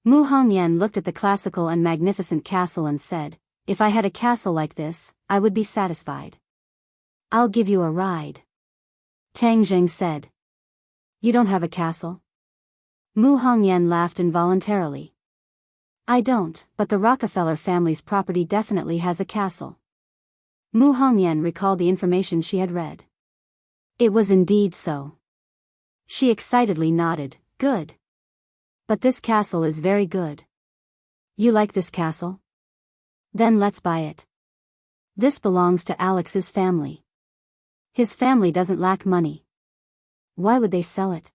Mu Hongyan looked at the classical and magnificent castle and said, "If I had a castle like this, I would be satisfied." "I'll give you a ride." Tang Jing said. "You don't have a castle?" Mu Hongyan laughed involuntarily. "I don't, but the Rockefeller family's property definitely has a castle." Mu Hongyan recalled the information she had read. It was indeed so. She excitedly nodded, "Good. But this castle is very good." "You like this castle? Then let's buy it." This belongs to Alex's family. His family doesn't lack money. Why would they sell it?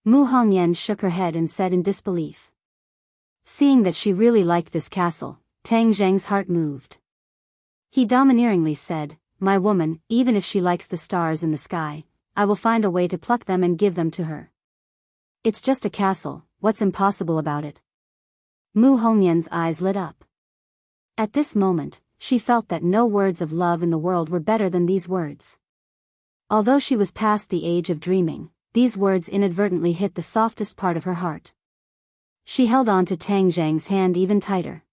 Mu Hongyan shook her head and said in disbelief. Seeing that she really liked this castle, Tang Zheng's heart moved. He domineeringly said, "My woman, even if she likes the stars in the sky, I will find a way to pluck them and give them to her. It's just a castle, what's impossible about it?" Mu Hongyan's eyes lit up. At this moment, she felt that no words of love in the world were better than these words. Although she was past the age of dreaming, these words inadvertently hit the softest part of her heart. She held on to Tang Zheng's hand even tighter.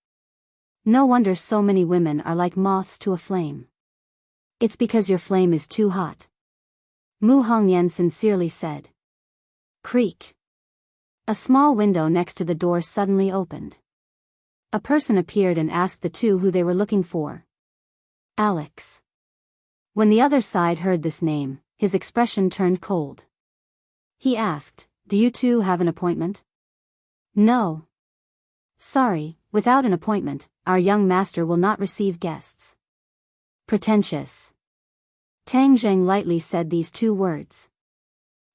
No wonder so many women are like moths to a flame. It's because your flame is too hot. Mu Hongyan sincerely said. Creak. A small window next to the door suddenly opened. A person appeared and asked the two who they were looking for. Alex. When the other side heard this name, his expression turned cold. He asked, "Do you two have an appointment?" "No. Sorry, without an appointment, our young master will not receive guests." Pretentious. Tang Zheng lightly said these two words.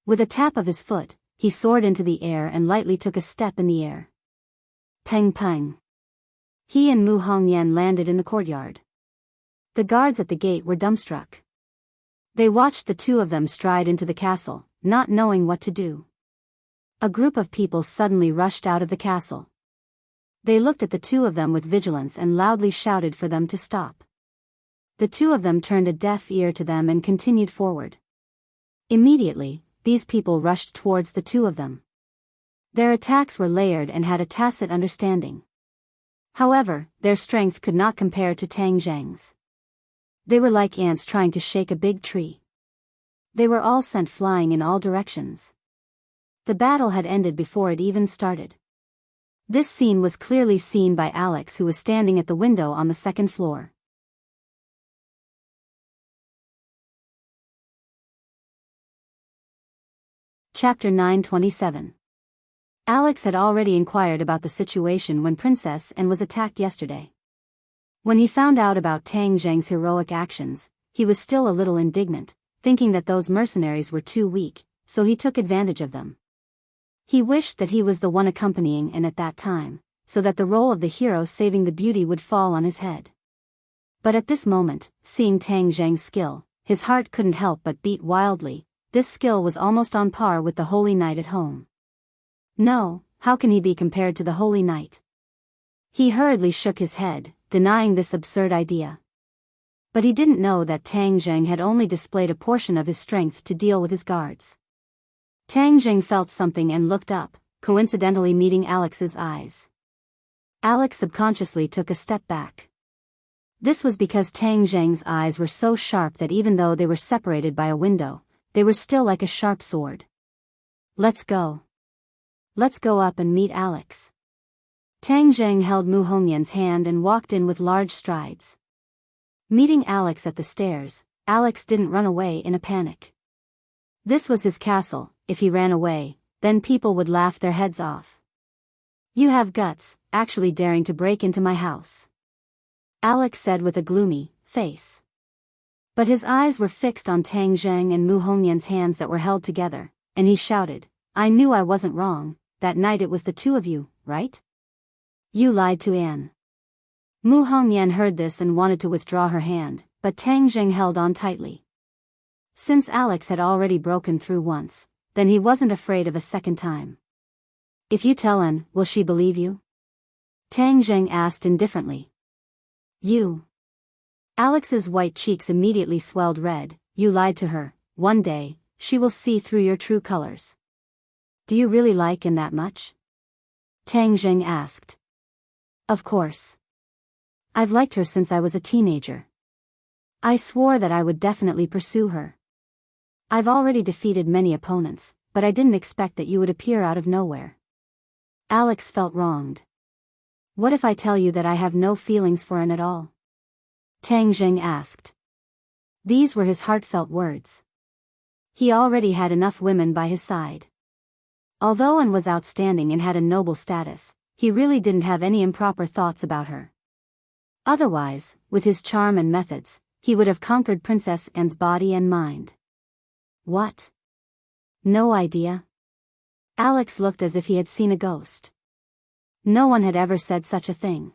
With a tap of his foot, he soared into the air and lightly took a step in the air. Peng peng. He and Mu Hongyan landed in the courtyard. The guards at the gate were dumbstruck. They watched the two of them stride into the castle, not knowing what to do. A group of people suddenly rushed out of the castle. They looked at the two of them with vigilance and loudly shouted for them to stop. The two of them turned a deaf ear to them and continued forward. Immediately, these people rushed towards the two of them. Their attacks were layered and had a tacit understanding. However, their strength could not compare to Tang Zheng's. They were like ants trying to shake a big tree. They were all sent flying in all directions. The battle had ended before it even started. This scene was clearly seen by Alex, who was standing at the window on the second floor. Chapter 927. Alex had already inquired about the situation when Princess Anne was attacked yesterday. When he found out about Tang Zheng's heroic actions, he was still a little indignant, thinking that those mercenaries were too weak, so he took advantage of them. He wished that he was the one accompanying Anne at that time, so that the role of the hero saving the beauty would fall on his head. But at this moment, seeing Tang Zheng's skill, his heart couldn't help but beat wildly. This skill was almost on par with the Holy Knight at home. No, how can he be compared to the Holy Knight? He hurriedly shook his head, denying this absurd idea. But he didn't know that Tang Zheng had only displayed a portion of his strength to deal with his guards. Tang Zheng felt something and looked up, coincidentally meeting Alex's eyes. Alex subconsciously took a step back. This was because Tang Zheng's eyes were so sharp that even though they were separated by a window, they were still like a sharp sword. Let's go. Let's go up and meet Alex. Tang Zheng held Mu Hongyan's hand and walked in with large strides. Meeting Alex at the stairs, Alex didn't run away in a panic. This was his castle. If he ran away, then people would laugh their heads off. "You have guts, actually daring to break into my house," Alex said with a gloomy face. But his eyes were fixed on Tang Zheng and Mu Hongyan's hands that were held together, and he shouted, "I knew I wasn't wrong. That night it was the two of you, right? You lied to Anne." Mu Hongyan heard this and wanted to withdraw her hand, but Tang Zheng held on tightly. Since Alex had already broken through once, then he wasn't afraid of a second time. "If you tell Anne, will she believe you?" Tang Zheng asked indifferently. "You." Alex's white cheeks immediately swelled red. "You lied to her. One day, she will see through your true colors." "Do you really like Anne that much?" Tang Zheng asked. "Of course. I've liked her since I was a teenager. I swore that I would definitely pursue her. I've already defeated many opponents, but I didn't expect that you would appear out of nowhere." Alex felt wronged. "What if I tell you that I have no feelings for Anne at all?" Tang Zheng asked. These were his heartfelt words. He already had enough women by his side. Although Anne was outstanding and had a noble status, he really didn't have any improper thoughts about her. Otherwise, with his charm and methods, he would have conquered Princess Anne's body and mind. What? No idea? Alex looked as if he had seen a ghost. No one had ever said such a thing.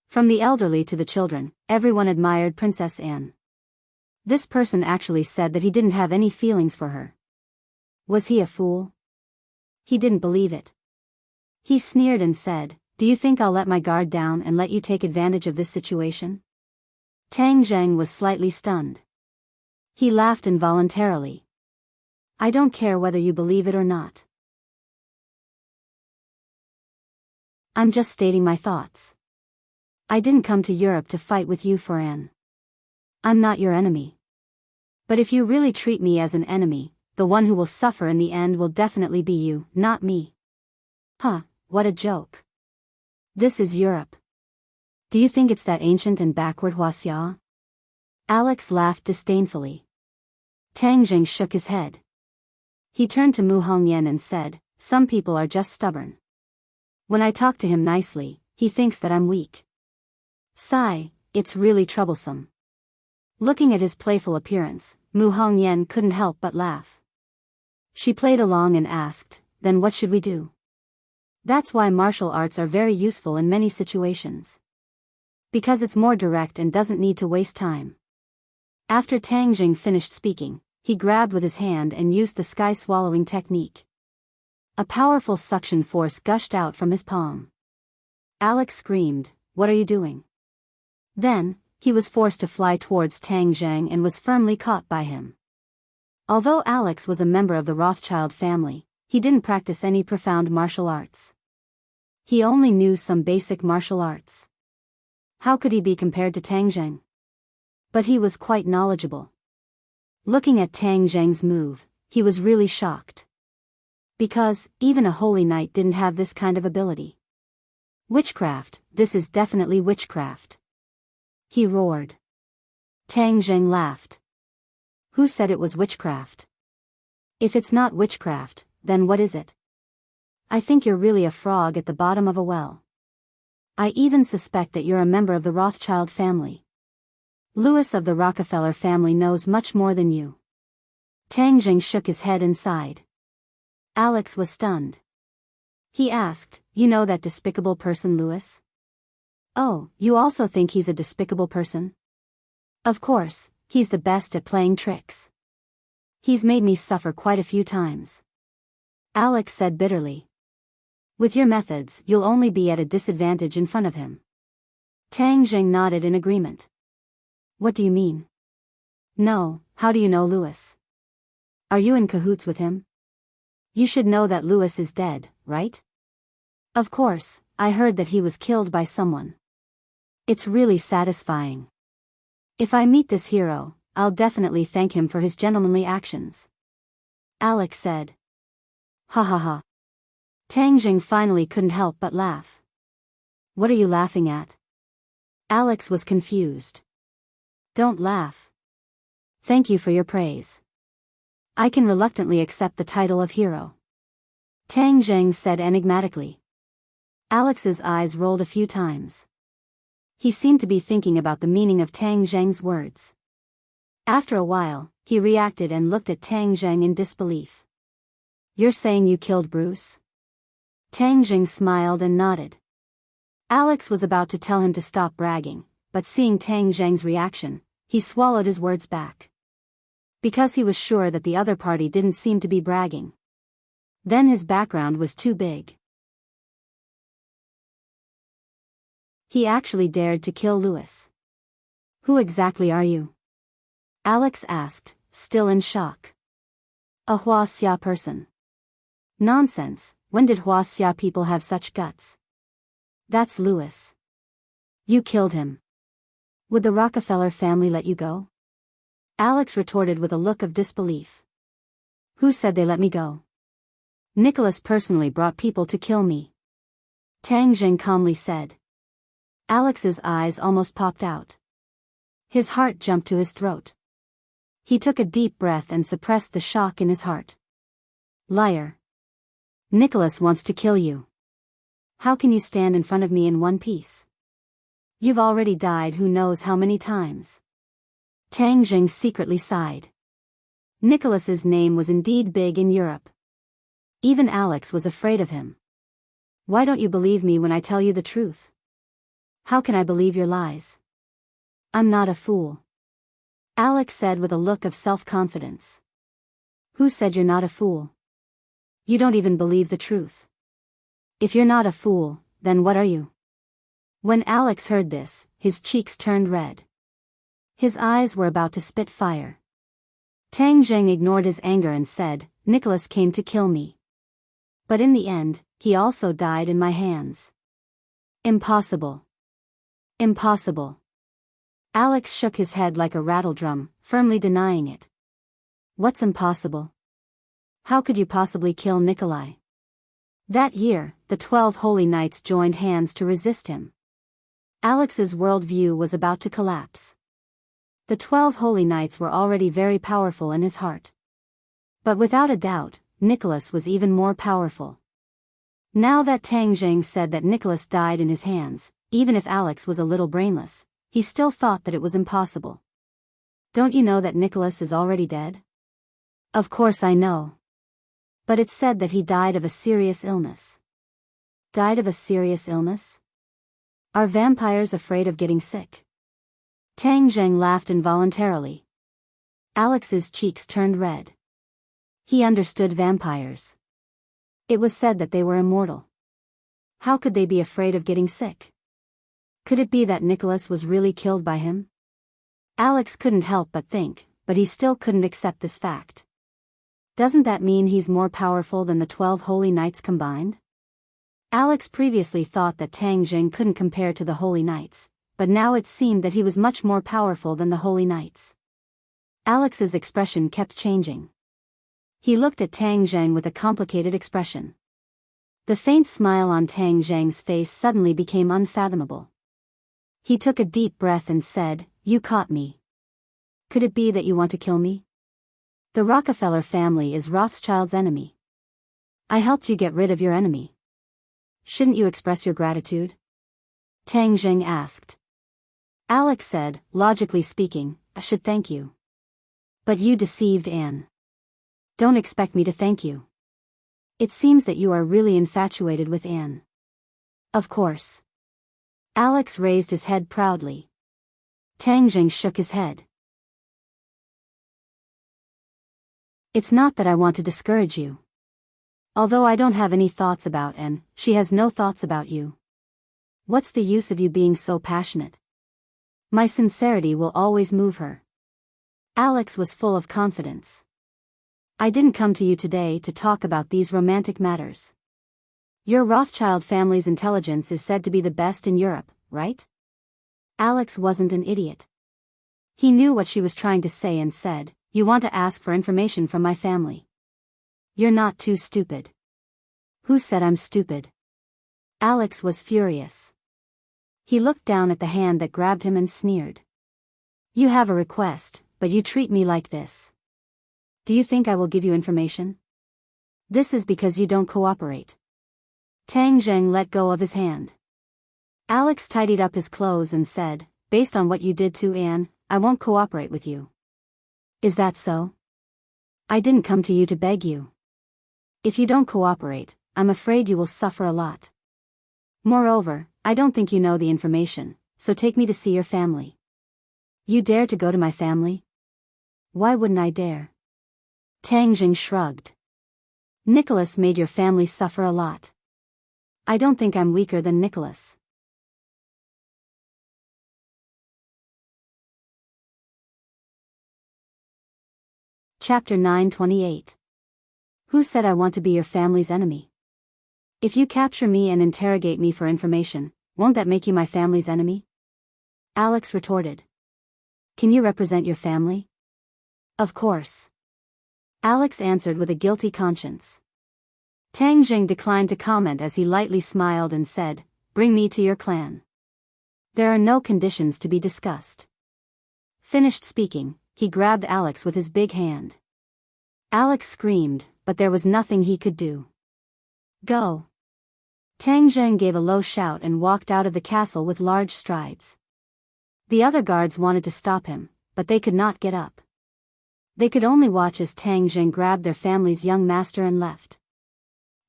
From the elderly to the children, everyone admired Princess Anne. This person actually said that he didn't have any feelings for her. Was he a fool? He didn't believe it. He sneered and said, "Do you think I'll let my guard down and let you take advantage of this situation?" Tang Zheng was slightly stunned. He laughed involuntarily. "I don't care whether you believe it or not. I'm just stating my thoughts. I didn't come to Europe to fight with you for Anne. I'm not your enemy. But if you really treat me as an enemy, the one who will suffer in the end will definitely be you, not me." Huh, what a joke. This is Europe. Do you think it's that ancient and backward, Huaxia? Alex laughed disdainfully. Tang Jing shook his head. He turned to Mu Hongyan and said, "Some people are just stubborn. When I talk to him nicely, he thinks that I'm weak. Sigh, it's really troublesome." Looking at his playful appearance, Mu Hongyan couldn't help but laugh. She played along and asked, "Then what should we do?" That's why martial arts are very useful in many situations. Because it's more direct and doesn't need to waste time. After Tang Jing finished speaking, he grabbed with his hand and used the sky-swallowing technique. A powerful suction force gushed out from his palm. Alex screamed, "What are you doing?" Then, he was forced to fly towards Tang Zhang and was firmly caught by him. Although Alex was a member of the Rothschild family, he didn't practice any profound martial arts. He only knew some basic martial arts. How could he be compared to Tang Zheng? But he was quite knowledgeable. Looking at Tang Zheng's move, he was really shocked. Because, even a holy knight didn't have this kind of ability. Witchcraft, this is definitely witchcraft. He roared. Tang Zheng laughed. Who said it was witchcraft? If it's not witchcraft, then what is it? I think you're really a frog at the bottom of a well. I even suspect that you're a member of the Rothschild family. Louis of the Rockefeller family knows much more than you. Tang Jing shook his head and sighed. Alex was stunned. He asked, "You know that despicable person Louis?" "Oh, you also think he's a despicable person?" "Of course, he's the best at playing tricks. He's made me suffer quite a few times." Alex said bitterly. "With your methods, you'll only be at a disadvantage in front of him." Tang Jing nodded in agreement. "What do you mean?" "No, how do you know Louis? Are you in cahoots with him? You should know that Louis is dead, right?" "Of course, I heard that he was killed by someone. It's really satisfying. If I meet this hero, I'll definitely thank him for his gentlemanly actions." Alex said. "Ha ha ha." Tang Jing finally couldn't help but laugh. "What are you laughing at?" Alex was confused. "Don't laugh. Thank you for your praise. I can reluctantly accept the title of hero," Tang Jing said enigmatically. Alex's eyes rolled a few times. He seemed to be thinking about the meaning of Tang Zheng's words. After a while, he reacted and looked at Tang Zheng in disbelief. "You're saying you killed Bruce?" Tang Jing smiled and nodded. Alex was about to tell him to stop bragging, but seeing Tang Zheng's reaction, he swallowed his words back. Because he was sure that the other party didn't seem to be bragging. Then his background was too big. He actually dared to kill Louis. "Who exactly are you?" Alex asked, still in shock. "A Huaxia person." "Nonsense, when did Huaxia people have such guts?" "That's Louis. You killed him. Would the Rockefeller family let you go?" Alex retorted with a look of disbelief. "Who said they let me go? Nicholas personally brought people to kill me," Tang Jing calmly said. Alex's eyes almost popped out. His heart jumped to his throat. He took a deep breath and suppressed the shock in his heart. "Liar. Nicholas wants to kill you. How can you stand in front of me in one piece? You've already died who knows how many times. Tang Jing secretly sighed. Nicholas's name was indeed big in Europe. Even Alex was afraid of him. Why don't you believe me when I tell you the truth? How can I believe your lies? I'm not a fool. Alex said with a look of self-confidence. Who said you're not a fool? You don't even believe the truth. If you're not a fool, then what are you? When Alex heard this, his cheeks turned red. His eyes were about to spit fire. Tang Jing ignored his anger and said, Nicholas came to kill me. But in the end, he also died in my hands. Impossible. Impossible. Alex shook his head like a rattledrum, firmly denying it. What's impossible? How could you possibly kill Nikolai? That year, the 12 holy knights joined hands to resist him. Alex's worldview was about to collapse. The 12 holy knights were already very powerful in his heart. But without a doubt, Nicholas was even more powerful. Now that Tang Jing said that Nicholas died in his hands, even if Alex was a little brainless, he still thought that it was impossible. Don't you know that Nicholas is already dead? Of course I know. But it's said that he died of a serious illness. Died of a serious illness? Are vampires afraid of getting sick? Tang Jing laughed involuntarily. Alex's cheeks turned red. He understood vampires. It was said that they were immortal. How could they be afraid of getting sick? Could it be that Nicholas was really killed by him? Alex couldn't help but think, but he still couldn't accept this fact. Doesn't that mean he's more powerful than the 12 holy knights combined? Alex previously thought that Tang Jing couldn't compare to the holy knights, but now it seemed that he was much more powerful than the holy knights. Alex's expression kept changing. He looked at Tang Jing with a complicated expression. The faint smile on Tang Jing's face suddenly became unfathomable. He took a deep breath and said, You caught me. Could it be that you want to kill me? The Rockefeller family is Rothschild's enemy. I helped you get rid of your enemy. Shouldn't you express your gratitude? Tang Jing asked. Alex said, logically speaking, I should thank you. But you deceived Anne. Don't expect me to thank you. It seems that you are really infatuated with Anne. Of course. Alex raised his head proudly. Tang Jing shook his head. It's not that I want to discourage you. Although I don't have any thoughts about Anne, she has no thoughts about you. What's the use of you being so passionate? My sincerity will always move her. Alex was full of confidence. I didn't come to you today to talk about these romantic matters. Your Rothschild family's intelligence is said to be the best in Europe, right? Alex wasn't an idiot. He knew what she was trying to say and said, You want to ask for information from my family. You're not too stupid. Who said I'm stupid? Alex was furious. He looked down at the hand that grabbed him and sneered. You have a request, but you treat me like this. Do you think I will give you information? This is because you don't cooperate. Tang Jing let go of his hand. Alex tidied up his clothes and said, Based on what you did to Anne, I won't cooperate with you. Is that so? I didn't come to you to beg you. If you don't cooperate, I'm afraid you will suffer a lot. Moreover, I don't think you know the information, so take me to see your family. You dare to go to my family? Why wouldn't I dare? Tang Jing shrugged. Nicholas made your family suffer a lot. I don't think I'm weaker than Nicholas. Chapter 928. Who said I want to be your family's enemy? If you capture me and interrogate me for information, won't that make you my family's enemy? Alex retorted. Can you represent your family? Of course. Alex answered with a guilty conscience. Tang Jing declined to comment as he lightly smiled and said, Bring me to your clan. There are no conditions to be discussed. Finished speaking, he grabbed Alex with his big hand. Alex screamed, but there was nothing he could do. Go. Tang Zheng gave a low shout and walked out of the castle with large strides. The other guards wanted to stop him, but they could not get up. They could only watch as Tang Zheng grabbed their family's young master and left.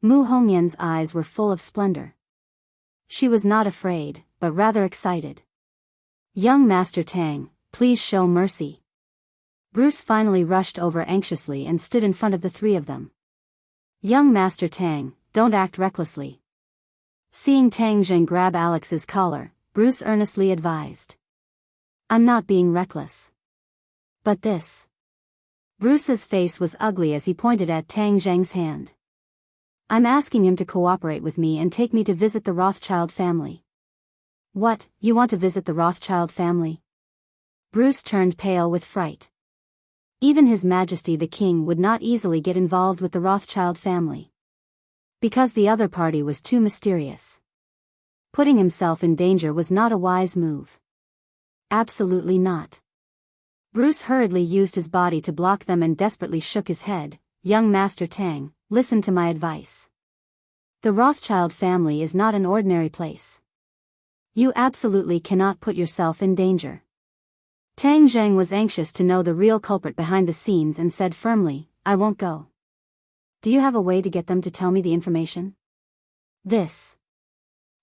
Mu Hongyan's eyes were full of splendor. She was not afraid, but rather excited. "Young Master Tang, please show mercy." Bruce finally rushed over anxiously and stood in front of the three of them. "Young Master Tang, don't act recklessly." Seeing Tang Zheng grab Alex's collar, Bruce earnestly advised. "I'm not being reckless. But this." Bruce's face was ugly as he pointed at Tang Zheng's hand. "I'm asking him to cooperate with me and take me to visit the Rothschild family." "What, you want to visit the Rothschild family?" Bruce turned pale with fright. Even His Majesty the King would not easily get involved with the Rothschild family. Because the other party was too mysterious. Putting himself in danger was not a wise move. Absolutely not. Bruce hurriedly used his body to block them and desperately shook his head. "Young Master Tang, listen to my advice. The Rothschild family is not an ordinary place. You absolutely cannot put yourself in danger." Tang Zheng was anxious to know the real culprit behind the scenes and said firmly, "I won't go." "Do you have a way to get them to tell me the information?" "This.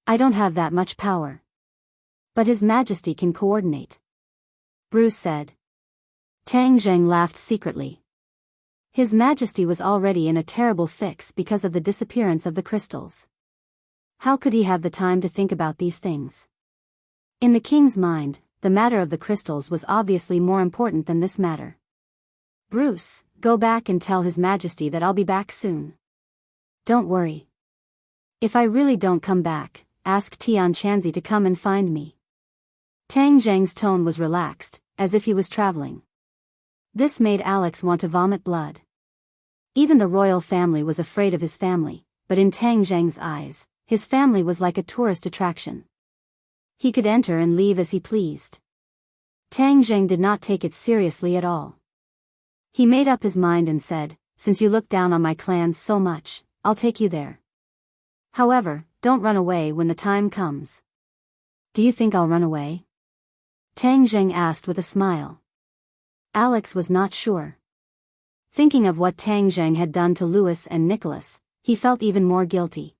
I don't have that much power. But His Majesty can coordinate," Bruce said. Tang Zheng laughed secretly. His Majesty was already in a terrible fix because of the disappearance of the crystals. How could he have the time to think about these things? In the king's mind, the matter of the crystals was obviously more important than this matter. "Bruce, go back and tell His Majesty that I'll be back soon. Don't worry. If I really don't come back, ask Tian Chanzi to come and find me." Tang Zheng's tone was relaxed, as if he was traveling. This made Alex want to vomit blood. Even the royal family was afraid of his family, but in Tang Zheng's eyes, his family was like a tourist attraction. He could enter and leave as he pleased. Tang Zheng did not take it seriously at all. He made up his mind and said, "Since you look down on my clans so much, I'll take you there. However, don't run away when the time comes." "Do you think I'll run away?" Tang Zheng asked with a smile. Alex was not sure. Thinking of what Tang Zheng had done to Louis and Nicholas, he felt even more guilty.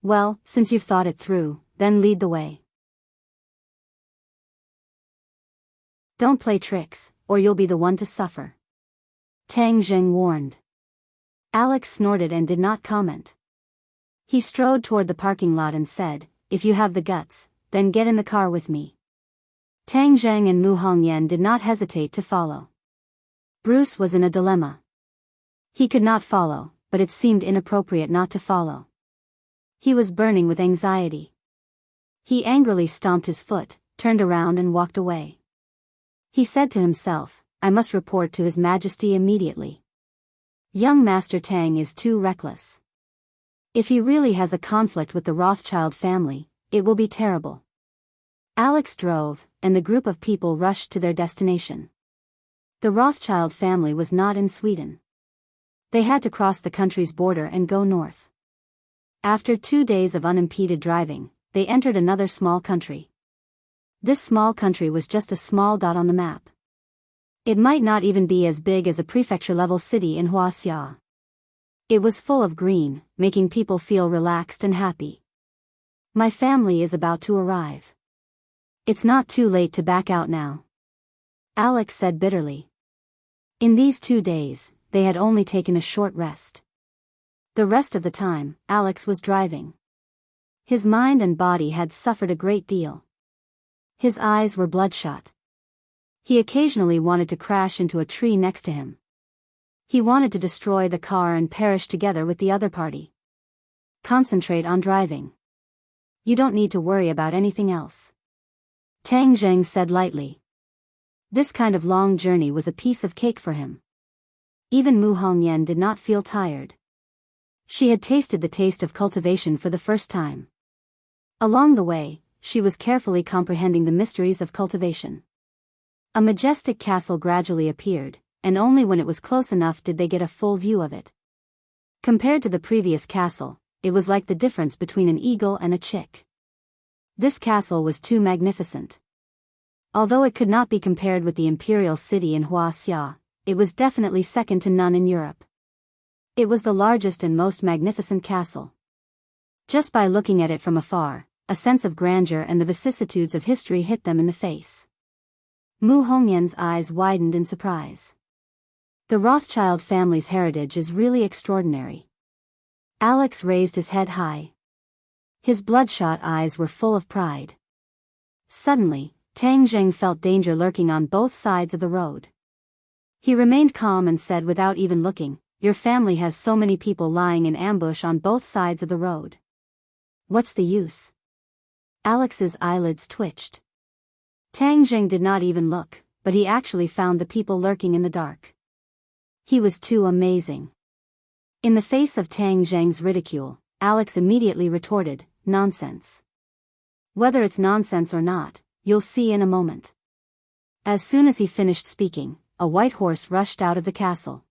"Well, since you've thought it through, then lead the way. Don't play tricks, or you'll be the one to suffer," Tang Zheng warned. Alex snorted and did not comment. He strode toward the parking lot and said, "If you have the guts, then get in the car with me." Tang Zheng and Mu Hongyan did not hesitate to follow. Bruce was in a dilemma. He could not follow, but it seemed inappropriate not to follow. He was burning with anxiety. He angrily stomped his foot, turned around and walked away. He said to himself, "I must report to His Majesty immediately. Young Master Tang is too reckless. If he really has a conflict with the Rothschild family, it will be terrible." Alex drove, and the group of people rushed to their destination. The Rothschild family was not in Sweden. They had to cross the country's border and go north. After 2 days of unimpeded driving, they entered another small country. This small country was just a small dot on the map. It might not even be as big as a prefecture-level city in Huaxia. It was full of green, making people feel relaxed and happy. "My family is about to arrive. It's not too late to back out now," Alex said bitterly. In these 2 days, they had only taken a short rest. The rest of the time, Alex was driving. His mind and body had suffered a great deal. His eyes were bloodshot. He occasionally wanted to crash into a tree next to him. He wanted to destroy the car and perish together with the other party. "Concentrate on driving. You don't need to worry about anything else," Tang Zheng said lightly. This kind of long journey was a piece of cake for him. Even Mu Hongyan did not feel tired. She had tasted the taste of cultivation for the first time. Along the way, she was carefully comprehending the mysteries of cultivation. A majestic castle gradually appeared, and only when it was close enough did they get a full view of it. Compared to the previous castle, it was like the difference between an eagle and a chick. This castle was too magnificent. Although it could not be compared with the imperial city in Huaxia, it was definitely second to none in Europe. It was the largest and most magnificent castle. Just by looking at it from afar, a sense of grandeur and the vicissitudes of history hit them in the face. Mu Hongyan's eyes widened in surprise. The Rothschild family's heritage is really extraordinary. Alex raised his head high. His bloodshot eyes were full of pride. Suddenly, Tang Zheng felt danger lurking on both sides of the road. He remained calm and said without even looking, "Your family has so many people lying in ambush on both sides of the road. What's the use?" Alex's eyelids twitched. Tang Zheng did not even look, but he actually found the people lurking in the dark. He was too amazing. In the face of Tang Zheng's ridicule, Alex immediately retorted, "Nonsense. Whether it's nonsense or not, you'll see in a moment." As soon as he finished speaking, a white horse rushed out of the castle.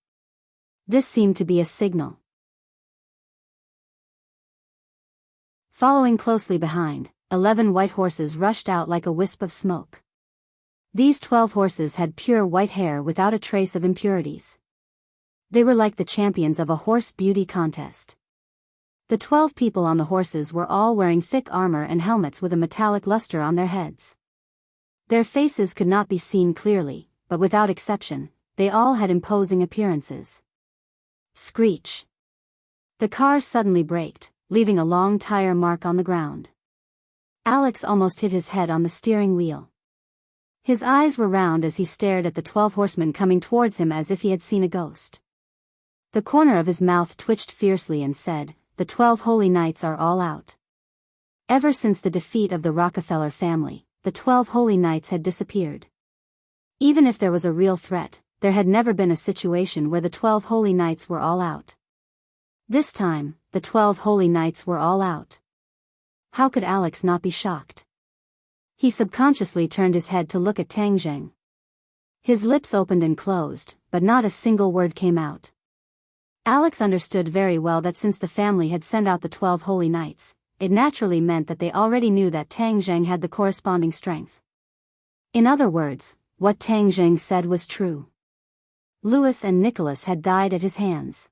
This seemed to be a signal. Following closely behind, 11 white horses rushed out like a wisp of smoke. These 12 horses had pure white hair without a trace of impurities. They were like the champions of a horse beauty contest. The 12 people on the horses were all wearing thick armor and helmets with a metallic luster on their heads. Their faces could not be seen clearly, but without exception, they all had imposing appearances. Screech! The car suddenly braked, leaving a long tire mark on the ground. Alex almost hit his head on the steering wheel. His eyes were round as he stared at the 12 horsemen coming towards him as if he had seen a ghost. The corner of his mouth twitched fiercely and said, "The 12 holy knights are all out." Ever since the defeat of the Rockefeller family, the 12 holy knights had disappeared. Even if there was a real threat, there had never been a situation where the 12 holy knights were all out. This time, the 12 holy knights were all out. How could Alex not be shocked? He subconsciously turned his head to look at Tang Zheng. His lips opened and closed, but not a single word came out. Alex understood very well that since the family had sent out the 12 holy knights, it naturally meant that they already knew that Tang Zheng had the corresponding strength. In other words, what Tang Zheng said was true. Louis and Nicholas had died at his hands.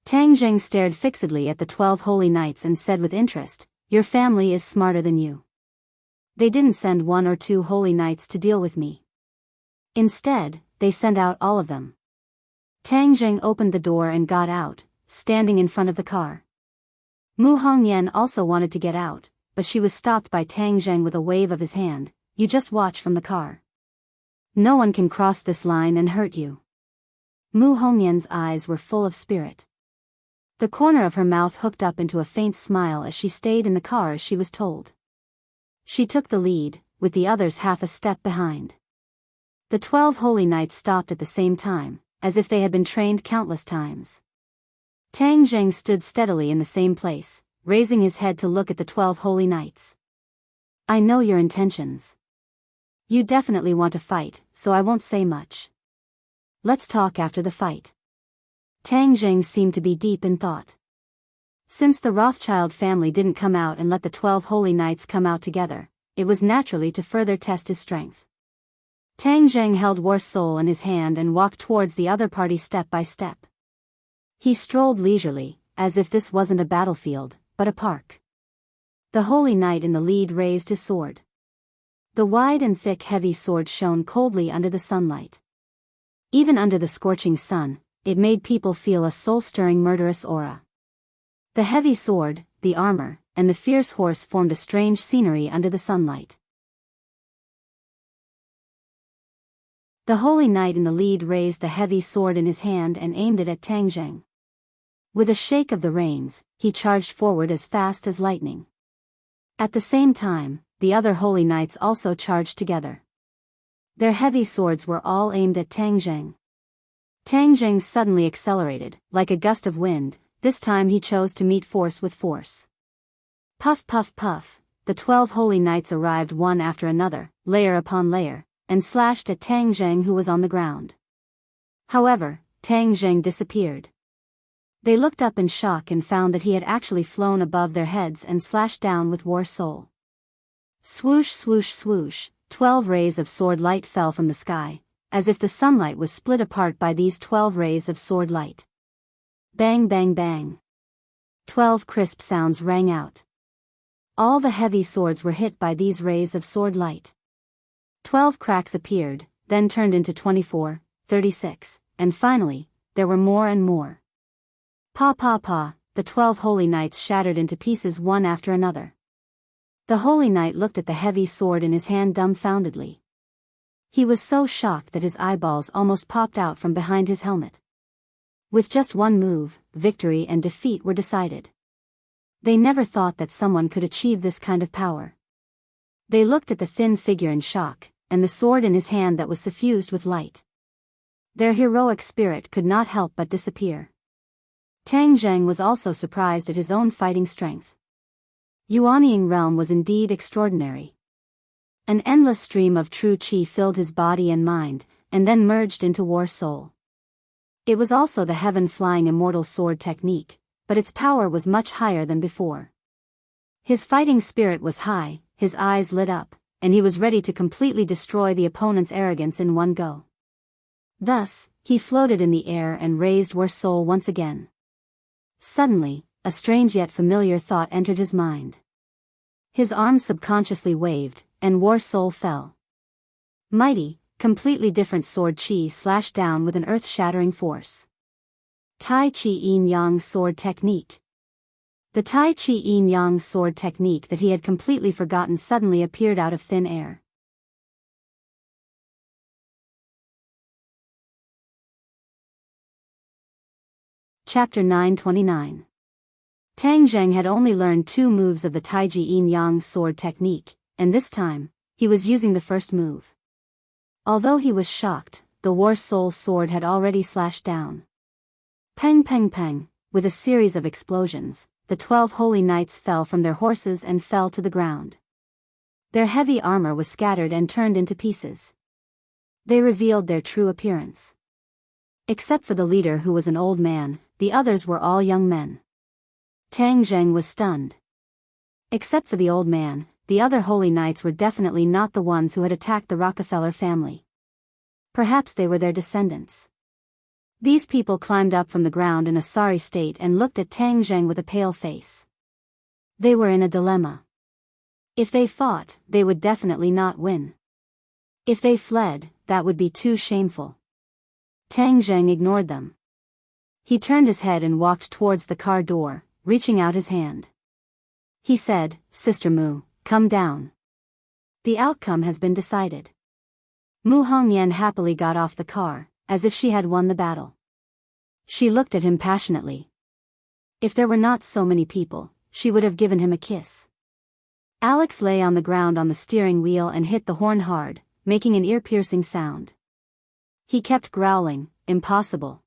Tang Zheng stared fixedly at the 12 holy knights and said with interest, "Your family is smarter than you. They didn't send 1 or 2 holy knights to deal with me. Instead, they sent out all of them." Tang Zheng opened the door and got out, standing in front of the car. Mu Hongyan also wanted to get out, but she was stopped by Tang Zheng with a wave of his hand, "You just watch from the car. No one can cross this line and hurt you." Mu Hongyan's eyes were full of spirit. The corner of her mouth hooked up into a faint smile as she stayed in the car as she was told. She took the lead, with the others half a step behind. The 12 holy knights stopped at the same time, as if they had been trained countless times. Tang Zheng stood steadily in the same place, raising his head to look at the 12 holy knights. "I know your intentions. You definitely want to fight, so I won't say much. Let's talk after the fight." Tang Zheng seemed to be deep in thought. Since the Rothschild family didn't come out and let the 12 holy knights come out together, it was naturally to further test his strength. Tang Zheng held War Soul in his hand and walked towards the other party step by step. He strolled leisurely, as if this wasn't a battlefield, but a park. The holy knight in the lead raised his sword. The wide and thick heavy sword shone coldly under the sunlight. Even under the scorching sun, it made people feel a soul-stirring murderous aura. The heavy sword, the armor, and the fierce horse formed a strange scenery under the sunlight. The holy knight in the lead raised the heavy sword in his hand and aimed it at Tang Zheng. With a shake of the reins, he charged forward as fast as lightning. At the same time, the other holy knights also charged together. Their heavy swords were all aimed at Tang Zheng. Tang Zheng suddenly accelerated, like a gust of wind. This time he chose to meet force with force. Puff puff puff, the 12 holy knights arrived one after another, layer upon layer, and slashed at Tang Zheng who was on the ground. However, Tang Zheng disappeared. They looked up in shock and found that he had actually flown above their heads and slashed down with war soul. Swoosh swoosh swoosh, 12 rays of sword light fell from the sky, as if the sunlight was split apart by these 12 rays of sword light. Bang bang bang. 12 crisp sounds rang out. All the heavy swords were hit by these rays of sword light. 12 cracks appeared, then turned into 24, 36, and finally, there were more and more. Pa pa pa, the 12 holy knights shattered into pieces one after another. The holy knight looked at the heavy sword in his hand dumbfoundedly. He was so shocked that his eyeballs almost popped out from behind his helmet. With just one move, victory and defeat were decided. They never thought that someone could achieve this kind of power. They looked at the thin figure in shock, and the sword in his hand that was suffused with light. Their heroic spirit could not help but disappear. Tang Zheng was also surprised at his own fighting strength. Yuanying realm was indeed extraordinary. An endless stream of true qi filled his body and mind, and then merged into war soul. It was also the heaven-flying immortal sword technique, but its power was much higher than before. His fighting spirit was high, his eyes lit up, and he was ready to completely destroy the opponent's arrogance in one go. Thus, he floated in the air and raised war soul once again. Suddenly, a strange yet familiar thought entered his mind. His arms subconsciously waved, and war soul fell. Mighty, completely different sword qi slashed down with an earth-shattering force. Tai Chi Yin Yang Sword Technique. The Tai Chi Yin Yang sword technique that he had completely forgotten suddenly appeared out of thin air. Chapter 929. Tang Zheng had only learned 2 moves of the Tai Chi Yin Yang sword technique, and this time, he was using the first move. Although he was shocked, the war soul sword had already slashed down. Peng peng peng, with a series of explosions, the 12 holy knights fell from their horses and fell to the ground. Their heavy armor was scattered and turned into pieces. They revealed their true appearance. Except for the leader who was an old man, the others were all young men. Tang Zheng was stunned. Except for the old man, the other holy knights were definitely not the ones who had attacked the Rockefeller family. Perhaps they were their descendants. These people climbed up from the ground in a sorry state and looked at Tang Zheng with a pale face. They were in a dilemma. If they fought, they would definitely not win. If they fled, that would be too shameful. Tang Zheng ignored them. He turned his head and walked towards the car door, reaching out his hand. He said, "Sister Mu, come down. The outcome has been decided." Mu Hongyan happily got off the car, as if she had won the battle. She looked at him passionately. If there were not so many people, she would have given him a kiss. Alex lay on the ground on the steering wheel and hit the horn hard, making an ear-piercing sound. He kept growling, "Impossible.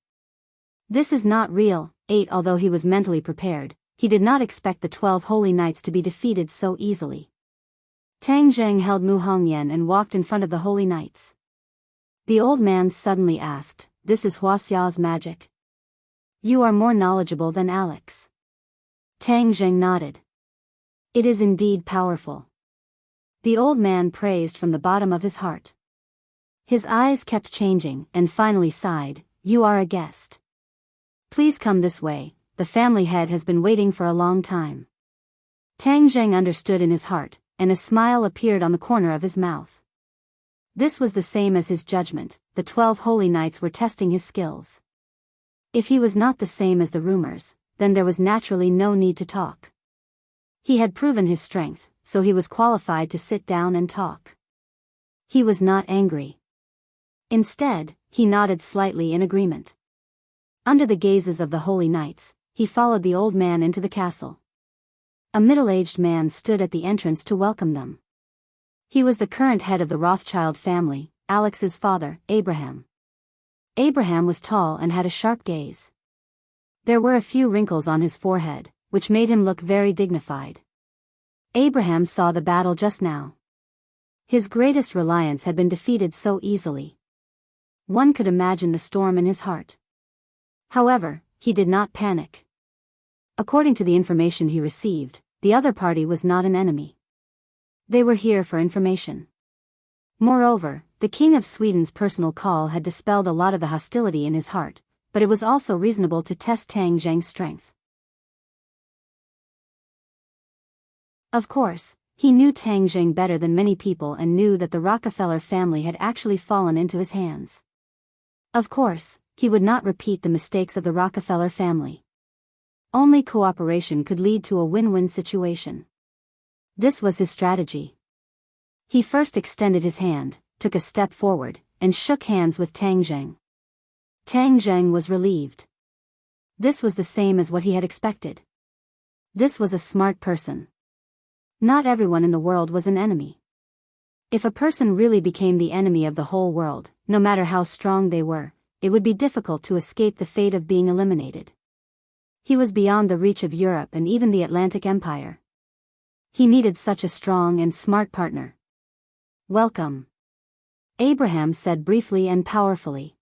This is not real." Although he was mentally prepared, he did not expect the 12 holy knights to be defeated so easily. Tang Zheng held Mu Hongyan and walked in front of the holy knights. The old man suddenly asked, "This is Huaxia's magic? You are more knowledgeable than Alex." Tang Zheng nodded. "It is indeed powerful." The old man praised from the bottom of his heart. His eyes kept changing and finally sighed, "You are a guest. Please come this way, the family head has been waiting for a long time." Tang Zheng understood in his heart, and a smile appeared on the corner of his mouth. This was the same as his judgment, the 12 holy knights were testing his skills. If he was not the same as the rumors, then there was naturally no need to talk. He had proven his strength, so he was qualified to sit down and talk. He was not angry. Instead, he nodded slightly in agreement. Under the gazes of the holy knights, he followed the old man into the castle. A middle-aged man stood at the entrance to welcome them. He was the current head of the Rothschild family, Alex's father, Abraham. Abraham was tall and had a sharp gaze. There were a few wrinkles on his forehead, which made him look very dignified. Abraham saw the battle just now. His greatest reliance had been defeated so easily. One could imagine the storm in his heart. However, he did not panic. According to the information he received, the other party was not an enemy. They were here for information. Moreover, the King of Sweden's personal call had dispelled a lot of the hostility in his heart, but it was also reasonable to test Tang Zheng's strength. Of course, he knew Tang Zheng better than many people and knew that the Rockefeller family had actually fallen into his hands. Of course, he would not repeat the mistakes of the Rockefeller family. Only cooperation could lead to a win-win situation. This was his strategy. He first extended his hand, took a step forward, and shook hands with Tang Zheng. Tang Zheng was relieved. This was the same as what he had expected. This was a smart person. Not everyone in the world was an enemy. If a person really became the enemy of the whole world, no matter how strong they were, it would be difficult to escape the fate of being eliminated. He was beyond the reach of Europe and even the Atlantic Empire. He needed such a strong and smart partner. "Welcome," Abraham said briefly and powerfully.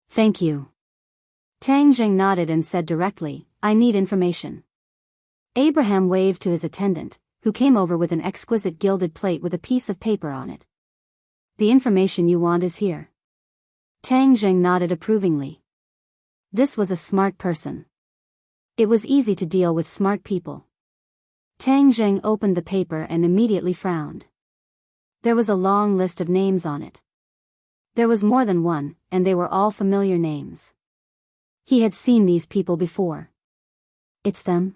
"Thank you." Tang Zheng nodded and said directly, "I need information." Abraham waved to his attendant, who came over with an exquisite gilded plate with a piece of paper on it. "The information you want is here." Tang Zheng nodded approvingly. This was a smart person. It was easy to deal with smart people. Tang Zheng opened the paper and immediately frowned. There was a long list of names on it. There was more than one, and they were all familiar names. He had seen these people before. "It's them?"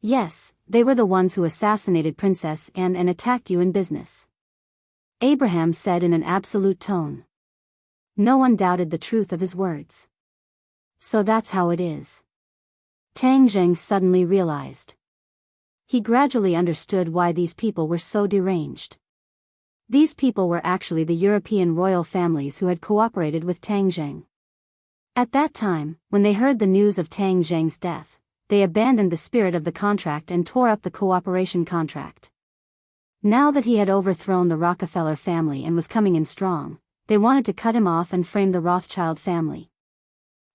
"Yes, they were the ones who assassinated Princess Anne and attacked you in business," Abraham said in an absolute tone. No one doubted the truth of his words. "So that's how it is." Tang Zheng suddenly realized. He gradually understood why these people were so deranged. These people were actually the European royal families who had cooperated with Tang Zheng. At that time, when they heard the news of Tang Zheng's death, they abandoned the spirit of the contract and tore up the cooperation contract. Now that he had overthrown the Rockefeller family and was coming in strong, they wanted to cut him off and frame the Rothschild family.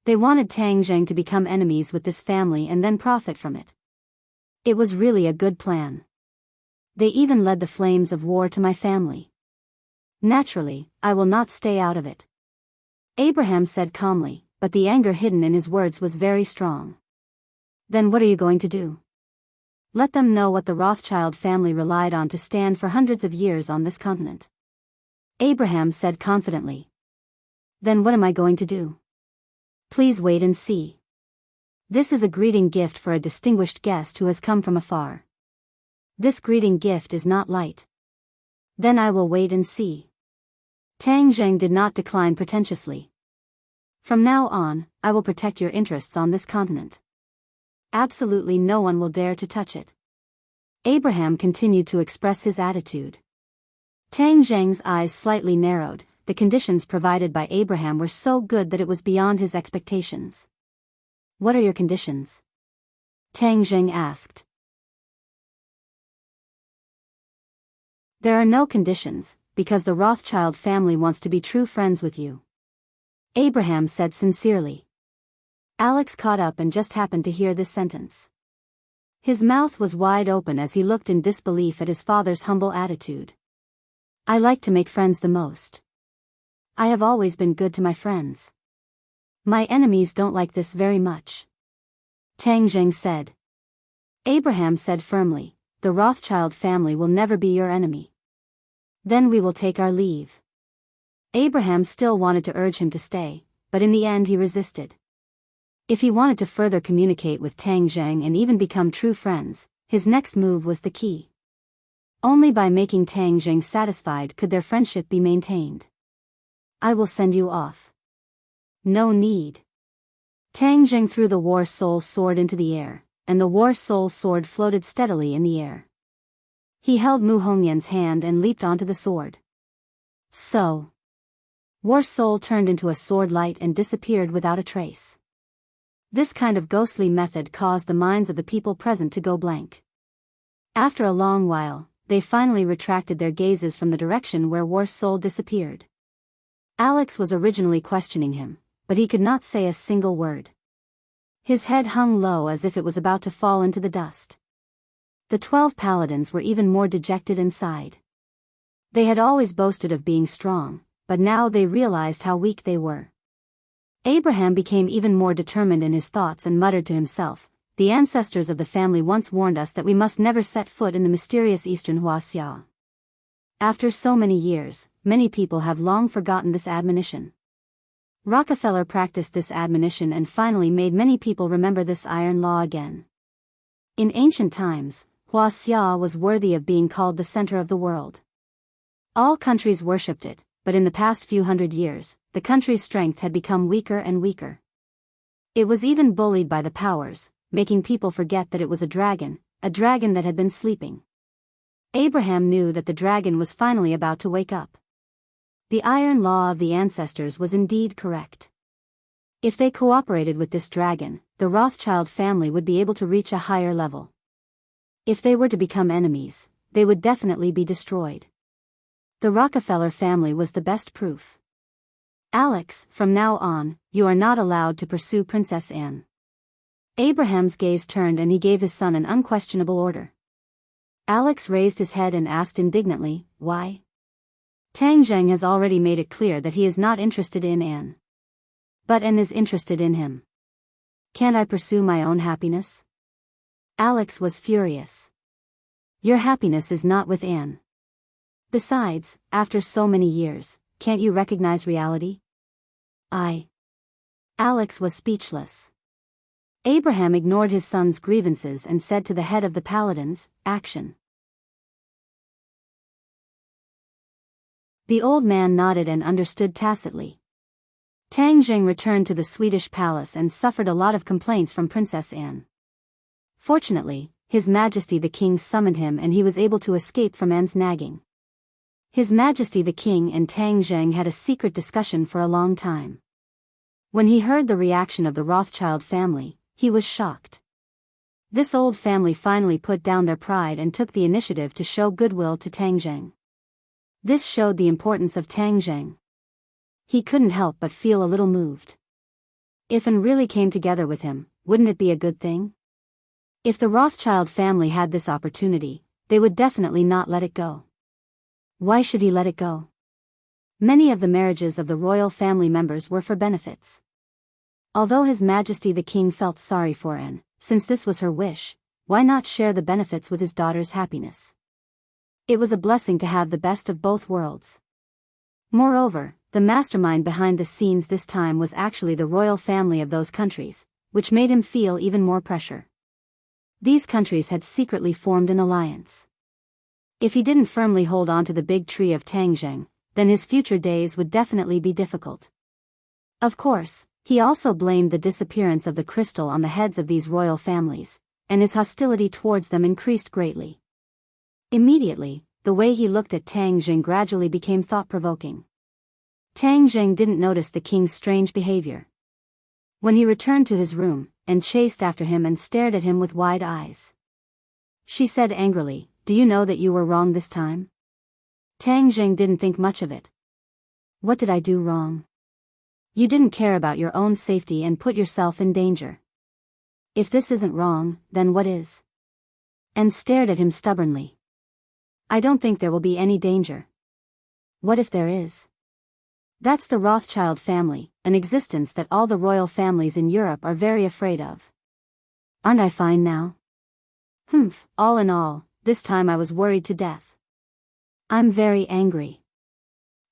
They wanted Tang Zheng to become enemies with this family and then profit from it. It was really a good plan. They even led the flames of war to my family. Naturally, I will not stay out of it, Abraham said calmly, but the anger hidden in his words was very strong. Then what are you going to do? Let them know what the Rothschild family relied on to stand for hundreds of years on this continent, Abraham said confidently. Then what am I going to do? Please wait and see. This is a greeting gift for a distinguished guest who has come from afar. This greeting gift is not light. Then I will wait and see. Tang Zheng did not decline pretentiously. From now on, I will protect your interests on this continent. Absolutely no one will dare to touch it. Abraham continued to express his attitude. Tang Zheng's eyes slightly narrowed. The conditions provided by Abraham were so good that it was beyond his expectations. What are your conditions? Tang Zheng asked. There are no conditions, because the Rothschild family wants to be true friends with you, Abraham said sincerely. Alex caught up and just happened to hear this sentence. His mouth was wide open as he looked in disbelief at his father's humble attitude. I like to make friends the most. I have always been good to my friends. My enemies don't like this very much, Tang Zheng said. Abraham said firmly, the Rothschild family will never be your enemy. Then we will take our leave. Abraham still wanted to urge him to stay, but in the end he resisted. If he wanted to further communicate with Tang Zheng and even become true friends, his next move was the key. Only by making Tang Zheng satisfied could their friendship be maintained. I will send you off. No need. Tang Zheng threw the War Soul sword into the air, and the War Soul sword floated steadily in the air. He held Mu Hongyan's hand and leaped onto the sword. So, War Soul turned into a sword light and disappeared without a trace. This kind of ghostly method caused the minds of the people present to go blank. After a long while, they finally retracted their gazes from the direction where War Soul disappeared. Alex was originally questioning him, but he could not say a single word. His head hung low as if it was about to fall into the dust. The 12 paladins were even more dejected and sighed. They had always boasted of being strong, but now they realized how weak they were. Abraham became even more determined in his thoughts and muttered to himself, "The ancestors of the family once warned us that we must never set foot in the mysterious eastern Huaxia." After so many years, many people have long forgotten this admonition. Rockefeller practiced this admonition and finally made many people remember this iron law again. In ancient times, Huaxia was worthy of being called the center of the world. All countries worshipped it, but in the past few hundred years, the country's strength had become weaker and weaker. It was even bullied by the powers, making people forget that it was a dragon that had been sleeping. Abraham knew that the dragon was finally about to wake up. The iron law of the ancestors was indeed correct. If they cooperated with this dragon, the Rothschild family would be able to reach a higher level. If they were to become enemies, they would definitely be destroyed. The Rockefeller family was the best proof. "Alex, from now on, you are not allowed to pursue Princess Anne." Abraham's gaze turned and he gave his son an unquestionable order. Alex raised his head and asked indignantly, "Why?" "Tang Zheng has already made it clear that he is not interested in Anne. But Anne is interested in him. Can't I pursue my own happiness?" Alex was furious. "Your happiness is not with Anne. Besides, after so many years, can't you recognize reality?" Alex was speechless. Abraham ignored his son's grievances and said to the head of the paladins, "Action." The old man nodded and understood tacitly. Tang Zheng returned to the Swedish palace and suffered a lot of complaints from Princess Anne. Fortunately, His Majesty the King summoned him and he was able to escape from Anne's nagging. His Majesty the King and Tang Zheng had a secret discussion for a long time. When he heard the reaction of the Rothschild family, he was shocked. This old family finally put down their pride and took the initiative to show goodwill to Tang Zheng. This showed the importance of Tang Zheng. He couldn't help but feel a little moved. If Anne really came together with him, wouldn't it be a good thing? If the Rothschild family had this opportunity, they would definitely not let it go. Why should he let it go? Many of the marriages of the royal family members were for benefits. Although His Majesty the King felt sorry for Anne, since this was her wish, why not share the benefits with his daughter's happiness? It was a blessing to have the best of both worlds. Moreover, the mastermind behind the scenes this time was actually the royal family of those countries, which made him feel even more pressure. These countries had secretly formed an alliance. If he didn't firmly hold on to the big tree of Tang Zheng, then his future days would definitely be difficult. Of course, he also blamed the disappearance of the crystal on the heads of these royal families, and his hostility towards them increased greatly. Immediately, the way he looked at Tang Zheng gradually became thought-provoking. Tang Zheng didn't notice the king's strange behavior. When he returned to his room, Anne chased after him and stared at him with wide eyes. She said angrily, "Do you know that you were wrong this time?" Tang Zheng didn't think much of it. "What did I do wrong?" "You didn't care about your own safety and put yourself in danger. If this isn't wrong, then what is?" Anne stared at him stubbornly. "I don't think there will be any danger." "What if there is?" "That's the Rothschild family, an existence that all the royal families in Europe are very afraid of." "Aren't I fine now?" All in all, this time I was worried to death. I'm very angry."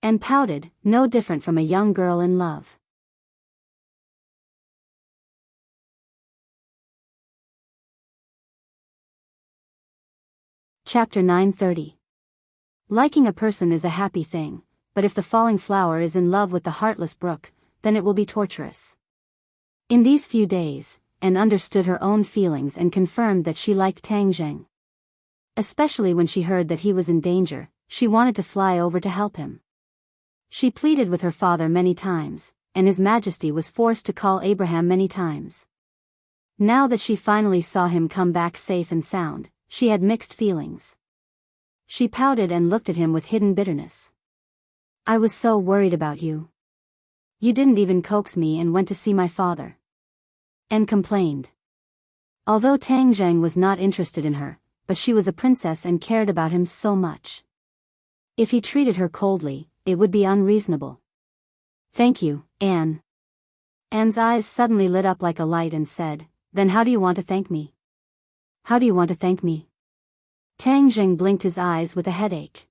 Anne pouted, no different from a young girl in love. Chapter 930. Liking a person is a happy thing, but if the falling flower is in love with the heartless brook, then it will be torturous. In these few days, Anne understood her own feelings and confirmed that she liked Tang Zheng. Especially when she heard that he was in danger, she wanted to fly over to help him. She pleaded with her father many times, and His Majesty was forced to call Abraham many times. Now that she finally saw him come back safe and sound, she had mixed feelings. She pouted and looked at him with hidden bitterness. "I was so worried about you. You didn't even coax me and went to see my father." and complained. Although Tang Zheng was not interested in her, but she was a princess and cared about him so much. If he treated her coldly, it would be unreasonable. "Thank you, Anne." Anne's eyes suddenly lit up like a light and said, "Then how do you want to thank me?" "How do you want to thank me?" Tang Zheng blinked his eyes with a headache.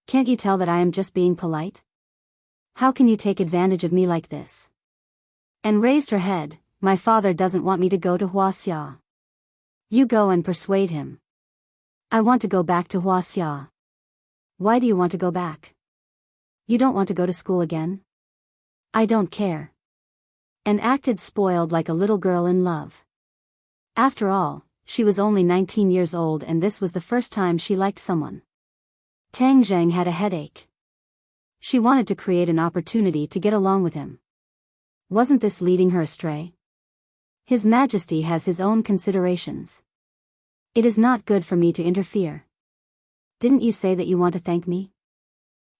"Can't you tell that I am just being polite? How can you take advantage of me like this?" Anne raised her head. "My father doesn't want me to go to Huaxia. You go and persuade him." "I want to go back to Huaxia." "Why do you want to go back? You don't want to go to school again?" "I don't care." And acted spoiled like a little girl in love. After all, she was only 19 years old and this was the first time she liked someone. Tang Zheng had a headache. She wanted to create an opportunity to get along with him. Wasn't this leading her astray? His Majesty has his own considerations. It is not good for me to interfere. Didn't you say that you want to thank me?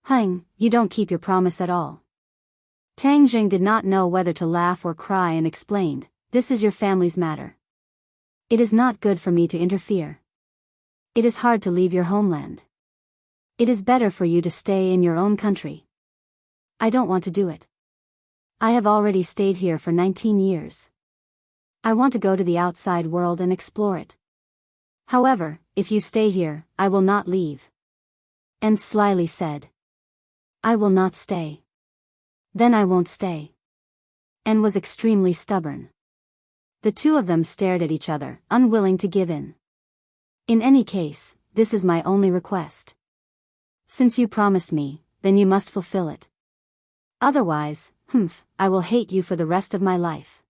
Hung, you don't keep your promise at all. Tang Zheng did not know whether to laugh or cry and explained, "This is your family's matter. It is not good for me to interfere. It is hard to leave your homeland. It is better for you to stay in your own country." "I don't want to do it. I have already stayed here for 19 years. I want to go to the outside world and explore it. However, if you stay here, I will not leave." And slyly said, "I will not stay. Then I won't stay." And was extremely stubborn. The two of them stared at each other, unwilling to give in. "In any case, this is my only request. Since you promised me, then you must fulfill it. Otherwise, I will hate you for the rest of my life."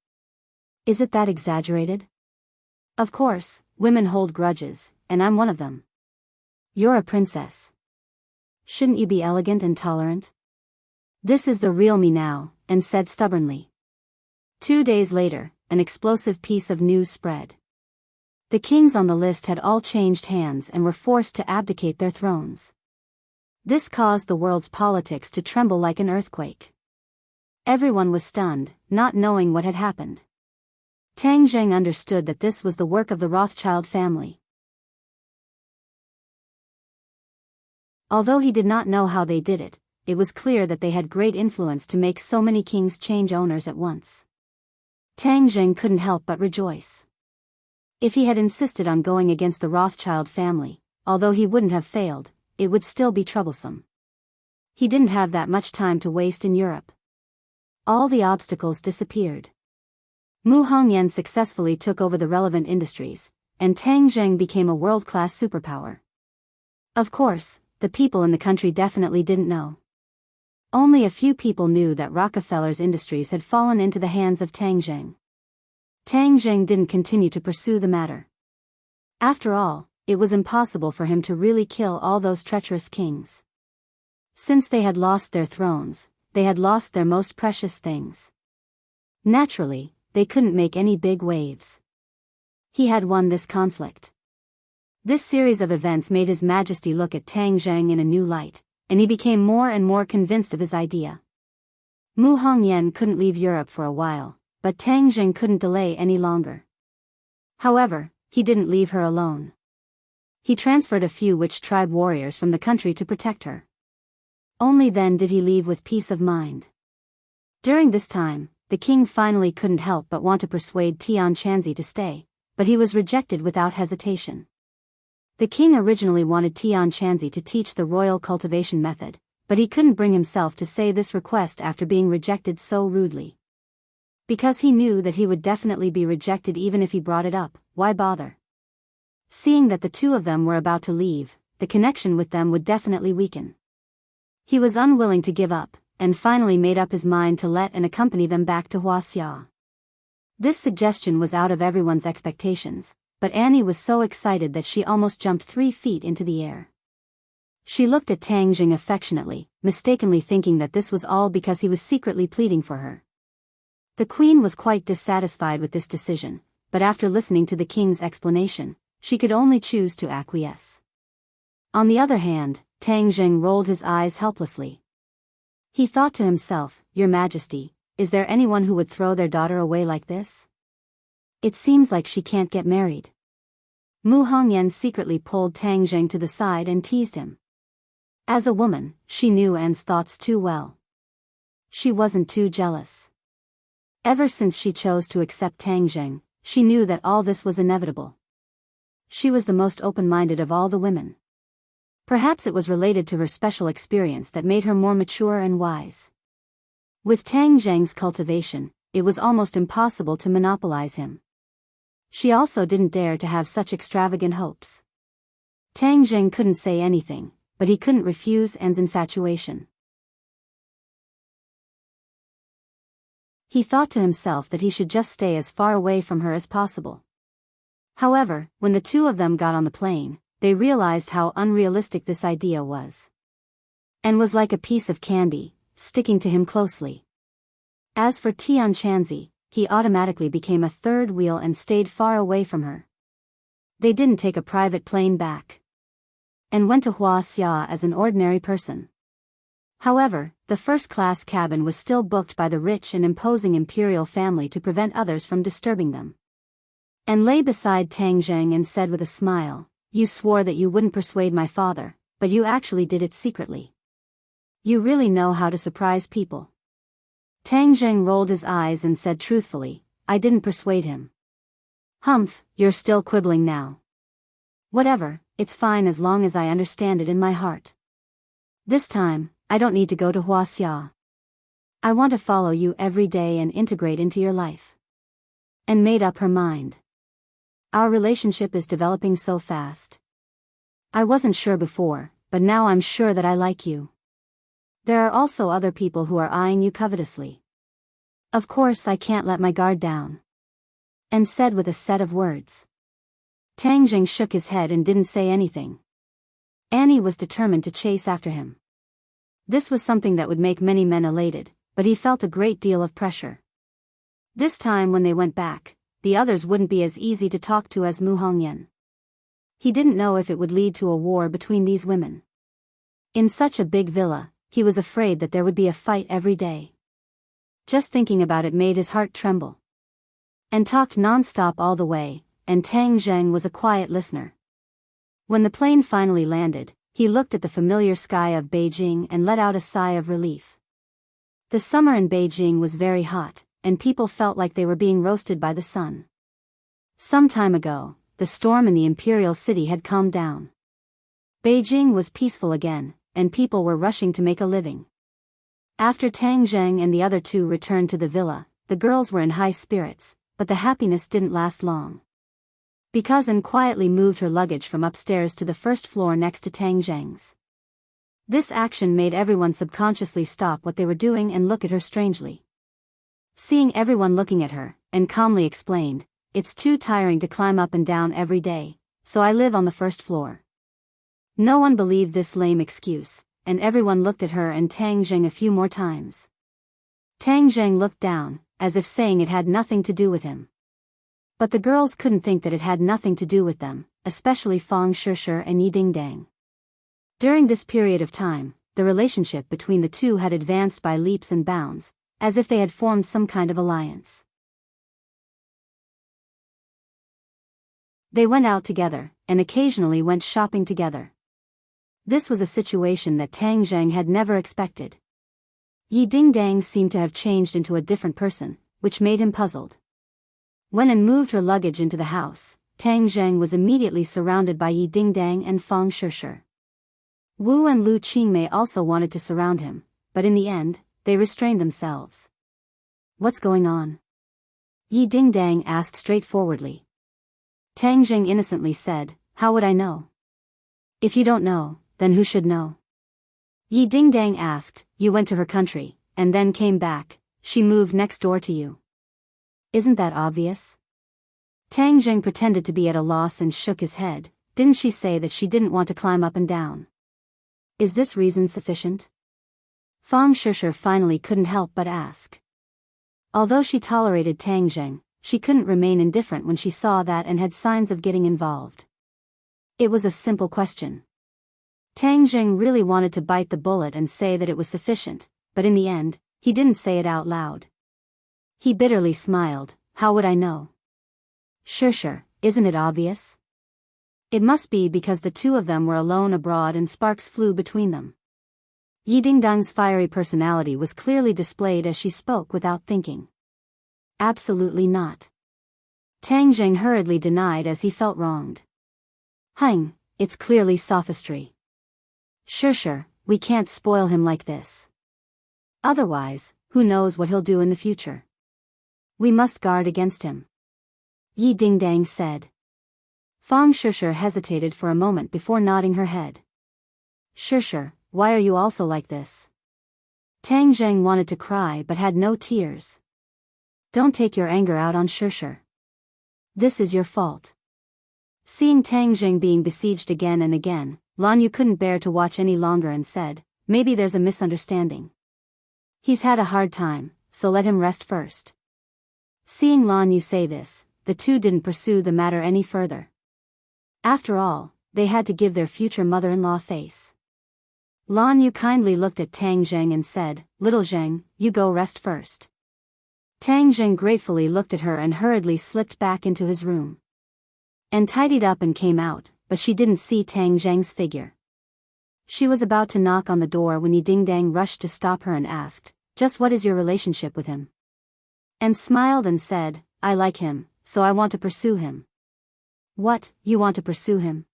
Is it that exaggerated? Of course, women hold grudges, and I'm one of them. You're a princess. Shouldn't you be elegant and tolerant? "This is the real me now," and said stubbornly. 2 days later, an explosive piece of news spread. The kings on the list had all changed hands and were forced to abdicate their thrones. This caused the world's politics to tremble like an earthquake. Everyone was stunned, not knowing what had happened. Tang Zheng understood that this was the work of the Rothschild family. Although he did not know how they did it, it was clear that they had great influence to make so many kings change owners at once. Tang Zheng couldn't help but rejoice. If he had insisted on going against the Rothschild family, although he wouldn't have failed, it would still be troublesome. He didn't have that much time to waste in Europe. All the obstacles disappeared. Mu Hongyan successfully took over the relevant industries, and Tang Zheng became a world-class superpower. Of course, the people in the country definitely didn't know. Only a few people knew that Rockefeller's industries had fallen into the hands of Tang Zheng. Tang Zheng didn't continue to pursue the matter. After all, it was impossible for him to really kill all those treacherous kings. Since they had lost their thrones, they had lost their most precious things. Naturally, they couldn't make any big waves. He had won this conflict. This series of events made His Majesty look at Tang Zheng in a new light, and he became more and more convinced of his idea. Mu Hongyan couldn't leave Europe for a while, but Tang Zheng couldn't delay any longer. However, he didn't leave her alone. He transferred a few witch tribe warriors from the country to protect her. Only then did he leave with peace of mind. During this time, the king finally couldn't help but want to persuade Tian Chanzi to stay, but he was rejected without hesitation. The king originally wanted Tian Chanzi to teach the royal cultivation method, but he couldn't bring himself to say this request after being rejected so rudely. Because he knew that he would definitely be rejected even if he brought it up, why bother? Seeing that the two of them were about to leave, the connection with them would definitely weaken. He was unwilling to give up, and finally made up his mind to let and accompany them back to Huaxia. This suggestion was out of everyone's expectations, but Annie was so excited that she almost jumped 3 feet into the air. She looked at Tang Zheng affectionately, mistakenly thinking that this was all because he was secretly pleading for her. The queen was quite dissatisfied with this decision, but after listening to the king's explanation, she could only choose to acquiesce. On the other hand, Tang Zheng rolled his eyes helplessly. He thought to himself, "Your Majesty, is there anyone who would throw their daughter away like this? It seems like she can't get married. Mu Hongyan secretly pulled Tang Zheng to the side and teased him. As a woman, she knew Anne's thoughts too well. She wasn't too jealous. Ever since she chose to accept Tang Zheng, she knew that all this was inevitable. She was the most open-minded of all the women. Perhaps it was related to her special experience that made her more mature and wise. With Tang Zheng's cultivation, it was almost impossible to monopolize him. She also didn't dare to have such extravagant hopes. Tang Zheng couldn't say anything, but he couldn't refuse Anne's infatuation. He thought to himself that he should just stay as far away from her as possible. However, when the two of them got on the plane, they realized how unrealistic this idea was. Anne was like a piece of candy, sticking to him closely. As for Tian Chanzi, he automatically became a third wheel and stayed far away from her. They didn't take a private plane back. And went to Huaxia as an ordinary person. However, the first-class cabin was still booked by the rich and imposing imperial family to prevent others from disturbing them. And lay beside Tang Zheng and said with a smile, "You swore that you wouldn't persuade my father, but you actually did it secretly. You really know how to surprise people." Tang Zheng rolled his eyes and said truthfully, "I didn't persuade him." "Humph, you're still quibbling now." "Whatever, it's fine as long as I understand it in my heart. This time, I don't need to go to Huaxia. I want to follow you every day and integrate into your life." And made up her mind. "Our relationship is developing so fast. I wasn't sure before, but now I'm sure that I like you. There are also other people who are eyeing you covetously. Of course I can't let my guard down." And said with a set of words. Tang Zheng shook his head and didn't say anything. Annie was determined to chase after him. This was something that would make many men elated, but he felt a great deal of pressure. This time when they went back, the others wouldn't be as easy to talk to as Mu Hongyan. He didn't know if it would lead to a war between these women. In such a big villa, he was afraid that there would be a fight every day. Just thinking about it made his heart tremble. And talked non-stop all the way, and Tang Zheng was a quiet listener. When the plane finally landed, he looked at the familiar sky of Beijing and let out a sigh of relief. The summer in Beijing was very hot, and people felt like they were being roasted by the sun. Some time ago, the storm in the imperial city had calmed down. Beijing was peaceful again, and people were rushing to make a living. After Tang Zheng and the other two returned to the villa, the girls were in high spirits, but the happiness didn't last long. Because Anne quietly moved her luggage from upstairs to the first floor next to Tang Zheng's. This action made everyone subconsciously stop what they were doing and look at her strangely. Seeing everyone looking at her, Anne calmly explained, "It's too tiring to climb up and down every day, so I live on the first floor." No one believed this lame excuse, and everyone looked at her and Tang Zheng a few more times. Tang Zheng looked down, as if saying it had nothing to do with him. But the girls couldn't think that it had nothing to do with them, especially Fang Shishir and Yi Dingdang. During this period of time, the relationship between the two had advanced by leaps and bounds, as if they had formed some kind of alliance. They went out together, and occasionally went shopping together. This was a situation that Tang Zheng had never expected. Yi Dingdang seemed to have changed into a different person, which made him puzzled. When Anne moved her luggage into the house, Tang Zheng was immediately surrounded by Yi Dingdang and Fang Shishir. Wu and Lu Qingmei also wanted to surround him, but in the end, they restrained themselves. "What's going on?" Yi Dingdang asked straightforwardly. Tang Zheng innocently said, "How would I know? If you don't know, then who should know?" Yi Dingdang asked, "You went to her country, and then came back, she moved next door to you. Isn't that obvious?" Tang Zheng pretended to be at a loss and shook his head. "Didn't she say that she didn't want to climb up and down? Is this reason sufficient?" Fang Shishir finally couldn't help but ask. Although she tolerated Tang Zheng, she couldn't remain indifferent when she saw that and had signs of getting involved. It was a simple question. Tang Zheng really wanted to bite the bullet and say that it was sufficient, but in the end, he didn't say it out loud. He bitterly smiled, "How would I know? Sure, isn't it obvious? It must be because the two of them were alone abroad and sparks flew between them. Yi Dingdang's fiery personality was clearly displayed as she spoke without thinking. Absolutely not. Tang Zheng hurriedly denied as he felt wronged. It's clearly sophistry. Sure, we can't spoil him like this. Otherwise, who knows what he'll do in the future. We must guard against him. Yi Dingdang said. Fang Shisher hesitated for a moment before nodding her head. Sure, why are you also like this? Tang Zheng wanted to cry but had no tears. Don't take your anger out on Shisher. This is your fault. Seeing Tang Zheng being besieged again and again, Lan Yu couldn't bear to watch any longer and said, maybe there's a misunderstanding. He's had a hard time, so let him rest first. Seeing Lan Yu say this, the two didn't pursue the matter any further. After all, they had to give their future mother-in-law face. Lan Yu kindly looked at Tang Zheng and said, Little Zheng, you go rest first. Tang Zheng gratefully looked at her and hurriedly slipped back into his room. And tidied up and came out, but she didn't see Tang Zheng's figure. She was about to knock on the door when Yi Dingdang rushed to stop her and asked, just what is your relationship with him? And smiled and said, I like him, so I want to pursue him. What, you want to pursue him?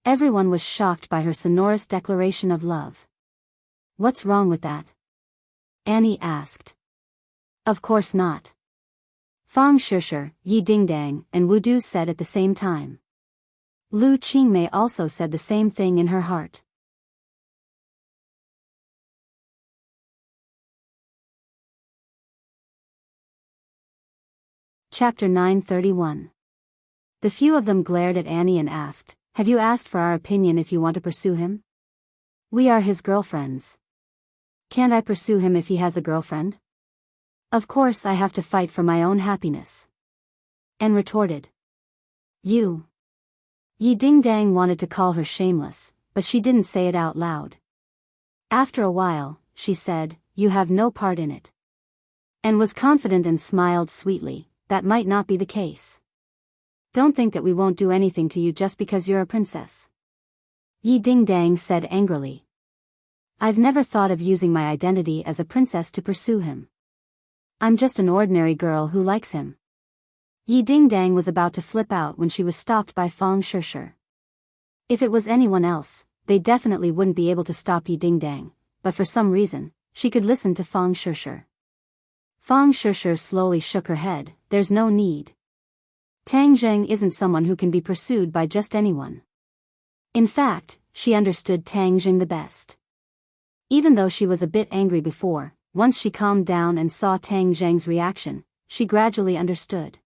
Everyone was shocked by her sonorous declaration of love. What's wrong with that? Annie asked. Of course not. Fang Shisher, Yi Dingdang, and Wu Du said at the same time. Lu Qingmei also said the same thing in her heart. Chapter 931. The few of them glared at Annie and asked, have you asked for our opinion if you want to pursue him? We are his girlfriends. Can't I pursue him if he has a girlfriend? Of course I have to fight for my own happiness. Anne retorted. You. Yi Dingdang wanted to call her shameless, but she didn't say it out loud. After a while, she said, you have no part in it. Anne was confident and smiled sweetly, that might not be the case. Don't think that we won't do anything to you just because you're a princess. Yi Dingdang said angrily. I've never thought of using my identity as a princess to pursue him. I'm just an ordinary girl who likes him. Yi Dingdang was about to flip out when she was stopped by Fang Shisher. If it was anyone else, they definitely wouldn't be able to stop Yi Dingdang, but for some reason, she could listen to Fang Shisher. Fang Shisher slowly shook her head, there's no need. Tang Zheng isn't someone who can be pursued by just anyone. In fact, she understood Tang Zheng the best. Even though she was a bit angry before, once she calmed down and saw Tang Zheng's reaction, she gradually understood.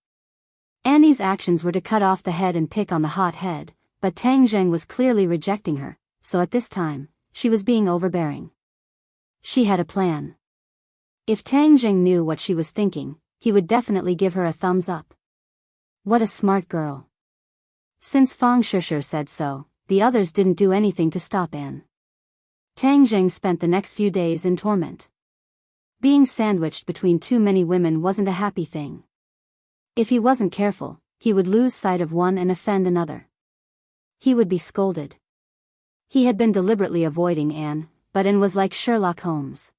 Annie's actions were to cut off the head and pick on the hot head, but Tang Zheng was clearly rejecting her, so at this time, she was being overbearing. She had a plan. If Tang Zheng knew what she was thinking, he would definitely give her a thumbs up. What a smart girl. Since Fang Shisher said so, the others didn't do anything to stop Anne. Tang Zheng spent the next few days in torment. Being sandwiched between too many women wasn't a happy thing. If he wasn't careful, he would lose sight of one and offend another. He would be scolded. He had been deliberately avoiding Anne, but Anne was like Sherlock Holmes.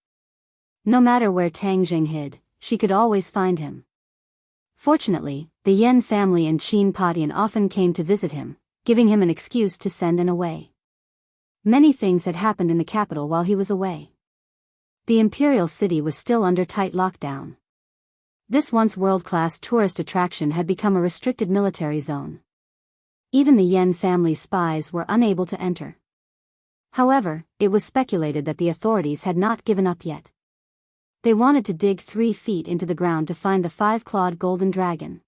No matter where Tang Zheng hid, she could always find him. Fortunately, the Yen family and Qin Patian often came to visit him, giving him an excuse to send Anne away. Many things had happened in the capital while he was away. The imperial city was still under tight lockdown. This once world-class tourist attraction had become a restricted military zone. Even the Yen family's spies were unable to enter. However, it was speculated that the authorities had not given up yet. They wanted to dig 3 feet into the ground to find the 5-clawed golden dragon.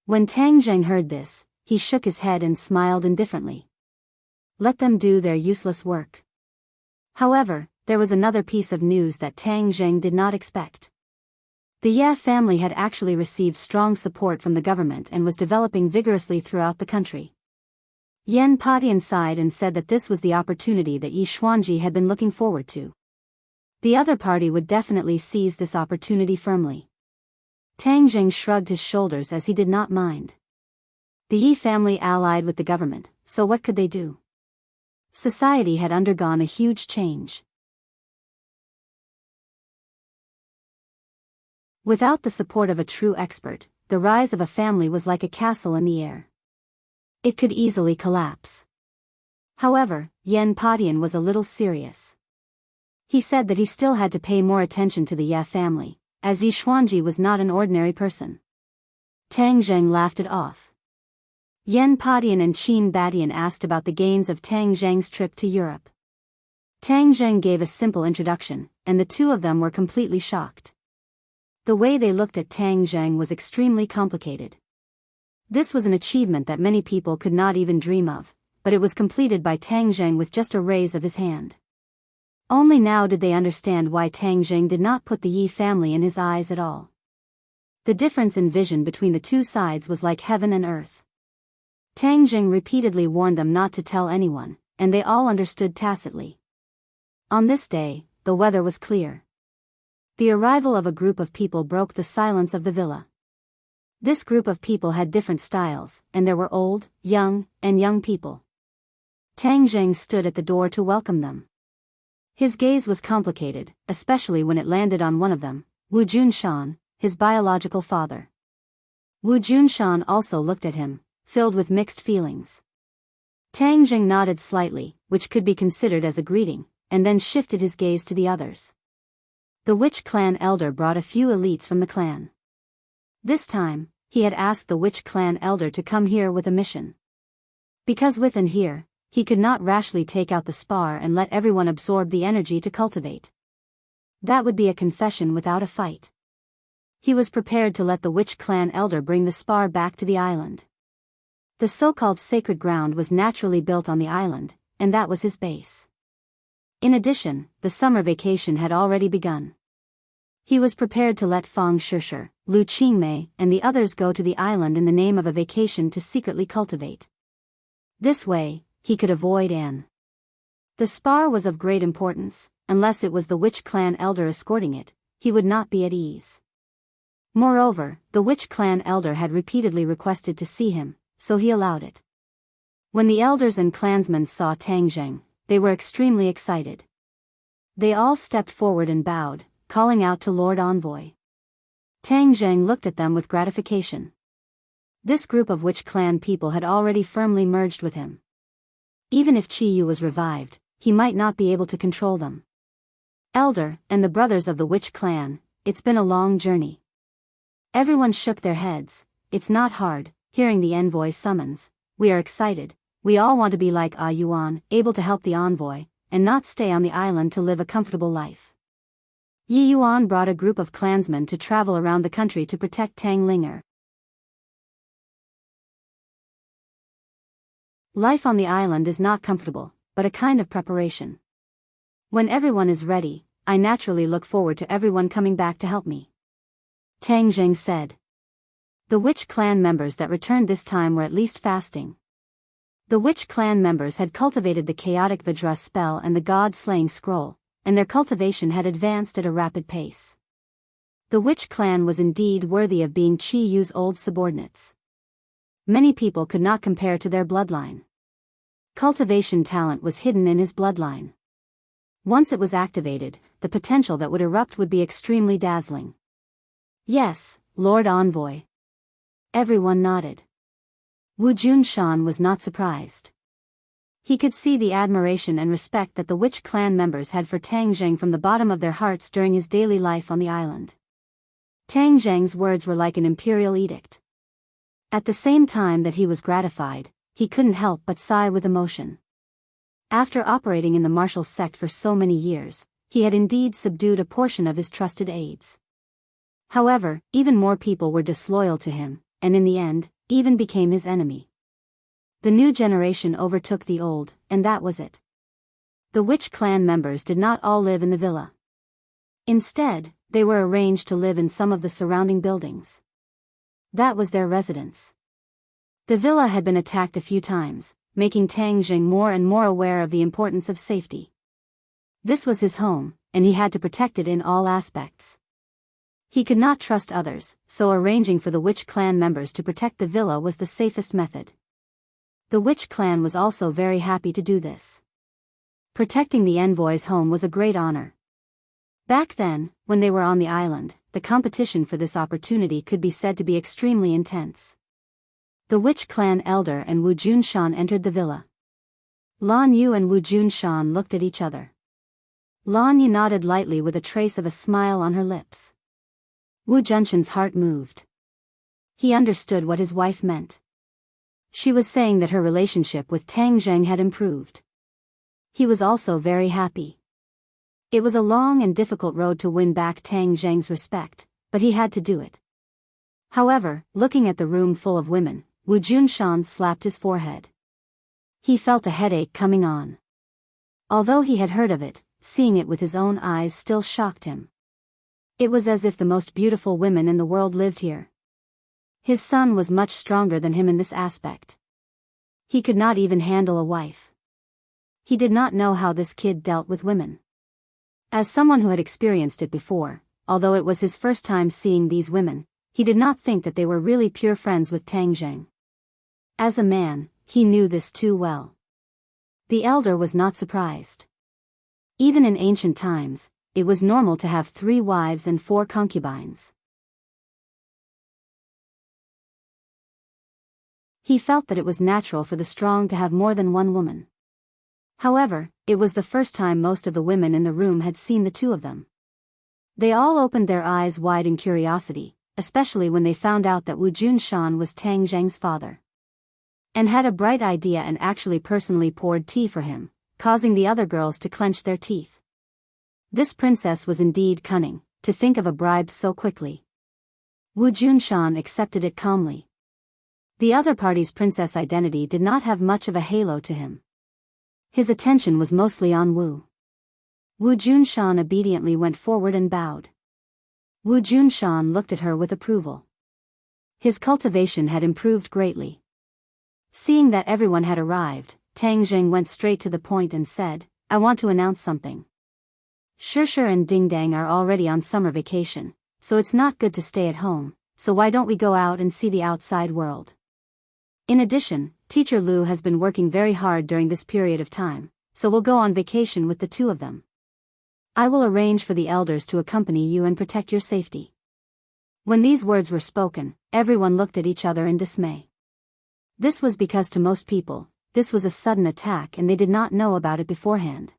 When Tang Zheng heard this, he shook his head and smiled indifferently. Let them do their useless work. However, there was another piece of news that Tang Zheng did not expect. The Ye family had actually received strong support from the government and was developing vigorously throughout the country. Yen Patian sighed and said that this was the opportunity that Yi Xuanji had been looking forward to. The other party would definitely seize this opportunity firmly. Tang Zheng shrugged his shoulders as he did not mind. The Yi family allied with the government, so what could they do? Society had undergone a huge change. Without the support of a true expert, the rise of a family was like a castle in the air. It could easily collapse. However, Yan Padian was a little serious. He said that he still had to pay more attention to the Ye family, as Yi Xuanji was not an ordinary person. Tang Zheng laughed it off. Yan Padian and Qin Badian asked about the gains of Tang Zheng's trip to Europe. Tang Zheng gave a simple introduction, and the two of them were completely shocked. The way they looked at Tang Zheng was extremely complicated. This was an achievement that many people could not even dream of, but it was completed by Tang Zheng with just a raise of his hand. Only now did they understand why Tang Zheng did not put the Yi family in his eyes at all. The difference in vision between the two sides was like heaven and earth. Tang Zheng repeatedly warned them not to tell anyone, and they all understood tacitly. On this day, the weather was clear. The arrival of a group of people broke the silence of the villa. This group of people had different styles, and there were old, young, and young people. Tang Zheng stood at the door to welcome them. His gaze was complicated, especially when it landed on one of them, Wu Junshan, his biological father. Wu Junshan also looked at him, filled with mixed feelings. Tang Zheng nodded slightly, which could be considered as a greeting, and then shifted his gaze to the others. The Witch clan elder brought a few elites from the clan. This time, he had asked the Witch clan elder to come here with a mission. Because within here, he could not rashly take out the spar and let everyone absorb the energy to cultivate. That would be a confession without a fight. He was prepared to let the Witch clan elder bring the spar back to the island. The so-called sacred ground was naturally built on the island, and that was his base. In addition, the summer vacation had already begun. He was prepared to let Fang Shishir, Lu Qingmei, and the others go to the island in the name of a vacation to secretly cultivate. This way, he could avoid An. The spar was of great importance. Unless it was the Witch clan elder escorting it, he would not be at ease. Moreover, the Witch clan elder had repeatedly requested to see him, so he allowed it. When the elders and clansmen saw Tang Zheng, they were extremely excited. They all stepped forward and bowed, calling out to Lord Envoy. Tang Zheng looked at them with gratification. This group of Witch clan people had already firmly merged with him. Even if Qi Yu was revived, he might not be able to control them. Elder, and the brothers of the Witch clan, it's been a long journey. Everyone shook their heads. It's not hard, hearing the envoy summons. We are excited. We all want to be like Ah Yuan, able to help the envoy, and not stay on the island to live a comfortable life. Yi Yuan brought a group of clansmen to travel around the country to protect Tang Linger. Life on the island is not comfortable, but a kind of preparation. When everyone is ready, I naturally look forward to everyone coming back to help me. Tang Zheng said. The Witch clan members that returned this time were at least fasting. The Witch clan members had cultivated the chaotic Vajra spell and the god-slaying scroll, and their cultivation had advanced at a rapid pace. The Witch clan was indeed worthy of being Qi Yu's old subordinates. Many people could not compare to their bloodline. Cultivation talent was hidden in his bloodline. Once it was activated, the potential that would erupt would be extremely dazzling. Yes, Lord Envoy. Everyone nodded. Wu Junshan was not surprised. He could see the admiration and respect that the Witch clan members had for Tang Zheng from the bottom of their hearts during his daily life on the island. Tang Zheng's words were like an imperial edict. At the same time that he was gratified, he couldn't help but sigh with emotion. After operating in the martial sect for so many years, he had indeed subdued a portion of his trusted aides. However, even more people were disloyal to him, and in the end, even became his enemy. The new generation overtook the old, and that was it. The Witch clan members did not all live in the villa. Instead, they were arranged to live in some of the surrounding buildings. That was their residence. The villa had been attacked a few times, making Tang Zheng more and more aware of the importance of safety. This was his home, and he had to protect it in all aspects. He could not trust others, so arranging for the witch clan members to protect the villa was the safest method. The witch clan was also very happy to do this. Protecting the envoy's home was a great honor. Back then, when they were on the island, the competition for this opportunity could be said to be extremely intense. The witch clan elder and Wu Junshan entered the villa. Lan Yu and Wu Junshan looked at each other. Lan Yu nodded lightly with a trace of a smile on her lips. Wu Junshan's heart moved. He understood what his wife meant. She was saying that her relationship with Tang Zheng had improved. He was also very happy. It was a long and difficult road to win back Tang Zheng's respect, but he had to do it. However, looking at the room full of women, Wu Junshan slapped his forehead. He felt a headache coming on. Although he had heard of it, seeing it with his own eyes still shocked him. It was as if the most beautiful women in the world lived here. His son was much stronger than him in this aspect. He could not even handle a wife. He did not know how this kid dealt with women. As someone who had experienced it before, although it was his first time seeing these women, he did not think that they were really pure friends with Tang Zheng. As a man, he knew this too well. The elder was not surprised. Even in ancient times, it was normal to have 3 wives and 4 concubines. He felt that it was natural for the strong to have more than one woman. However, it was the first time most of the women in the room had seen the 2 of them. They all opened their eyes wide in curiosity, especially when they found out that Wu Junshan was Tang Zheng's father. And had a bright idea and actually personally poured tea for him, causing the other girls to clench their teeth. This princess was indeed cunning, to think of a bribe so quickly. Wu Junshan accepted it calmly. The other party's princess identity did not have much of a halo to him. His attention was mostly on Wu. Wu Junshan obediently went forward and bowed. Wu Junshan looked at her with approval. His cultivation had improved greatly. Seeing that everyone had arrived, Tang Zheng went straight to the point and said, "I want to announce something. Shishir and Dingdang are already on summer vacation, so it's not good to stay at home, so why don't we go out and see the outside world? In addition, Teacher Lu has been working very hard during this period of time, so we'll go on vacation with the 2 of them. I will arrange for the elders to accompany you and protect your safety." When these words were spoken, everyone looked at each other in dismay. This was because to most people, this was a sudden attack and they did not know about it beforehand.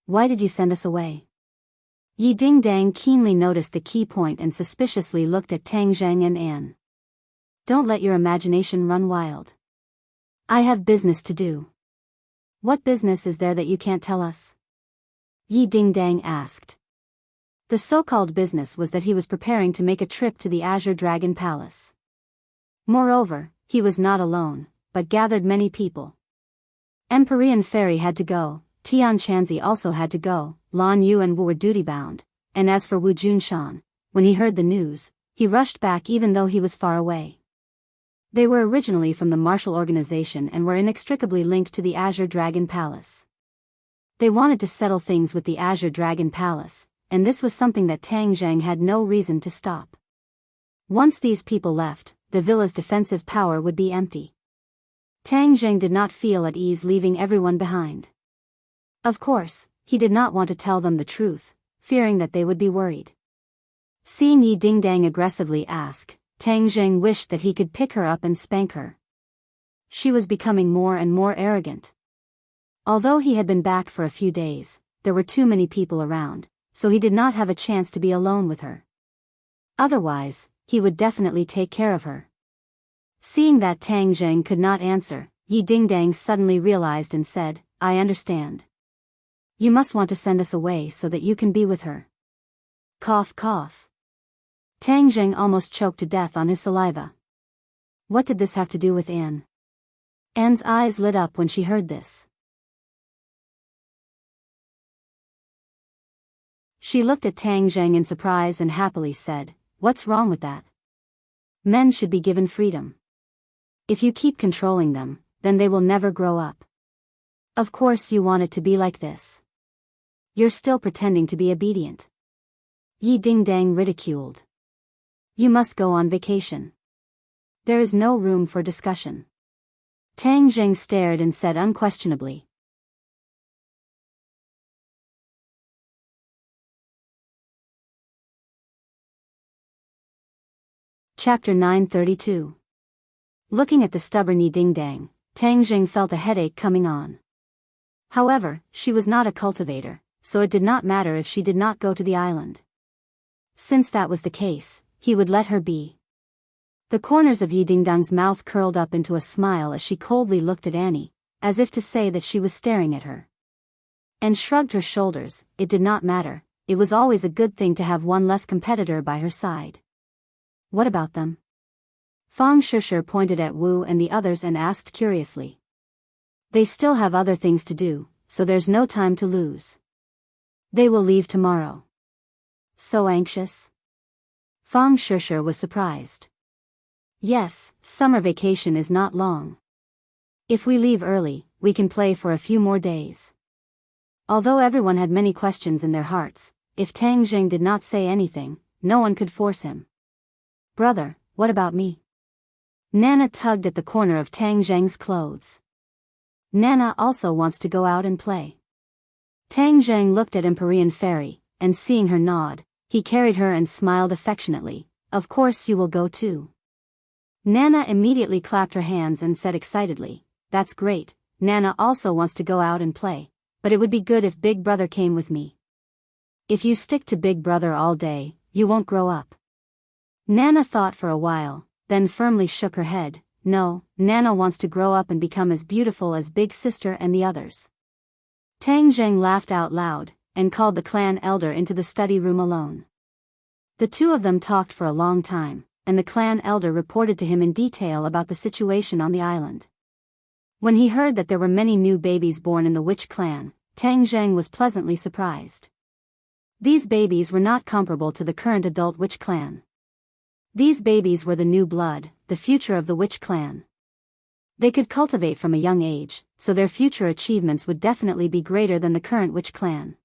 "Why did you send us away?" Yi Dingdang keenly noticed the key point and suspiciously looked at Tang Zheng and Anne. "Don't let your imagination run wild. I have business to do." "What business is there that you can't tell us?" Yi Dingdang asked. The so-called business was that he was preparing to make a trip to the Azure Dragon Palace. Moreover, he was not alone, but gathered many people. Empyrean Fairy had to go, Tian Chanzi also had to go, Lan Yu and Wu were duty-bound, and as for Wu Junshan, when he heard the news, he rushed back even though he was far away. They were originally from the martial organization and were inextricably linked to the Azure Dragon Palace. They wanted to settle things with the Azure Dragon Palace, and this was something that Tang Zheng had no reason to stop. Once these people left, the villa's defensive power would be empty. Tang Zheng did not feel at ease leaving everyone behind. Of course, he did not want to tell them the truth, fearing that they would be worried. Seeing Yi Dingdang aggressively ask, Tang Zheng wished that he could pick her up and spank her. She was becoming more and more arrogant. Although he had been back for a few days, there were too many people around, so he did not have a chance to be alone with her. Otherwise, he would definitely take care of her. Seeing that Tang Zheng could not answer, Yi Dingdang suddenly realized and said, "I understand. You must want to send us away so that you can be with her." Cough cough. Tang Zheng almost choked to death on his saliva. What did this have to do with Anne? Anne's eyes lit up when she heard this. She looked at Tang Zheng in surprise and happily said, "What's wrong with that? Men should be given freedom. If you keep controlling them, then they will never grow up. Of course you want it to be like this. You're still pretending to be obedient. Yi Dingdang ridiculed. You must go on vacation. There is no room for discussion. Tang Zheng stared and said unquestionably. Chapter 932. Looking at the stubborn Yi Dingdang, Tang Zheng felt a headache coming on. However, she was not a cultivator, so it did not matter if she did not go to the island. Since that was the case, he would let her be. The corners of Yi Dingdang's mouth curled up into a smile as she coldly looked at Annie, as if to say that she was staring at her. And shrugged her shoulders. It did not matter, it was always a good thing to have one less competitor by her side. What about them? Fang Shishir pointed at Wu and the others and asked curiously. They still have other things to do, so there's no time to lose. They will leave tomorrow. So anxious? Fang Shishir was surprised. Yes, summer vacation is not long. If we leave early, we can play for a few more days. Although everyone had many questions in their hearts, if Tang Zheng did not say anything, no one could force him. Brother, what about me? Nana tugged at the corner of Tang Zheng's clothes. Nana also wants to go out and play. Tang Zheng looked at Empyrean Fairy, and seeing her nod, he carried her and smiled affectionately. Of course you will go too. Nana immediately clapped her hands and said excitedly, That's great, Nana also wants to go out and play, but it would be good if Big Brother came with me. If you stick to Big Brother all day, you won't grow up. Nana thought for a while, then firmly shook her head. No, Nana wants to grow up and become as beautiful as Big Sister and the others. Tang Zheng laughed out loud, and called the clan elder into the study room alone. The two of them talked for a long time, and the clan elder reported to him in detail about the situation on the island. When he heard that there were many new babies born in the witch clan, Tang Zheng was pleasantly surprised. These babies were not comparable to the current adult witch clan. These babies were the new blood, the future of the witch clan. They could cultivate from a young age, so their future achievements would definitely be greater than the current witch clan.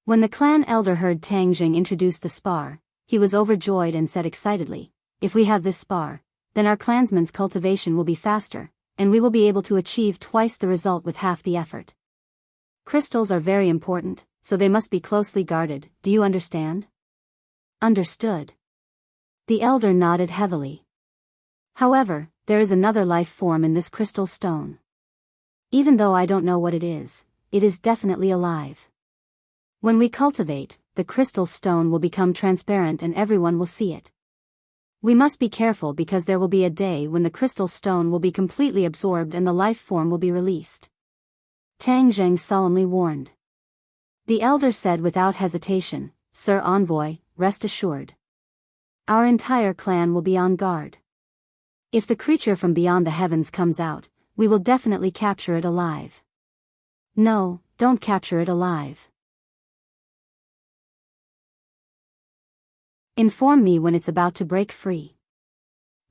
When the clan elder heard Tang Zheng introduce the spar, he was overjoyed and said excitedly, If we have this spar, then our clansmen's cultivation will be faster, and we will be able to achieve twice the result with half the effort. Crystals are very important, so they must be closely guarded, do you understand? Understood. The elder nodded heavily. However, there is another life form in this crystal stone. Even though I don't know what it is definitely alive. When we cultivate, the crystal stone will become transparent and everyone will see it. We must be careful because there will be a day when the crystal stone will be completely absorbed and the life form will be released. Tang Zheng solemnly warned. The elder said without hesitation, Sir Envoy, rest assured. Our entire clan will be on guard. If the creature from beyond the heavens comes out, we will definitely capture it alive. No, don't capture it alive. Inform me when it's about to break free.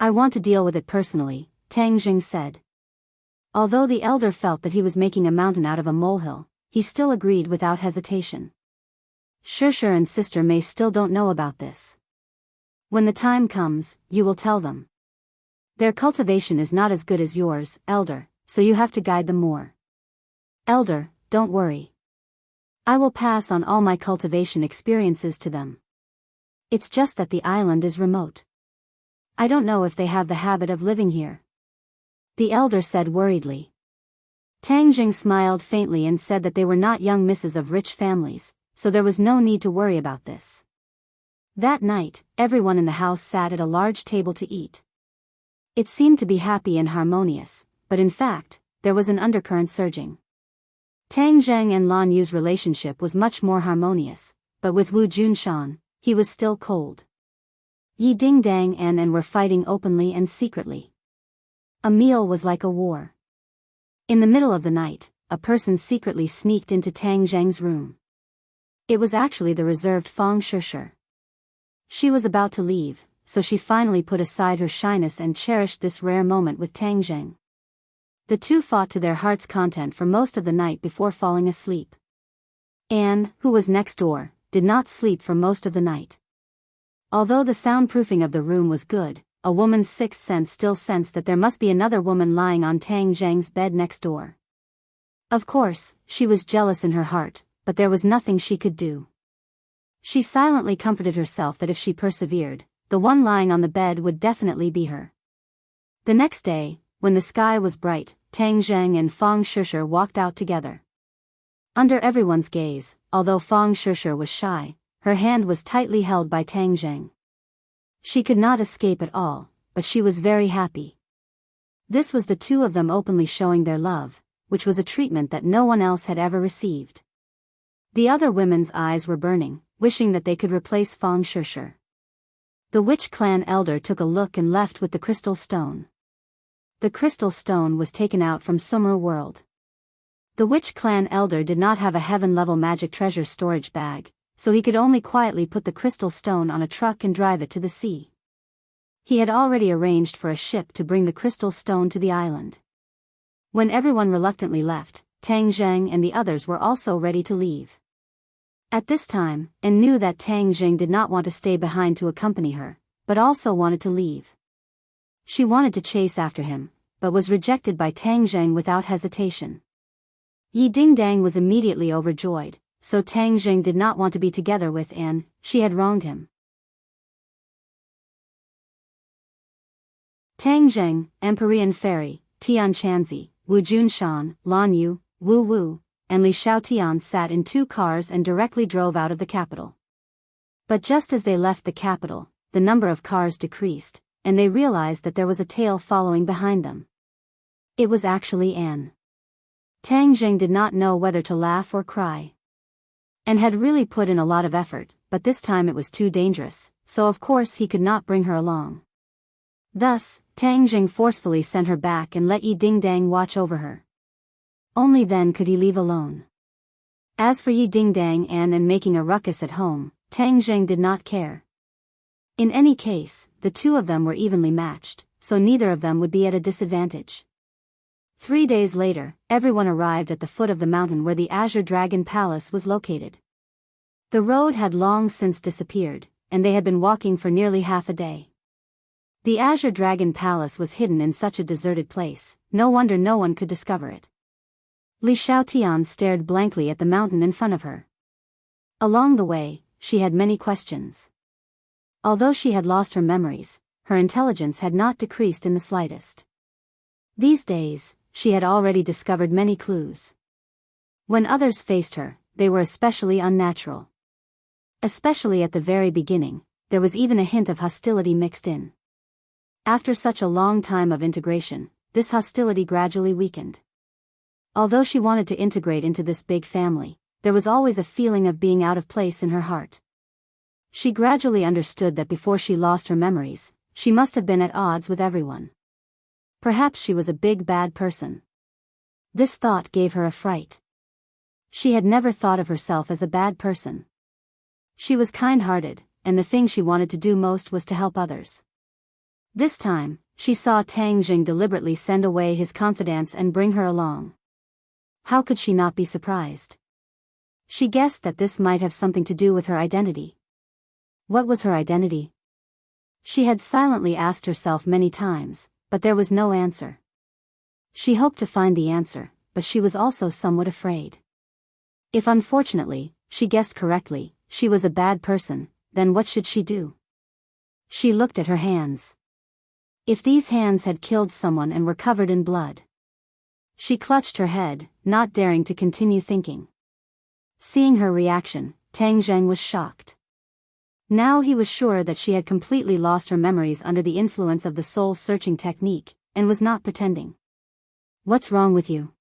I want to deal with it personally, Tang Zheng said. Although the elder felt that he was making a mountain out of a molehill, he still agreed without hesitation. Shishir and Sister May still don't know about this. When the time comes, you will tell them. Their cultivation is not as good as yours, Elder, so you have to guide them more. Elder, don't worry. I will pass on all my cultivation experiences to them. It's just that the island is remote. I don't know if they have the habit of living here. The elder said worriedly. Tang Zheng smiled faintly and said that they were not young misses of rich families, so there was no need to worry about this. That night, everyone in the house sat at a large table to eat. It seemed to be happy and harmonious, but in fact, there was an undercurrent surging. Tang Zheng and Lan Yu's relationship was much more harmonious, but with Wu Junshan, he was still cold. Yi Dingdang and An were fighting openly and secretly. A meal was like a war. In the middle of the night, a person secretly sneaked into Tang Zheng's room. It was actually the reserved Fang Shishir. She was about to leave, so she finally put aside her shyness and cherished this rare moment with Tang Zheng. The two fought to their heart's content for most of the night before falling asleep. Anne, who was next door, did not sleep for most of the night. Although the soundproofing of the room was good, a woman's sixth sense still sensed that there must be another woman lying on Tang Zheng's bed next door. Of course, she was jealous in her heart, but there was nothing she could do. She silently comforted herself that if she persevered, the one lying on the bed would definitely be her. The next day, when the sky was bright, Tang Zheng and Fang Shishir walked out together. Under everyone's gaze, although Fang Shishir was shy, her hand was tightly held by Tang Zheng. She could not escape at all, but she was very happy. This was the two of them openly showing their love, which was a treatment that no one else had ever received. The other women's eyes were burning, wishing that they could replace Fang Shishir. The witch clan elder took a look and left with the crystal stone. The crystal stone was taken out from Summer World. The witch clan elder did not have a heaven-level magic treasure storage bag, so he could only quietly put the crystal stone on a truck and drive it to the sea. He had already arranged for a ship to bring the crystal stone to the island. When everyone reluctantly left, Tang Zheng and the others were also ready to leave. At this time, An knew that Tang Zheng did not want to stay behind to accompany her, but also wanted to leave. She wanted to chase after him, but was rejected by Tang Zheng without hesitation. Yi Dingdang was immediately overjoyed, so Tang Zheng did not want to be together with An. She had wronged him. Tang Zheng, Empyrean Fairy, Tian Chanzi, Wu Junshan, Lan Yu, Wu Wu, and Li Xiaotian sat in two cars and directly drove out of the capital. But just as they left the capital, the number of cars decreased, and they realized that there was a tail following behind them. It was actually An. Tang Zheng did not know whether to laugh or cry. An had really put in a lot of effort, but this time it was too dangerous, so of course he could not bring her along. Thus, Tang Zheng forcefully sent her back and let Yi Dingdang watch over her. Only then could he leave alone. As for Yi Dingdang and making a ruckus at home, Tang Zheng did not care. In any case, the two of them were evenly matched, so neither of them would be at a disadvantage. 3 days later, everyone arrived at the foot of the mountain where the Azure Dragon Palace was located. The road had long since disappeared, and they had been walking for nearly half a day. The Azure Dragon Palace was hidden in such a deserted place, no wonder no one could discover it. Li Xiaotian stared blankly at the mountain in front of her. Along the way, she had many questions. Although she had lost her memories, her intelligence had not decreased in the slightest. These days, she had already discovered many clues. When others faced her, they were especially unnatural. Especially at the very beginning, there was even a hint of hostility mixed in. After such a long time of integration, this hostility gradually weakened. Although she wanted to integrate into this big family, there was always a feeling of being out of place in her heart. She gradually understood that before she lost her memories, she must have been at odds with everyone. Perhaps she was a big bad person. This thought gave her a fright. She had never thought of herself as a bad person. She was kind-hearted, and the thing she wanted to do most was to help others. This time, she saw Tang Zheng deliberately send away his confidants and bring her along. How could she not be surprised? She guessed that this might have something to do with her identity. What was her identity? She had silently asked herself many times, but there was no answer. She hoped to find the answer, but she was also somewhat afraid. If unfortunately, she guessed correctly, she was a bad person, then what should she do? She looked at her hands. If these hands had killed someone and were covered in blood. She clutched her head, not daring to continue thinking. Seeing her reaction, Tang Zheng was shocked. Now he was sure that she had completely lost her memories under the influence of the soul-searching technique, and was not pretending. What's wrong with you?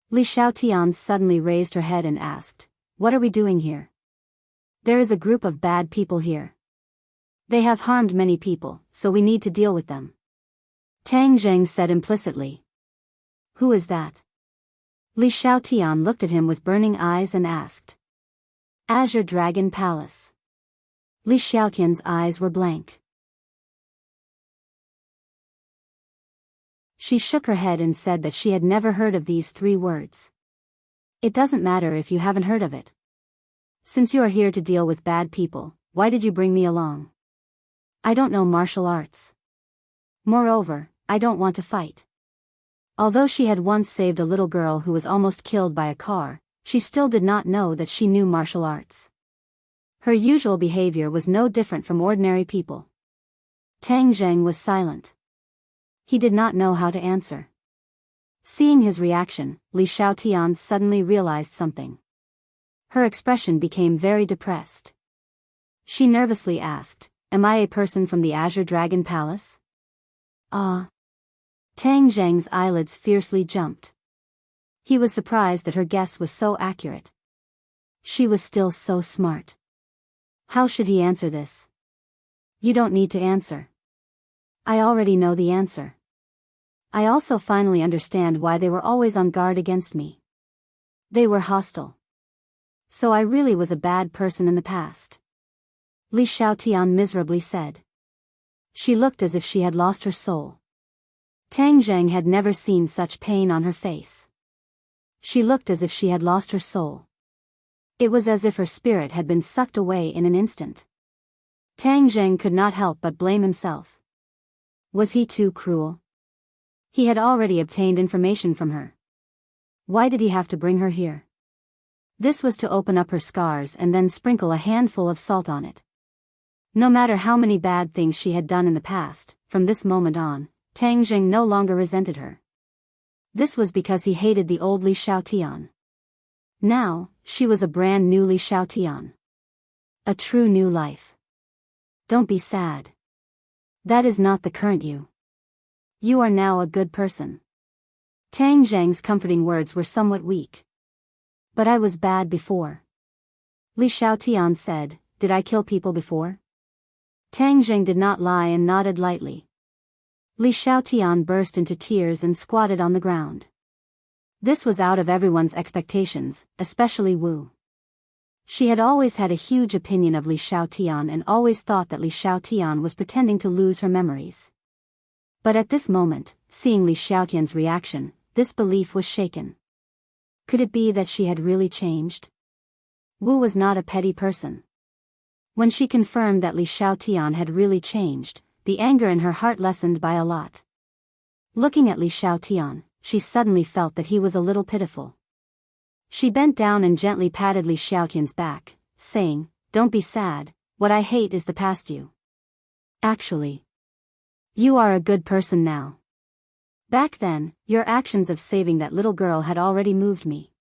Li Xiaotian suddenly raised her head and asked, what are we doing here? There is a group of bad people here. They have harmed many people, so we need to deal with them. Tang Zheng said implicitly. Who is that? Li Xiaotian looked at him with burning eyes and asked. Azure Dragon Palace. Li Xiaotian's eyes were blank. She shook her head and said that she had never heard of these 3 words. It doesn't matter if you haven't heard of it. Since you are here to deal with bad people, why did you bring me along? I don't know martial arts. Moreover, I don't want to fight. Although she had once saved a little girl who was almost killed by a car, she still did not know that she knew martial arts. Her usual behavior was no different from ordinary people. Tang Zheng was silent. He did not know how to answer. Seeing his reaction, Li Xiaotian suddenly realized something. Her expression became very depressed. She nervously asked, "Am I a person from the Azure Dragon Palace?" Ah. Tang Zheng's eyelids fiercely jumped. He was surprised that her guess was so accurate. She was still so smart. How should he answer this? You don't need to answer. I already know the answer. I also finally understand why they were always on guard against me. They were hostile. So I really was a bad person in the past. Li Xiaotian miserably said. She looked as if she had lost her soul. Tang Zheng had never seen such pain on her face. She looked as if she had lost her soul. It was as if her spirit had been sucked away in an instant. Tang Zheng could not help but blame himself. Was he too cruel? He had already obtained information from her. Why did he have to bring her here? This was to open up her scars and then sprinkle a handful of salt on it. No matter how many bad things she had done in the past, from this moment on, Tang Zheng no longer resented her. This was because he hated the old Li Xiaotian. Now, she was a brand new Li Xiaotian. A true new life. Don't be sad. That is not the current you. You are now a good person. Tang Zheng's comforting words were somewhat weak. But I was bad before. Li Xiaotian said, did I kill people before? Tang Zheng did not lie and nodded lightly. Li Xiaotian burst into tears and squatted on the ground. This was out of everyone's expectations, especially Wu. She had always had a huge opinion of Li Xiaotian and always thought that Li Xiaotian was pretending to lose her memories. But at this moment, seeing Li Xiaotian's reaction, this belief was shaken. Could it be that she had really changed? Wu was not a petty person. When she confirmed that Li Xiaotian had really changed, the anger in her heart lessened by a lot. Looking at Li Xiaotian, she suddenly felt that he was a little pitiful. She bent down and gently patted Li Xiaotian's back, saying, don't be sad, what I hate is the past you. Actually, you are a good person now. Back then, your actions of saving that little girl had already moved me.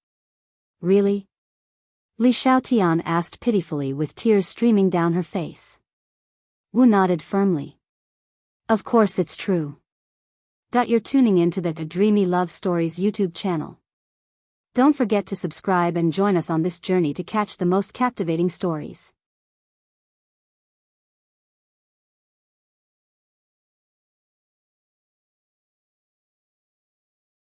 Really? Li Xiaotian asked pitifully with tears streaming down her face. Wu nodded firmly. Of course it's true. You're tuning into the Dreamy Love Stories YouTube channel. Don't forget to subscribe and join us on this journey to catch the most captivating stories.